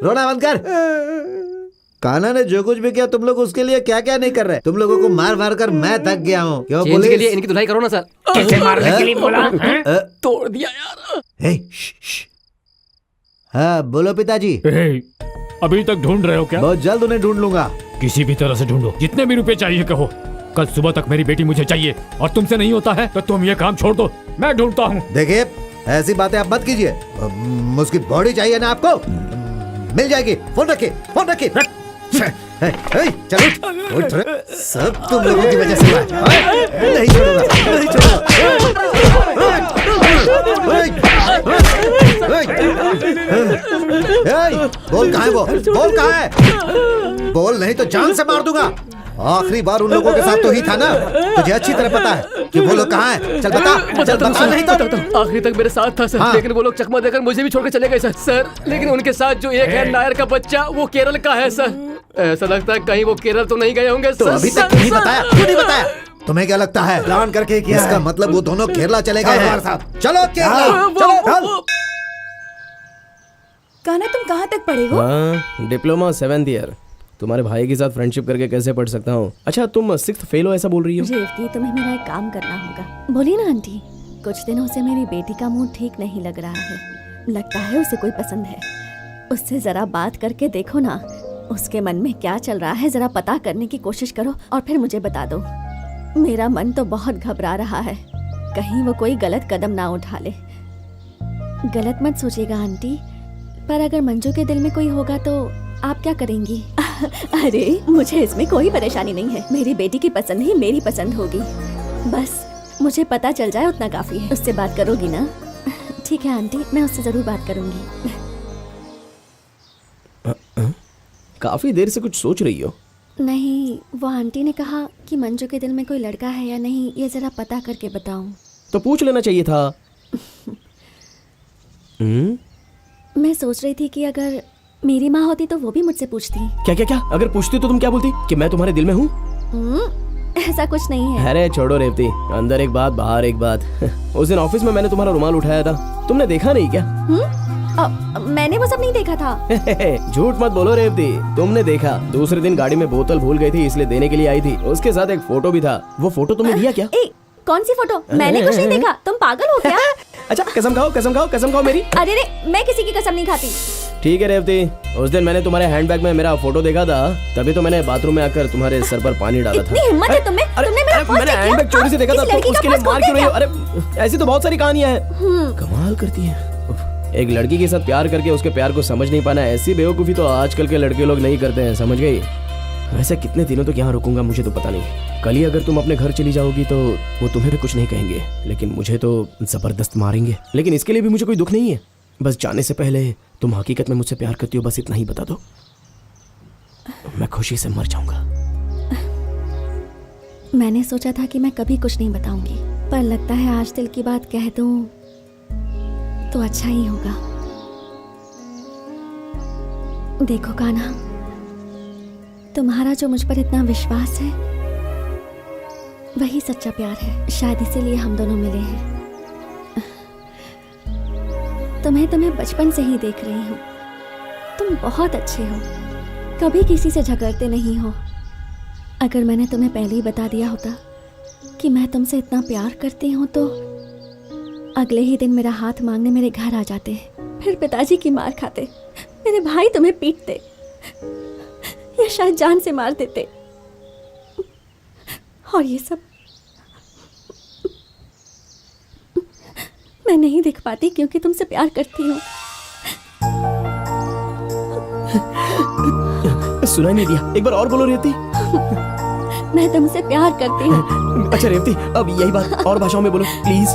रोना बंद कर। कान्हा ने जो कुछ भी किया तुम लोग उसके लिए क्या क्या नहीं कर रहे। तुम लोगों को मार मार कर मैं थक गया हूँ। क्यों चेंज के लिए इनकी धुलाई करो ना सर। कैसे मारने के लिए बोला? तोड़ दिया यार। हाँ बोलो पिताजी। अभी तक ढूंढ रहे हो क्या? बहुत जल्द उन्हें ढूंढ लूंगा। किसी भी तरह से ढूंढो, जितने भी रुपए चाहिए कहो। कल सुबह तक मेरी बेटी मुझे चाहिए और तुमसे नहीं होता है तो तुम ये काम छोड़ दो, मैं ढूंढता हूँ। देखिए ऐसी बातें आप मत कीजिए। उसकी बॉडी चाहिए ना आपको, मिल जाएगी। फोन रखिए, फोन रखिए। चलो उठ रे। सब तुम लोगों की वजह से हुआ है। नहीं छोड़ूंगा, नहीं छोड़ूंगा। बोल कहाँ है वो? बोल कहाँ है? बोल नहीं तो जान से मार दूंगा। आखिरी बार उन लोगों के साथ तो ही था ना। तुझे अच्छी तरह पता है कि वो लोग कहाँ हैं। चल बता, चल बता। नहीं तो आखिरी तक मेरे साथ था सर। हाँ। लेकिन वो लोग चकमा देकर मुझे भी छोड़कर चले गए सर। लेकिन उनके साथ जो एक है नायर का बच्चा, वो केरल का है सर। ऐसा लगता है कहीं वो केरल तो नहीं गए होंगे तो अभी तक नहीं बताया, क्यों नहीं बताया? तुम्हें क्या लगता है प्लान करके किया? इसका मतलब वो दोनों केरला चले गए हैं। चलो केरला, चलो। कान्हा तुम कहाँ तक पढ़े हो? हाँ डिप्लोमा 7th ईयर। तुम्हारे भाई के साथ फ्रेंडशिप करके कैसे पढ़ सकता हूँ? अच्छा तुम 6th फेल हो ऐसा बोल रही हो? रेवती तुम्हें मेरा एक काम करना होगा। बोली ना आंटी, कुछ दिनों से मेरी बेटी का मूड ठीक नहीं लग रहा है। लगता है उसे कोई पसंद है। उससे जरा बात करके देखो ना, उसके मन में क्या चल रहा है जरा पता करने की कोशिश करो और फिर मुझे बता दो। मेरा मन तो बहुत घबरा रहा है, कहीं वो कोई गलत कदम ना उठा ले। गलत मत सोचिएगा आंटी, पर अगर मंजू के दिल में कोई होगा तो आप क्या करेंगी? अरे मुझे इसमें कोई परेशानी नहीं है। मेरी बेटी की पसंद ही मेरी पसंद होगी। बस मुझे पता चल जाए उतना काफी है। उससे बात करोगी ना? ठीक है आंटी, मैं उससे जरूर बात करूंगी। काफी देर से कुछ सोच रही हो? नहीं, वो आंटी ने कहा कि मंजू के दिल में कोई लड़का है या नहीं ये जरा पता करके बताऊं। तो पूछ लेना चाहिए था। मैं सोच रही थी कि अगर मेरी माँ होती तो वो भी मुझसे पूछती। क्या क्या क्या? अगर पूछती तो तुम क्या बोलती? कि मैं तुम्हारे दिल में हूँ? ऐसा कुछ नहीं है। अरे छोड़ो रेवती, अंदर एक बात बाहर एक बात। उस दिन ऑफिस में मैंने तुम्हारा रुमाल उठाया था, तुमने देखा नहीं क्या? मैंने वो सब नहीं देखा था। झूठ मत बोलो रेवती, तुमने देखा। दूसरे दिन गाड़ी में बोतल भूल गई थी इसलिए देने के लिए आई थी। उसके साथ एक फोटो भी था। वो फोटो तुमने दिया क्या? कौन सी फोटो? मैंने कुछ नहीं देखा। तुम पागल हो क्या? अच्छा कसम खाओ, कसम खाओ, कसम खाओ मेरी। अरे मैं किसी की कसम नहीं खाती। ठीक है रेवती, उस दिन मैंने तुम्हारे हैंडबैग में मेरा फोटो देखा था, तभी तो मैंने बाथरूम में आकर तुम्हारे सर पर पानी डाला था। इतनी हिम्मत है तुम्हें? तुमने मेरा पर्स मैंने चेक हैंडबैग किया? चोरी से देखा था, किसी तो लड़की का उसके लिए पर्स मार खोल क्यों रही हो? दिया? अरे ऐसी तो बहुत सारी कहानियां हैं। कमाल करती है। एक लड़की के साथ प्यार करके उसके प्यार को समझ नहीं पाना, ऐसी बेवकूफ़ी तो आजकल के लड़के लोग नहीं करते हैं, समझ गई? वैसे कितने दिनों तक यहाँ रुकूंगा मुझे तो पता नहीं। कल ही अगर तुम अपने घर चली जाओगी तो वो तुम्हें भी कुछ नहीं कहेंगे, लेकिन मुझे तो जबरदस्त मारेंगे। लेकिन इसके लिए भी मुझे कोई दुख नहीं है। बस जाने से पहले तुम हकीकत में मुझसे प्यार करती हो, बस इतना ही बता दो, मैं खुशी से मर जाऊंगा। मैंने सोचा था कि मैं कभी कुछ नहीं बताऊंगी, पर लगता है आज दिल की बात कह दूं तो अच्छा ही होगा। देखो कान्हा, तुम्हारा जो मुझ पर इतना विश्वास है वही सच्चा प्यार है। शायद इसीलिए हम दोनों मिले हैं। तुम्हें बचपन से ही देख रही हूँ। तुम बहुत अच्छे हो, कभी किसी से झगड़ते नहीं हो। अगर मैंने तुम्हें पहले ही बता दिया होता कि मैं तुमसे इतना प्यार करती हूँ तो अगले ही दिन मेरा हाथ मांगने मेरे घर आ जाते, फिर पिताजी की मार खाते, मेरे भाई तुम्हें पीटते या शायद जान से मार देते। और ये सब मैं नहीं देख पाती क्योंकि तुमसे प्यार करती हूँ। सुनाई नहीं दिया, एक बार और बोलो रेवती। मैं तुमसे प्यार करती हूँ। अच्छा रेवती, अब यही बात और भाषाओं में बोलो प्लीज।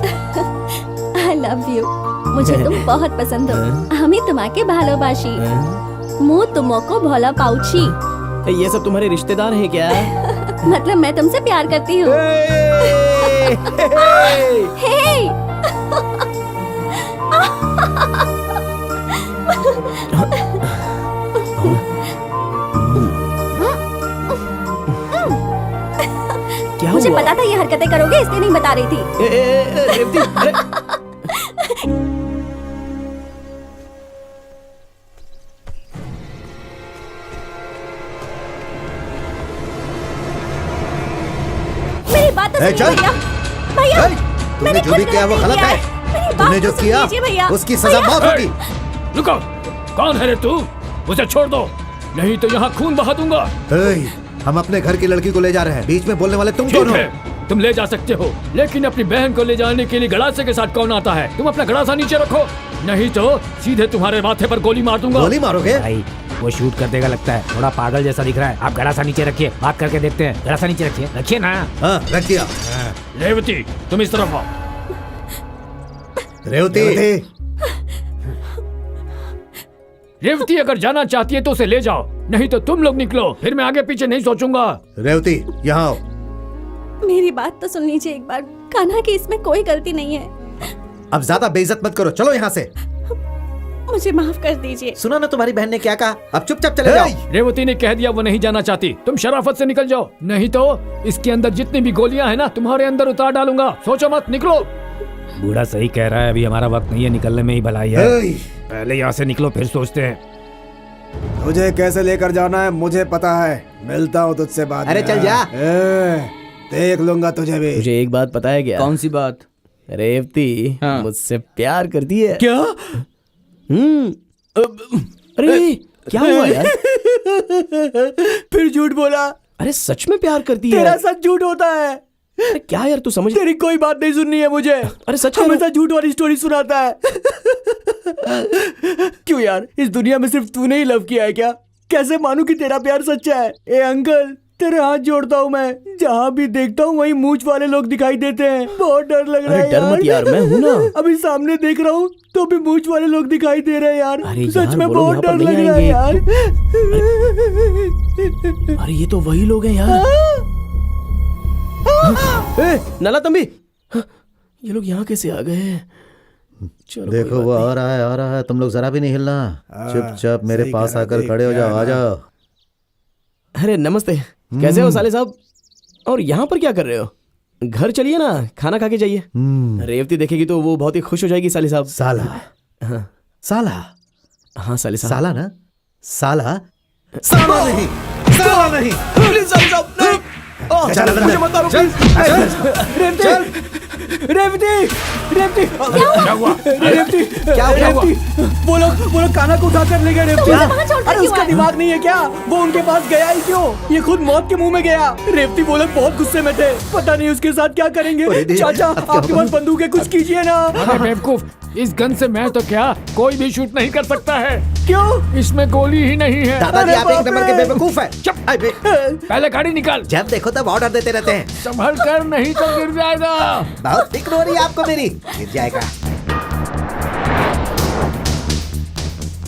I love you. मुझे तुम बहुत पसंद हो। हमें तुम्हारे भालोबाशी। मुँह तुमको भोला पाउची। ये सब तुम्हारे रिश्तेदार हैं क्या? मतलब मैं तुमसे प्यार करती हूँ। क्या मुझे हुआ? पता था ये हरकतें करोगे, इसलिए नहीं बता रही थी। रेवती, अरे मेरी बात तो सुनिए भैया। भैया, तुमने जो भी किया वो गलत है। तुमने जो किया उसकी सजा मौत होगी। रुको, कौन है रे तू? उसे छोड़ दो, नहीं तो यहाँ खून बहा दूंगा। हम अपने घर की लड़की को ले जा रहे हैं, बीच में बोलने वाले तुम कौन हो? तुम ले जा सकते हो, लेकिन अपनी बहन को ले जाने के लिए गड़ासे के साथ कौन आता है? तुम अपना गड़ासा नीचे रखो, नहीं तो सीधे तुम्हारे माथे पर गोली मार दूंगा। गोली मारोगे? भाई वो शूट कर देगा लगता है, थोड़ा पागल जैसा दिख रहा है। आप गड़ासा नीचे रखिए, बात करके देखते हैं। गड़ासा नीचे रखिए, रखिए ना। हाँ, रख दिया। रेवती, तुम इस तरफ आओ। रेवती, रेवती अगर जाना चाहती है तो उसे ले जाओ, नहीं तो तुम लोग निकलो, फिर मैं आगे पीछे नहीं सोचूंगा। रेवती यहाँ आओ। मेरी बात तो सुन लीजिए एक बार। कान्हा की इसमें कोई गलती नहीं है। अब ज्यादा बेइज्जत मत करो, चलो यहाँ से। मुझे माफ कर दीजिए। सुना ना तुम्हारी बहन ने क्या कहा, अब चुपचाप चले जाओ। रेवती ने कह दिया वो नहीं जाना चाहती, तुम शराफत से निकल जाओ, नहीं तो इसके अंदर जितनी भी गोलियां हैं ना तुम्हारे अंदर उतार डालूंगा। सोचो मत, निकलो। बूढ़ा सही कह रहा है, अभी हमारा वक्त नहीं है, निकलने में ही भलाई है। पहले यहाँ से निकलो, फिर सोचते हैं। तुझे कैसे लेकर जाना है मुझे पता है, मिलता हूँ तुझसे बाद में। अरे चल जा। देख लूंगा तुझे भी। मुझे एक बात पता है क्या? कौन सी बात? रेवती मुझसे प्यार करती है। क्या? अरे क्या हुआ यार? फिर झूठ बोला। अरे सच में प्यार करती है? तेरा सच झूठ होता है। अरे क्या यार, तू समझ। तेरी कोई बात नहीं सुननी है मुझे। अरे सच हमेशा झूठ वाली स्टोरी सुनाता है। क्यों यार, इस दुनिया में सिर्फ तूने ही लव किया है क्या? कैसे मानूं कि तेरा प्यार सच्चा है? ए अंकल, तेरे हाथ जोड़ता हूँ मैं, जहाँ भी देखता हूँ वहीं मूंछ वाले लोग दिखाई देते हैं। बहुत डर लग रहा है डर मत यार, मैं हूँ ना। अभी सामने देख रहा हूँ तो भी मूंछ वाले लोग दिखाई दे रहे हैं यार। सच में बहुत डर लग रहा है यार। अरे ये तो वही लोग हैं यार। नाला तंबी, ये लोग यहाँ कैसे आ गए? देखो वो आ रहा है, तुम लोग जरा भी नहीं हिलना, चुपचाप मेरे पास आकर खड़े हो जाओ, आ जाओ। अरे नमस्ते, कैसे हो साले साहब? और यहाँ पर क्या कर रहे हो? घर चलिए ना, खाना खा के जाइए। रेवती देखेगी तो वो बहुत ही खुश हो जाएगी साले साहब। साला? हाँ साला? हाँ साले साहब। साला ना? साला? साला नहीं, साला नहीं। प्लीज साले साहब, नहीं। चल अंदर, रेवती, रेवती क्या हुआ? रेवती क्या हुआ? वो लोग कान्हा को उठाकर ले गए रेवती। अरे उसका दिमाग नहीं है क्या? वो उनके पास गया ही क्यों? ये खुद मौत के मुंह में गया। रेवती वो लोग बहुत गुस्से में थे, पता नहीं उसके साथ क्या करेंगे। चाचा आपके पास बंदूक है, कुछ कीजिए ना। अरे बेवकूफ, इस गन से मैं तो क्या कोई भी शूट नहीं कर सकता है। क्यों? इसमें गोली ही नहीं है। दादाजी आप एक नंबर के बेवकूफ है। चुप, पहले गाड़ी निकाल। जब देखो तब ऑर्डर देते रहते हैं। संभल कर, नहीं तो गिर जाएगा। बहुत फिक्र हो रही है आपको मेरी। गिर जाएगा।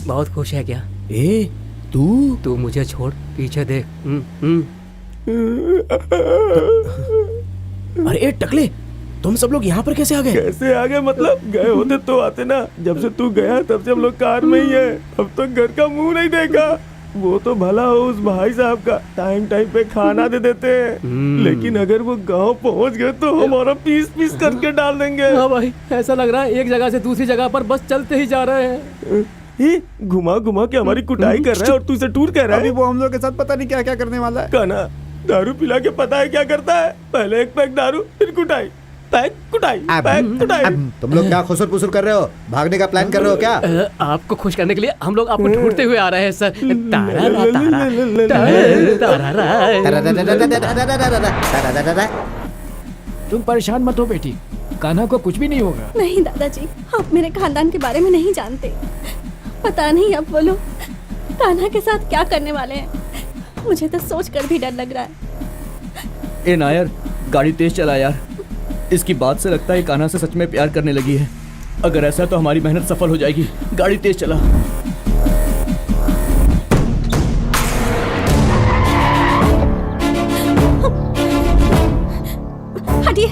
बहुत खुश है क्या? ए तू मुझे छोड़, पीछे देख। अरे टकले, तुम सब लोग यहाँ पर कैसे आ गए? कैसे आ गए मतलब? गए होते तो आते ना। जब से तू गया तब से हम लोग कार में ही है। अब तक घर का मुंह नहीं देखा। वो तो भला हो उस भाई साहब का, टाइम टाइम पे खाना दे देते हैं। लेकिन अगर वो गांव पहुंच गए तो हमारा पीस पीस करके डाल देंगे। हाँ भाई, ऐसा लग रहा है एक जगह से दूसरी जगह पर बस चलते ही जा रहे हैं। घुमा घुमा के हमारी कुटाई कर रहा है और तू इसे टूर कह रहा है। अभी वो हम लोग के साथ पता नहीं क्या क्या करने वाला है। कान्हा दारू पिला के पता है क्या करता है? पहले एक पैक दारू, फिर कुटाई, पैक कुटाई, पैक कुटाई। तुम लोग क्या खुसुर पुसुर कर रहे हो? भागने का प्लान कर रहे हो क्या? आपको खुश करने के लिए हम लोग आपको ढूंढते हुए आ रहे हैं सर। तुम परेशान मत हो बेटी, कान्हा को कुछ भी नहीं होगा। नहीं दादाजी, आप मेरे खानदान के बारे में नहीं जानते। पता नहीं अब वो लोग कान्हा के साथ क्या करने वाले हैं। मुझे तो सोच कर भी डर लग रहा है। ए नायर, गाड़ी तेज चला यार। इसकी बात से लगता है कान्हा से सच में प्यार करने लगी है। अगर ऐसा है तो हमारी मेहनत सफल हो जाएगी। गाड़ी तेज चला। हटिए।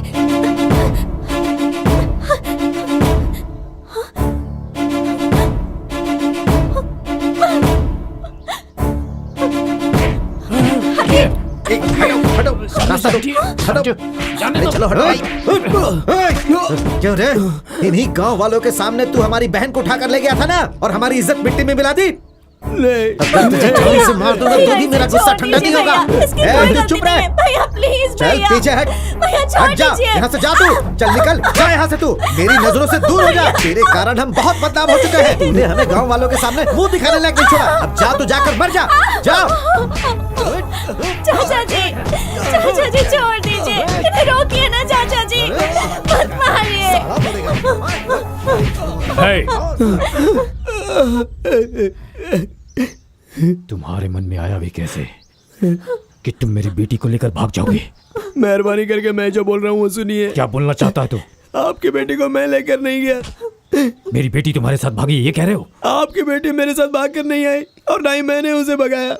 चलो हटो। क्यों रे? इन्हीं गांव वालों के सामने तू हमारी बहन को उठाकर ले गया था ना, और हमारी इज्जत मिट्टी में मिला दी। तुझे जान से मार दूंगा तो भी मेरा गुस्सा ठंडा नहीं होगा। चुप रहे। चल पीछे हट। हट जा यहाँ से। जा तू, चल निकल जा यहाँ से। तू मेरी नजरों से दूर हो जा। तेरे कारण हम बहुत बदनाम हो चुके हैं। तूने हमें गांव वालों के सामने मुंह दिखाने लायक नहीं छोड़ा। अब जा तू, जाकर मर जा। जा। चाचा जी छोड़ दीजिए, रोकिए ना चाचा जी, मत मारिए। तुम्हारे मन में आया भी कैसे कि तुम मेरी बेटी को लेकर भाग जाओगे? मेहरबानी करके मैं जो बोल रहा हूँ वो सुनिए। क्या बोलना चाहता है तू? आपकी बेटी को मैं लेकर नहीं गया। मेरी बेटी तुम्हारे साथ भागी, ये कह रहे हो? आपकी बेटी मेरे साथ भाग कर नहीं आई और ना ही मैंने उसे भगाया।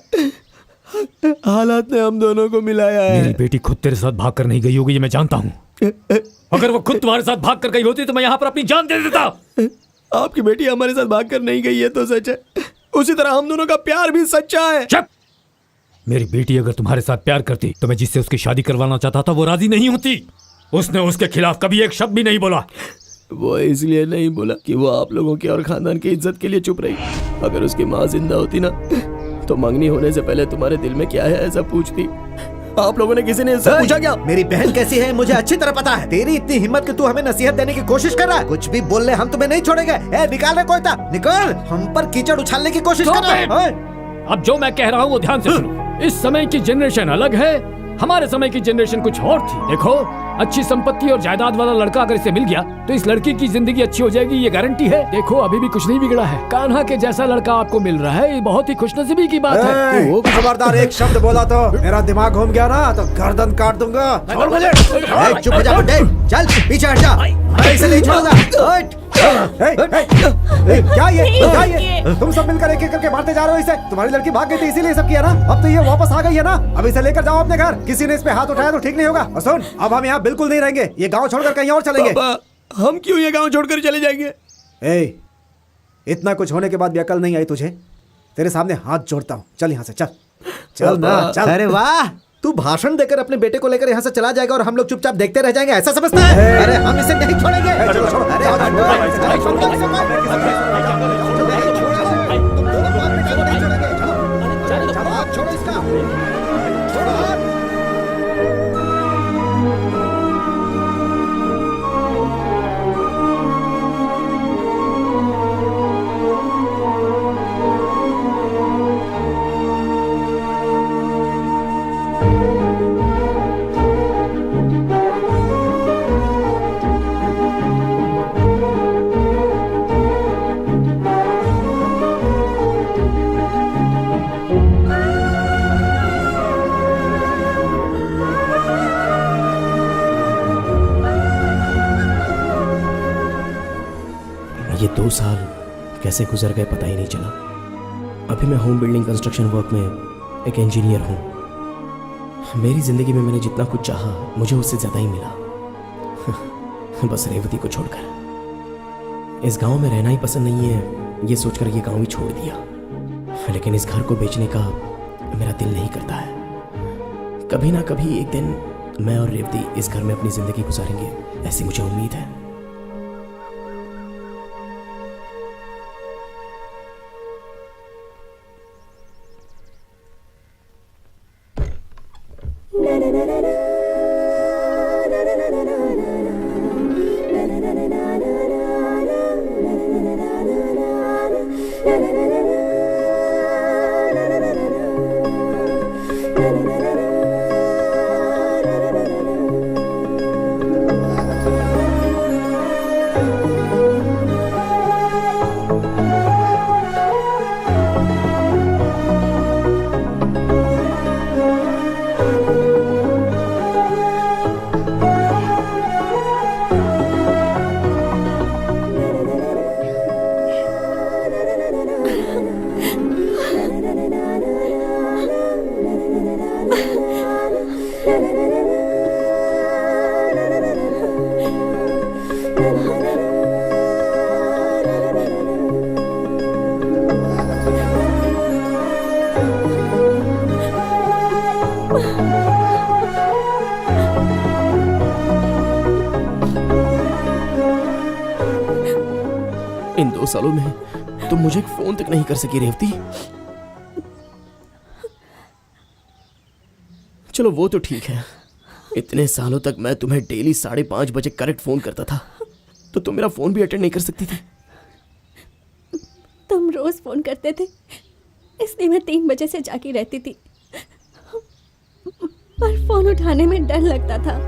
हालात ने हम दोनों को मिलाया है। मेरी बेटी खुद तेरे साथ भाग कर नहीं गई होगी, ये मैं जानता हूँ। अगर वो खुद तुम्हारे साथ भाग कर गई होती तो मैं यहाँ पर अपनी जान दे देता। आपकी बेटी हमारे साथ भाग कर नहीं गई है तो सच है, उसी तरह हम दोनों का प्यार भी सच्चा है। चुप! मेरी बेटी अगर तुम्हारे साथ प्यार करती तो मैं जिससे उसकी शादी करवाना चाहता था वो राजी नहीं होती। उसने उसके खिलाफ कभी एक शब्द भी नहीं बोला। वो इसलिए नहीं बोला कि वो आप लोगों की और खानदान की इज्जत के लिए चुप रही। अगर उसकी माँ जिंदा होती ना तो मंगनी होने से पहले तुम्हारे दिल में क्या है ऐसा पूछती। आप लोगों ने किसी ने इससे पूछा क्या? मेरी बहन कैसी है मुझे अच्छी तरह पता है। तेरी इतनी हिम्मत कि तू हमें नसीहत देने की कोशिश कर रहा है। कुछ भी बोल ले, हम तुम्हें नहीं छोड़ेंगे। ए, निकाल रे कोयता, निकल। हम पर कीचड़ उछालने की कोशिश कर रहा है। अब जो मैं कह रहा हूँ वो ध्यान से सुनो। इस समय की जनरेशन अलग है, हमारे समय की जनरेशन कुछ और थी। देखो, अच्छी संपत्ति और जायदाद वाला लड़का अगर इसे मिल गया तो इस लड़की की जिंदगी अच्छी हो जाएगी, ये गारंटी है। देखो, अभी भी कुछ नहीं बिगड़ा है। कान्हा के जैसा लड़का आपको मिल रहा है, ये बहुत ही खुशनसीबी की बात है। खबरदार, एक शब्द बोला तो मेरा दिमाग घूम गया ना तो गर्दन काट दूंगा। चुप हो जा बुड्ढे, चल पीछे हट जा, मैं इसे नहीं छोड़ूंगा। क्या ये तुम सब मिलकर एक एक करके मारते जा रहे हो इसे? तुम्हारी लड़की भाग गई थी इसीलिए सब किया ना? अब तो ये वापस आ गई है ना, अब इसे लेकर जाओ अपने घर। किसी ने इस पे हाथ उठाया तो ठीक नहीं होगा। और सुन, अब हम यहाँ बिल्कुल नहीं रहेंगे, ये गांव छोड़कर कहीं और चलेंगे। हम क्यों ये गांव छोड़कर चले जाएंगे? इतना कुछ होने के बाद भी अकल नहीं आई तुझे? तेरे सामने हाथ जोड़ता हूँ, चल यहाँ से, चल चल ना चल। अरे वाह, तू भाषण देकर अपने बेटे को लेकर यहाँ से चला जाएगा और हम लोग चुपचाप देखते रह जाएंगे, ऐसा समझता है? अरे हम इसे नहीं छोड़ेंगे। छोड़ो इसका। 2 साल कैसे गुजर गए पता ही नहीं चला। अभी मैं होम बिल्डिंग कंस्ट्रक्शन वर्क में एक इंजीनियर हूँ। मेरी जिंदगी में मैंने जितना कुछ चाहा मुझे उससे ज्यादा ही मिला, बस रेवती को छोड़कर। इस गांव में रहना ही पसंद नहीं है ये सोचकर ये गांव ही छोड़ दिया, लेकिन इस घर को बेचने का मेरा दिल नहीं करता है। कभी ना कभी एक दिन मैं और रेवती इस घर में अपनी जिंदगी गुजारेंगे, ऐसी मुझे उम्मीद है। इन 2 सालों में तुम मुझे एक फोन तक नहीं कर सकी रेवती। चलो वो तो ठीक है, इतने सालों तक मैं तुम्हें डेली 5:30 बजे करेक्ट फोन करता था, तो तुम मेरा फोन भी अटेंड नहीं कर सकती थी। तुम रोज फोन करते थे, इसलिए मैं 3 बजे से जागी रहती थी, पर फोन उठाने में डर लगता था।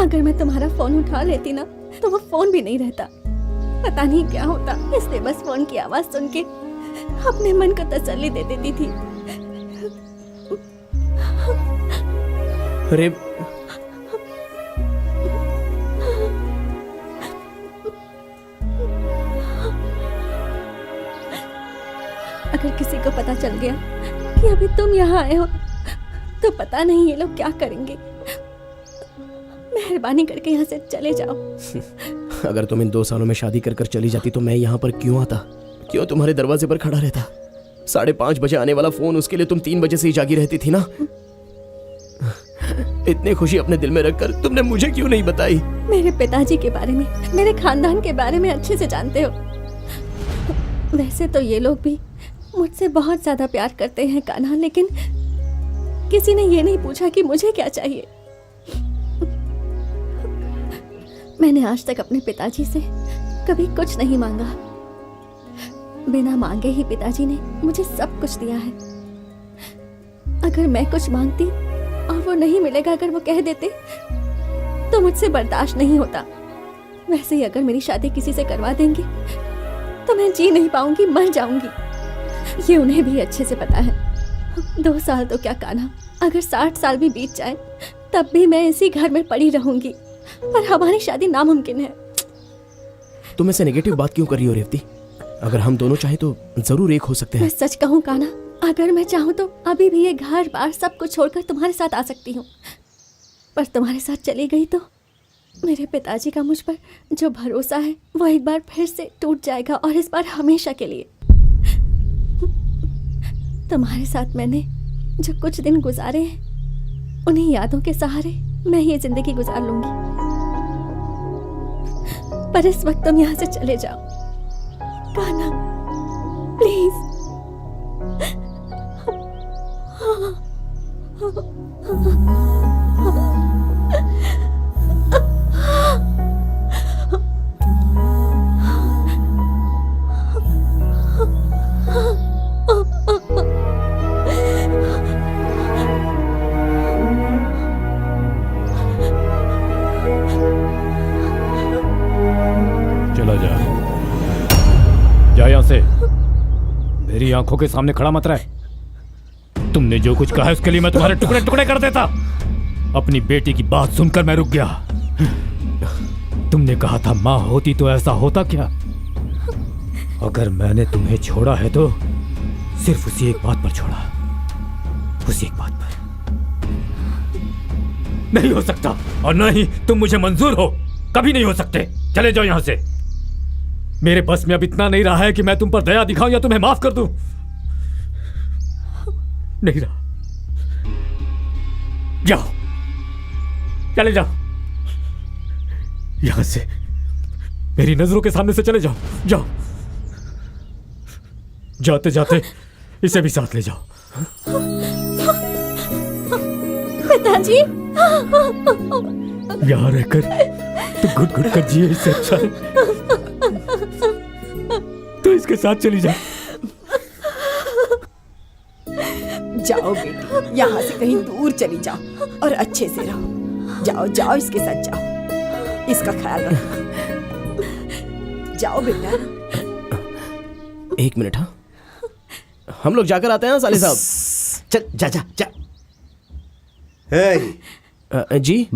अगर मैं तुम्हारा फोन उठा लेती ना तो वो फोन भी नहीं रहता, पता नहीं क्या होता। इसलिए बस फोन की आवाज सुन के अपने मन को तसल्ली दे देती थी। अरे अगर किसी को पता चल गया कि अभी तुम यहाँ आए हो तो पता नहीं ये लोग क्या करेंगे। मेहरबानी करके यहाँ से चले जाओ। अगर तुम इन 2 सालों में शादी कर कर चली जाती तो मैं यहाँ पर क्यों आता, क्यों तुम्हारे दरवाजे पर खड़ा रहता? 5:30 बजे आने वाला फोन, उसके लिए तुम 3 बजे से ही जागी रहती थी ना। इतनी खुशी अपने दिल में रखकर तुमने मुझे क्यों नहीं बताई? मेरे पिताजी के बारे में, मेरे खानदान के बारे में अच्छे से जानते हो। वैसे तो ये लोग भी मुझसे बहुत ज्यादा प्यार करते हैं कान्हा, लेकिन किसी ने ये नहीं पूछा कि मुझे क्या चाहिए। मैंने आज तक अपने पिताजी से कभी कुछ नहीं मांगा। बिना मांगे ही पिताजी ने मुझे सब कुछ दिया है। अगर मैं कुछ मांगती और वो नहीं मिलेगा, अगर वो कह देते, तो मुझसे बर्दाश्त नहीं होता। वैसे ही अगर मेरी शादी किसी से करवा देंगे तो मैं जी नहीं पाऊंगी, मर जाऊंगी। ये उन्हें भी अच्छे से पता है। 2 साल तो क्या कान्हा, अगर 60 साल भी बीत जाए तब भी मैं इसी घर में पड़ी रहूंगी, पर हमारी शादी नामुमकिन है। तुम ऐसे नेगेटिव बात क्यों कर रही हो रेवती? अगर हम दोनों चाहे तो जरूर एक हो सकते हैं। मैं सच कहूँ कान्हा, अगर मैं चाहूँ तो अभी भी ये घर बार सब कुछ छोड़कर तुम्हारे साथ आ सकती हूँ, पर तुम्हारे साथ चली गई तो मेरे पिताजी का मुझ पर जो भरोसा है वो एक बार फिर से टूट जाएगा, और इस बार हमेशा के लिए। तुम्हारे साथ मैंने जो कुछ दिन गुजारे हैं, उन्हीं यादों के सहारे मैं ये जिंदगी गुजार लूंगी। पर इस वक्त तुम यहाँ से चले जाओ कान्हा, प्लीज। चला जा, जा यहाँ से। मेरी आंखों के सामने खड़ा मत रहे। तुमने जो कुछ कहा उसके लिए मैं तुम्हारे टुकड़े टुकड़े कर देता। अपनी बेटी की बात सुनकर मैं रुक गया। तुमने कहा था माँ होती तो ऐसा होता क्या? अगर मैंने तुम्हें छोड़ा है तो सिर्फ उसी एक बात पर छोड़ा, उसी एक बात पर। नहीं हो सकता, और ना ही तुम मुझे मंजूर हो, कभी नहीं हो सकते। चले जाओ यहां से। मेरे बस में अब इतना नहीं रहा है कि मैं तुम पर दया दिखाऊं या तुम्हें माफ कर दूं। नहीं रहा। जाओ, चले जाओ यहां से, मेरी नजरों के सामने से चले जाओ। जाओ, जाते जाते इसे भी साथ ले जाओ। पिताजी, यहां रहकर तो घुट घुट कर जिए, इससे अच्छा है तो इसके साथ चली जा। जाओ बेटी, यहाँ से कहीं दूर चली जाओ और अच्छे से रहो। जाओ जाओ, इसके साथ जाओ, इसका ख्याल रखो। जाओ बेटा। एक मिनट, हाँ हम लोग जाकर आते हैं साले साहब। चल जा जा जा। जी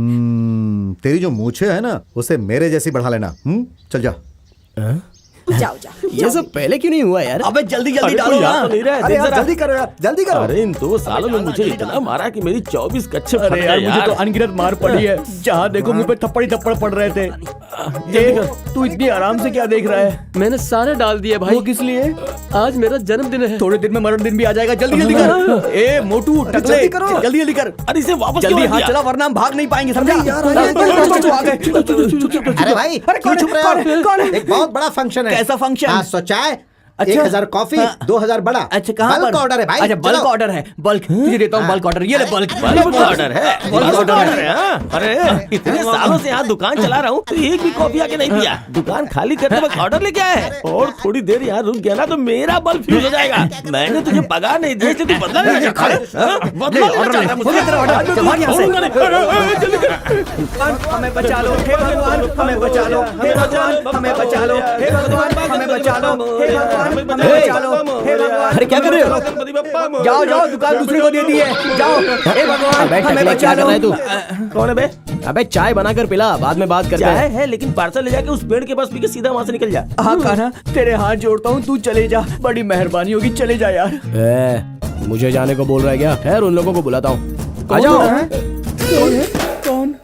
तेरी जो मूछें है ना उसे मेरे जैसी बढ़ा लेना। चल जा। जाओ जाओ। ये सब पहले क्यों नहीं हुआ यार? अबे जल्दी जल्दी डालो यार। नहीं रहा, अरे यार जल्दी करो यार, जल्दी करो। अरे इन 2 सालों में मुझे इतना मारा कि मेरी 24 कच्चे फट गए यार, मुझे तो अनगिनत मार पड़ी है। जहाँ देखो मुंह पे थप्पड़ ही थप्पड़ पड़ रहे थे। तू इतनी आराम से क्या देख रहा है? मैंने सारे डाल दिए भाई। वो किस लिए? आज मेरा जन्मदिन है। थोड़े दिन में मरण दिन भी आ जाएगा। जल्दी जल्दी कर। ए मोटू, टकले, जल्दी करो। जल्दी जल्दी कर। अरे इसे वापस जल्दी क्यों हाथ दिया? चला वरना हम भाग नहीं पाएंगे, समझा? यार, आ गए। अरे भाई क्यों छुप रहे हो? कौन है? एक बहुत बड़ा फंक्शन है। कैसा फंक्शन? 500 चाय, अच्छा। 1000 कॉफी, 2000 बड़ा। अच्छा, कहाँ बल्क पर? ऑर्डर है भाई। अच्छा, बल्क ऑर्डर है। बल्क तुझे देता हूँ बल्क ऑर्डर। ये ले बल्क ऑर्डर है। ऑर्डर है, हाँ? अरे इतने सालों से यहाँ दुकान चला रहा हूँ तो एक भी कॉफी आके नहीं पिया। दुकान खाली करते वक्त ऑर्डर लेके आया है। और थोड़ी देर यहाँ रुक गया ना तो मेरा बल्ब फ्यूज हो जाएगा। मैंने तुझे पगार नहीं दी इसलिए तू बदला लेना चाहता है? बदला लेना चाहता है मुझसे? हमें बचा लो हे भगवान, हमें बचा लो हे भगवान, हमें बचा लो हे भगवान, हमें बचा लो हे भगवान, हमें बचा लो हे भगवान। अरे क्या कर रहे हो? जाओ जाओ, दुकान दूसरे को दे दी है। जाओ हे भगवान, हमें बचा लो। तू कौन है बे? अबे चाय बनाकर पिला, बाद में बात करते चाय हैं। है लेकिन पार्सल ले जाके उस पेड़ के पास पी के सीधा वहाँ से निकल जा। हाँ कान्हा, तेरे हाथ जोड़ता हूँ, तू चले जा। बड़ी मेहरबानी होगी, चले जा यार। मुझे जाने को बोल रहा है क्या? खैर उन लोगों को बुलाता हूँ। आ जाओ। कौन?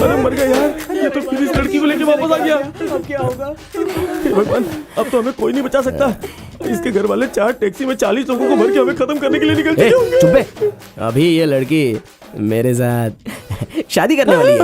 अरे मर गया यार, ये तो फिर इस लड़की को लेके वापस आ गया। अब क्या होगा? हे भगवान, अब तो हमें कोई नहीं बचा सकता। इसके घर वाले 4 टैक्सी में 40 लोगों को भर के हमें खत्म करने के लिए निकल चुके होंगे। चुप बे। अभी ये लड़की मेरे साथ शादी करने वाली है।